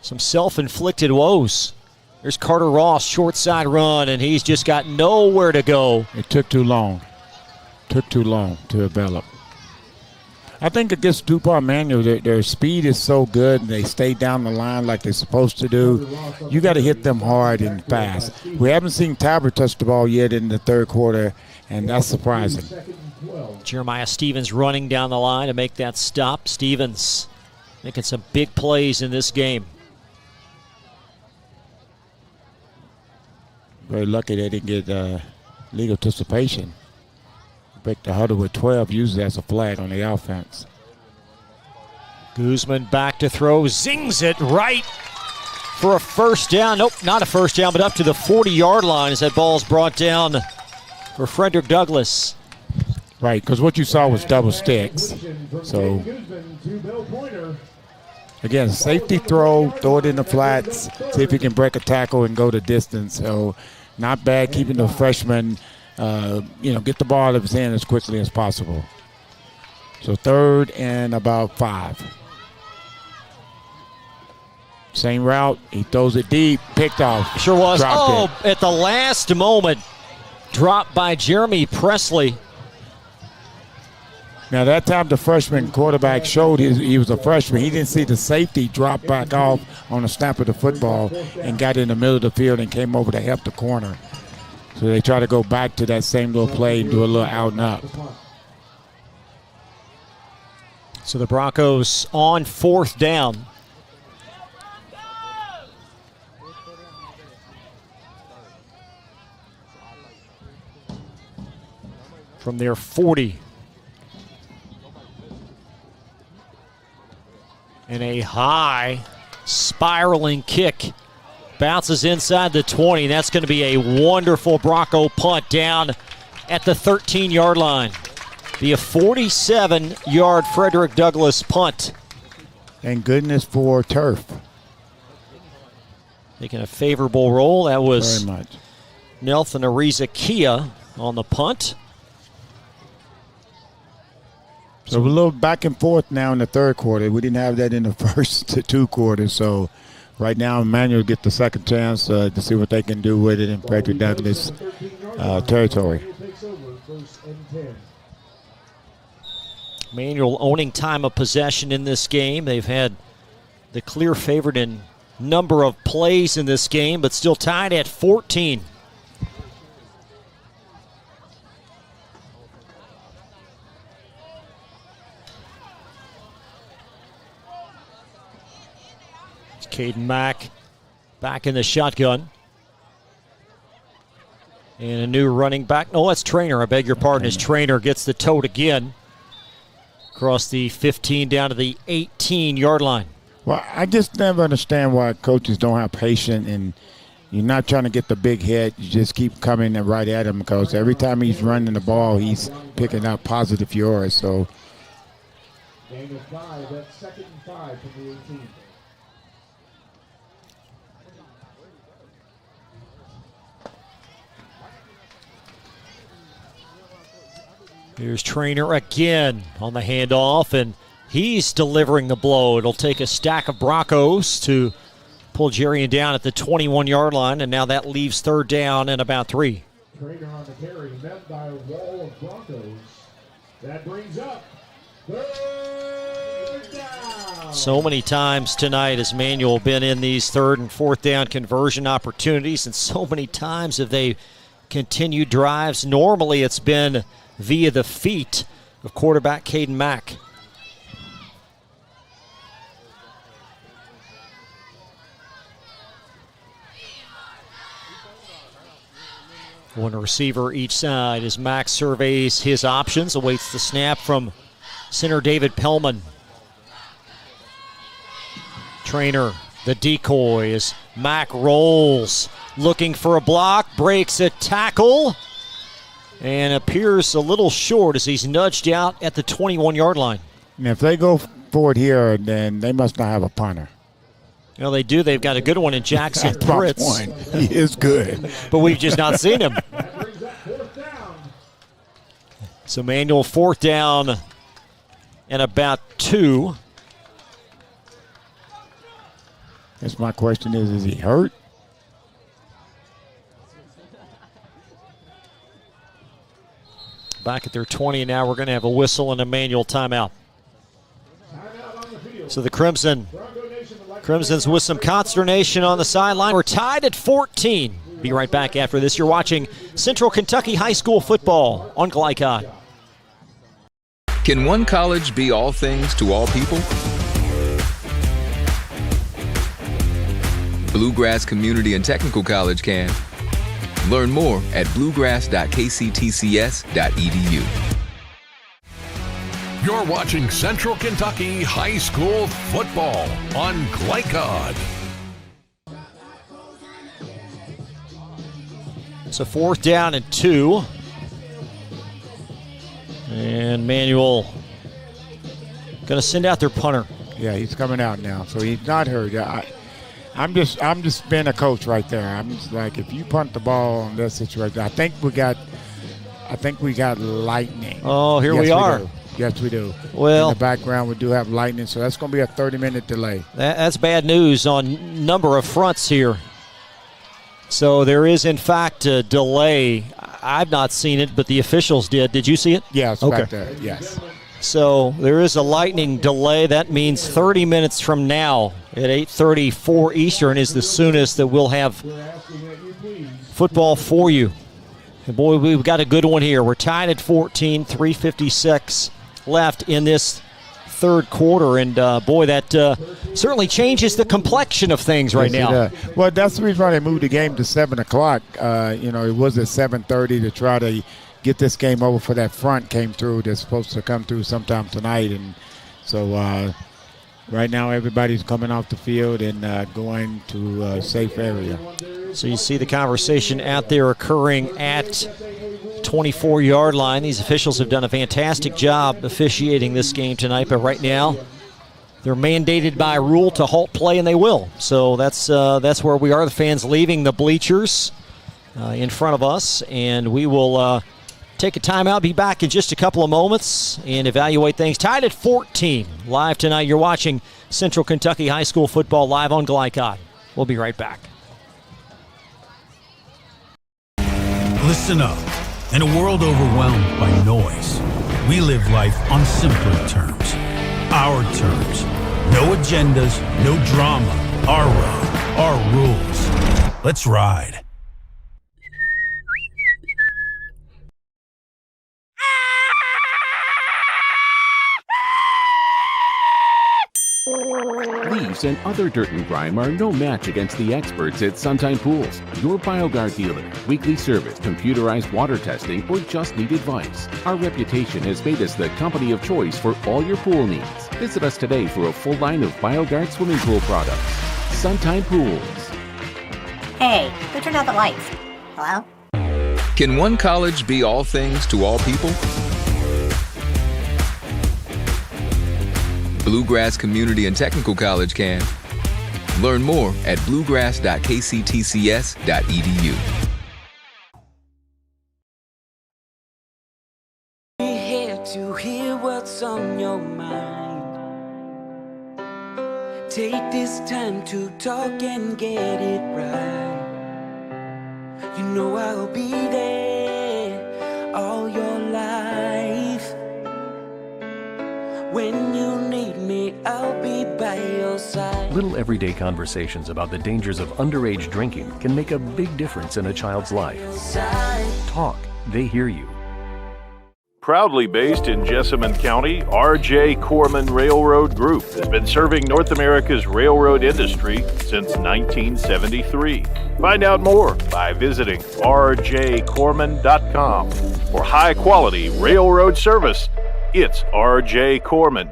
Speaker 3: Some self-inflicted woes. There's Carter Ross, short side run, and he's just got nowhere to go.
Speaker 4: It took too long. Took too long to develop. I think against DuPont Manual, their speed is so good, and they stay down the line like they're supposed to do. You got to hit them hard and fast. We haven't seen Talbot touch the ball yet in the third quarter, and that's surprising.
Speaker 3: Jeremiah Stevens running down the line to make that stop. Stevens making some big plays in this game.
Speaker 4: Very lucky they didn't get legal anticipation. Break the huddle with 12, uses as a flag on the offense.
Speaker 3: Guzman back to throw, zings it right for a first down. Nope, not a first down, but up to the 40-yard line as that ball's brought down for Frederick Douglass.
Speaker 4: Right, because what you saw was double sticks. So, again, safety throw it in the flats, see if he can break a tackle and go the distance. So, not bad keeping the freshman, get the ball out of his hand as quickly as possible. So, 3rd and about 5. Same route, he throws it deep, picked off.
Speaker 3: Sure was. At the last moment, dropped by Jeremy Presley.
Speaker 4: Now, that time the freshman quarterback showed he was a freshman. He didn't see the safety drop back off on the snap of the football and got in the middle of the field and came over to help the corner. So they try to go back to that same little play and do a little out and up.
Speaker 3: So the Broncos on 4th down. From their 40. And a high spiraling kick bounces inside the 20. That's going to be a wonderful Bronco punt down at the 13-yard line. Be a 47-yard Frederick Douglass punt.
Speaker 4: And goodness for turf.
Speaker 3: Making a favorable roll. That was
Speaker 4: very much
Speaker 3: Nelson Ariza Kia on the punt.
Speaker 4: So we're a little back and forth now in the third quarter. We didn't have that in the first 2 quarters. So right now, Emmanuel get the second chance to see what they can do with it in Frederick Douglass territory.
Speaker 3: Manual owning time of possession in this game. They've had the clear favorite in number of plays in this game, but still tied at 14. It's Caden Mack back in the shotgun. And a new running back. No, that's Trainer. I beg your pardon. His Trainer gets the tote again. Across the 15 down to the 18-yard line.
Speaker 4: Well, I just never understand why coaches don't have patience, and you're not trying to get the big hit. You just keep coming right at him, because every time he's running the ball, he's picking up positive yards. So,
Speaker 8: Gain of 5, that's 2nd and 5 from the 18.
Speaker 3: Here's Trainer again on the handoff, and he's delivering the blow. It'll take a stack of Broncos to pull Jarian down at the 21-yard line, and now that leaves 3rd down and about 3.
Speaker 8: Trainer on the carry, met by a wall of Broncos. That brings up 3rd down.
Speaker 3: So many times tonight has Manual been in these 3rd and 4th down conversion opportunities, and so many times have they continued drives. Normally it's been via the feet of quarterback Caden Mack. One receiver each side as Mack surveys his options, awaits the snap from center David Pellman. Trainer, the decoy, as Mack rolls, looking for a block, breaks a tackle, and appears a little short as he's nudged out at the 21-yard line.
Speaker 4: And if they go forward here, then they must not have a punter.
Speaker 3: Well, they do. They've got a good one in Jackson Pritz.
Speaker 4: He is good.
Speaker 3: But we've just not seen him. So Manual 4th down and about 2.
Speaker 4: Guess my question is he hurt?
Speaker 3: Back at their 20, and now we're going to have a whistle and a Manual timeout. So the Crimsons with some consternation on the sideline. We're tied at 14. Be right back after this. You're watching Central Kentucky High School football on Glycod.
Speaker 13: Can one college be all things to all people? Bluegrass Community and Technical College can. Learn more at bluegrass.kctcs.edu.
Speaker 2: You're watching Central Kentucky High School football on Glycod.
Speaker 3: It's a 4th down and 2. And Manual going to send out their punter.
Speaker 4: Yeah, he's coming out now, so he's not hurt. I'm just being a coach right there. I'm just like, if you punt the ball on this situation, I think we got lightning.
Speaker 3: Oh, here we are.
Speaker 4: Yes, we do.
Speaker 3: Well,
Speaker 4: in the background, we do have lightning, so that's going to be a 30-minute delay.
Speaker 3: That's bad news on number of fronts here. So there is, in fact, a delay. I've not seen it, but the officials did. Did you see it?
Speaker 4: Yes, okay. Back there, yes.
Speaker 3: So there is a lightning delay. That means 30 minutes from now at 8:34 Eastern is the soonest that we'll have football for you. And boy, we've got a good one here. We're tied at 14, 3:56 left in this 3rd quarter. And, boy, that certainly changes the complexion of things right now.
Speaker 4: Well, that's the reason why they moved the game to 7 o'clock. It was at 7:30 to try to get this game over for that front came through. They're supposed to come through sometime tonight. And so right now everybody's coming off the field and going to a safe area.
Speaker 3: So you see the conversation out there occurring at 24-yard line. These officials have done a fantastic job officiating this game tonight, but right now they're mandated by rule to halt play, and they will. So that's where we are. The fans leaving the bleachers in front of us, and we will take a timeout, be back in just a couple of moments, and evaluate things. Tied at 14 live tonight. You're watching Central Kentucky High School football live on Glycod. We'll be right back.
Speaker 14: Listen up. In a world overwhelmed by noise, We live life on simpler terms. Our terms. No agendas, no drama. Our road, our rules. Let's ride.
Speaker 5: Leaves and other dirt and grime are no match against the experts at Suntime Pools, your BioGuard dealer. Weekly service, computerized water testing, or just need advice. Our reputation has made us the company of choice for all your pool needs. Visit us today for a full line of BioGuard swimming pool products. Suntime Pools.
Speaker 6: Hey, who turned out the lights? Hello?
Speaker 13: Can one college be all things to all people? Bluegrass Community and Technical College can. Learn more at bluegrass.kctcs.edu.
Speaker 16: We're here to hear what's on your mind. Take this time to talk and get it right. You know I'll be there all your life. When you need me, I'll be by your side.
Speaker 19: Little everyday conversations about the dangers of underage drinking can make a big difference in a child's life. Talk, they hear you.
Speaker 17: Proudly based in Jessamine County, R.J. Corman Railroad Group has been serving North America's railroad industry since 1973. Find out more by visiting rjcorman.com. For high-quality railroad service, it's R.J. Corman.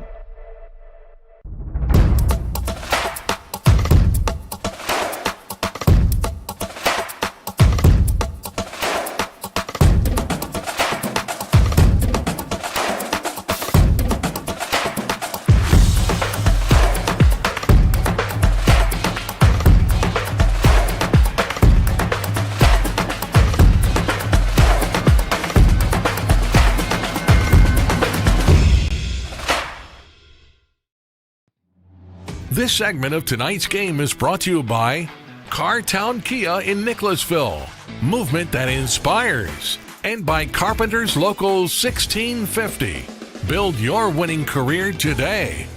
Speaker 2: This segment of tonight's game is brought to you by Cartown Kia in Nicholasville, movement that inspires, and by Carpenters Local 1650. Build your winning career today.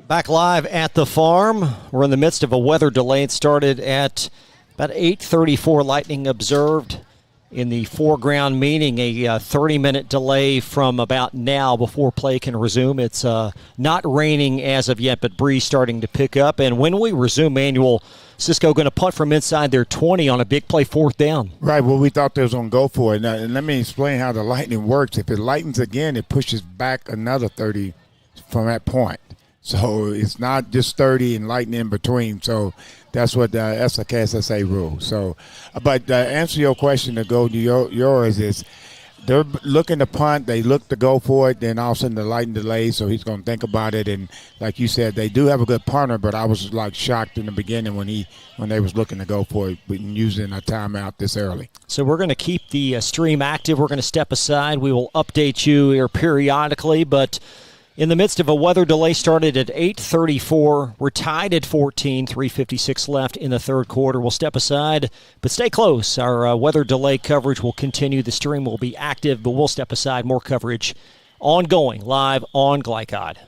Speaker 3: Back live at the farm. We're in the midst of a weather delay. It started at about 8:34. Lightning observed in the foreground, meaning a 30-minute delay from about now before play can resume. It's not raining as of yet, but breeze starting to pick up. And when we resume, Manuel, Cisco going to punt from inside their 20 on a big play, 4th down.
Speaker 4: Right, well, we thought they was going to go for it. Now, and let me explain how the lightning works. If it lightens again, it pushes back another 30 from that point. So it's not just 30 and lightning in between. So that's what that's a KSSA rule. So, but to answer your question, to go to yours is they're looking to punt. They look to go for it. Then all of a sudden the lightning delays, so he's going to think about it. And like you said, they do have a good punter, but I was like shocked in the beginning when they was looking to go for it and using a timeout this early.
Speaker 3: So we're going to keep the stream active. We're going to step aside. We will update you here periodically, but in the midst of a weather delay, started at 8:34. We're tied at 14, 3:56 left in the third quarter. We'll step aside, but stay close. Our weather delay coverage will continue. The stream will be active, but we'll step aside. More coverage ongoing, live on Glycod.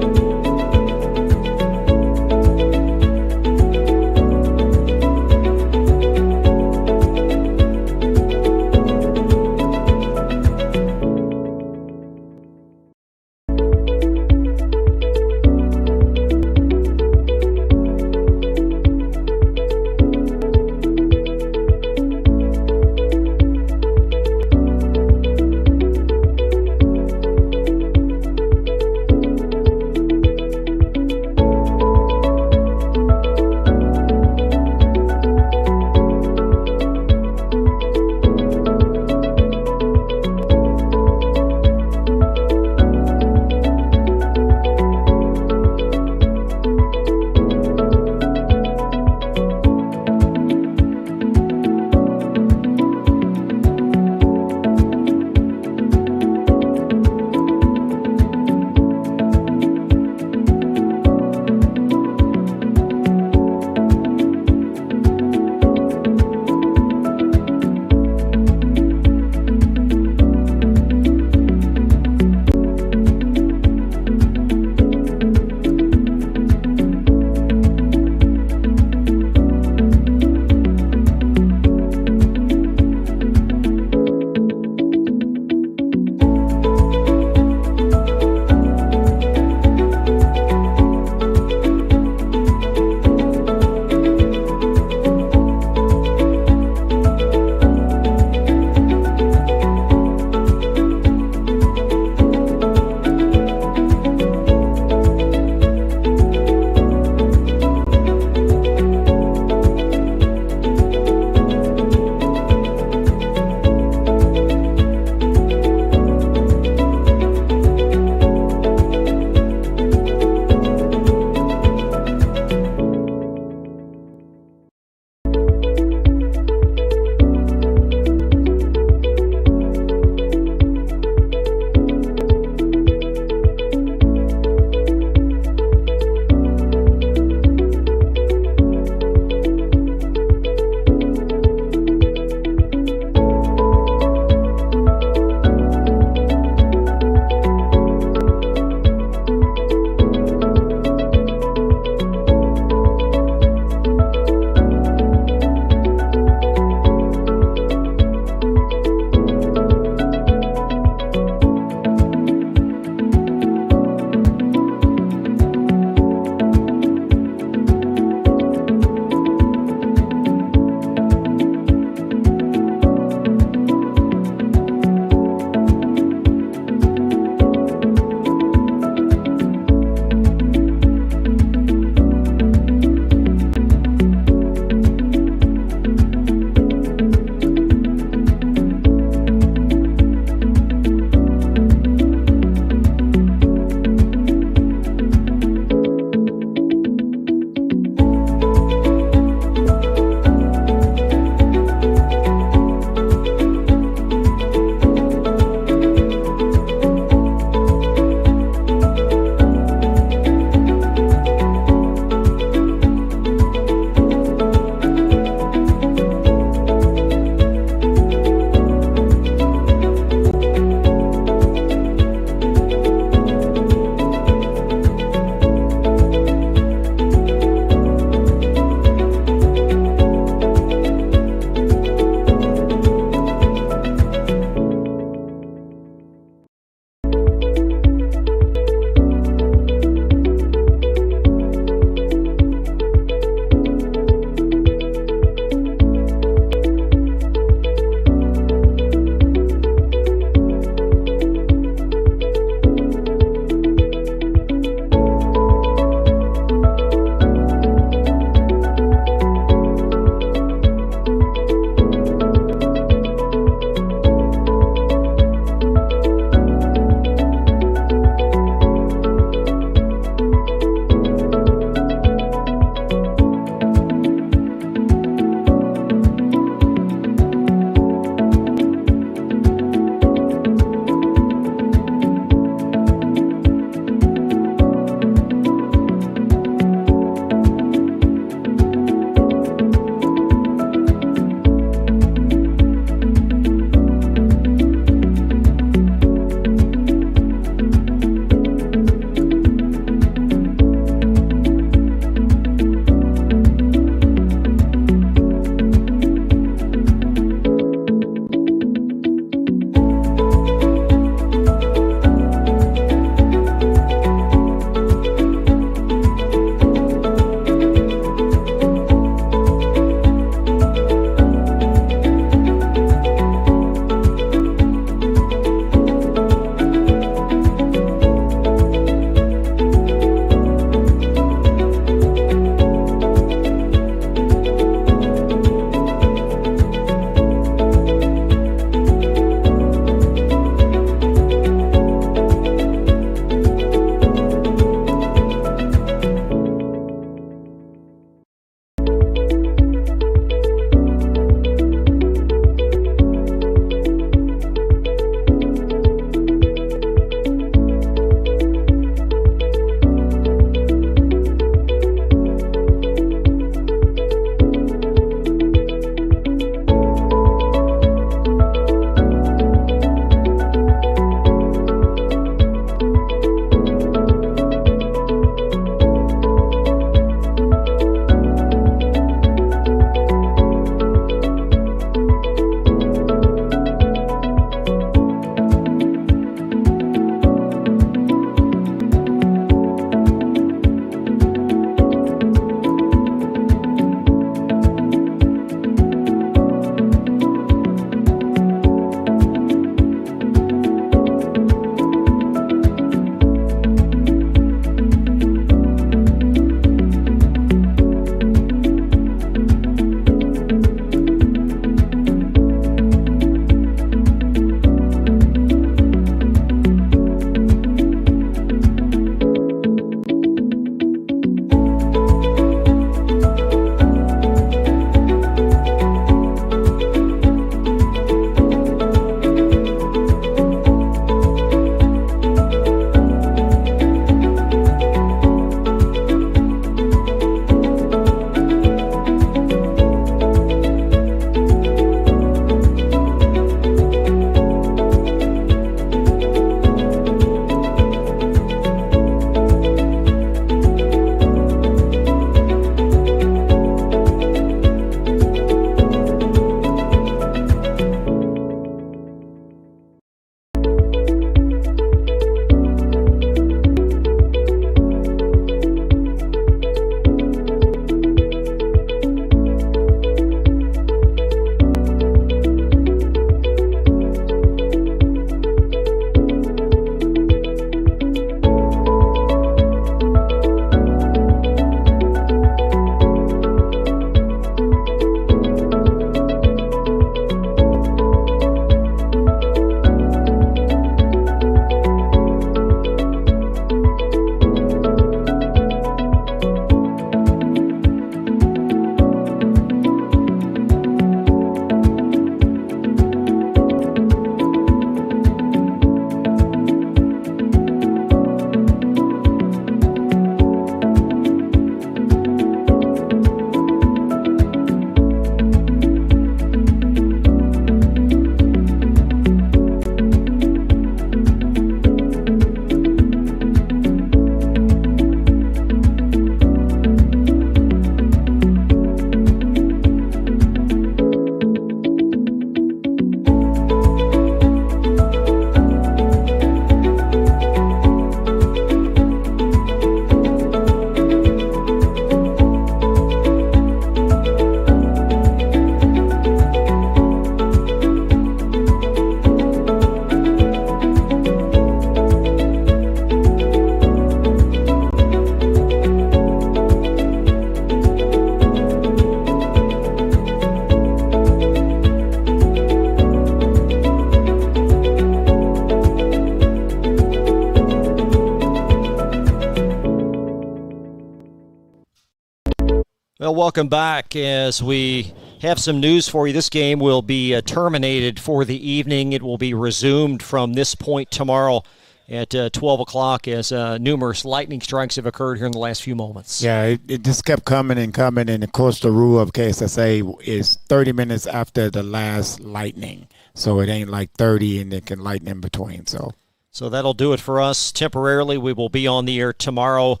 Speaker 3: Well, welcome back as we have some news for you. This game will be terminated for the evening. It will be resumed from this point tomorrow at 12 o'clock as numerous lightning strikes have occurred here in the last few moments.
Speaker 4: Yeah, it just kept coming and coming, and of course the rule of KSSA is 30 minutes after the last lightning. So it ain't like 30 and it can lighten in between. So
Speaker 3: that'll do it for us temporarily. We will be on the air tomorrow.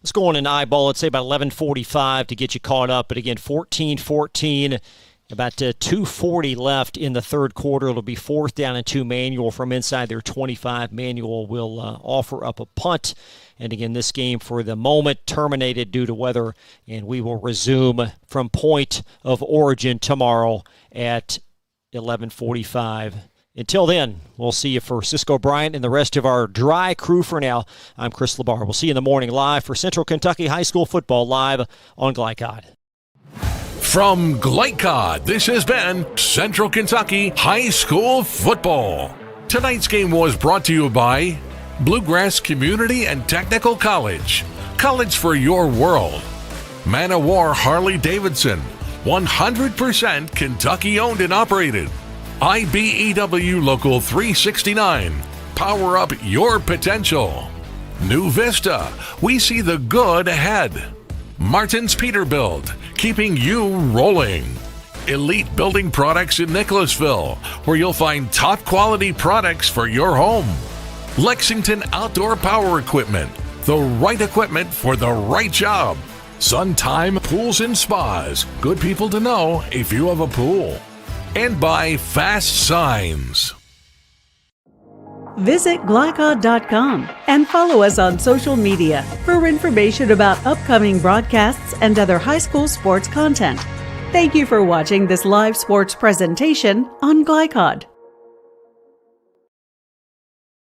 Speaker 3: Let's go on and eyeball, let's say about 11:45 to get you caught up. But again, 14-14, about 2:40 left in the third quarter. It'll be 4th down and 2. Manual from inside their 25. Manual will offer up a punt. And again, this game for the moment terminated due to weather, and we will resume from point of origin tomorrow at 11:45. Until then, we'll see you for Cisco Bryant and the rest of our dry crew for now. I'm Chris LeBar. We'll see you in the morning live for Central Kentucky High School football live on Glycod.
Speaker 2: From Glycod, this has been Central Kentucky High School football. Tonight's game was brought to you by Bluegrass Community and Technical College. College for your world. Man of War Harley-Davidson. 100% Kentucky owned and operated. IBEW Local 369. Power up your potential. New Vista. We see the good ahead. Martin's Peterbilt. Keeping you rolling. Elite Building Products in Nicholasville, where you'll find top quality products for your home. Lexington Outdoor Power Equipment. The right equipment for the right job. Suntime Pools and Spas. Good people to know if you have a pool. And by Fast Signs.
Speaker 10: Visit Glycod.com and follow us on social media for information about upcoming broadcasts and other high school sports content. Thank you for watching this live sports presentation on Glycod.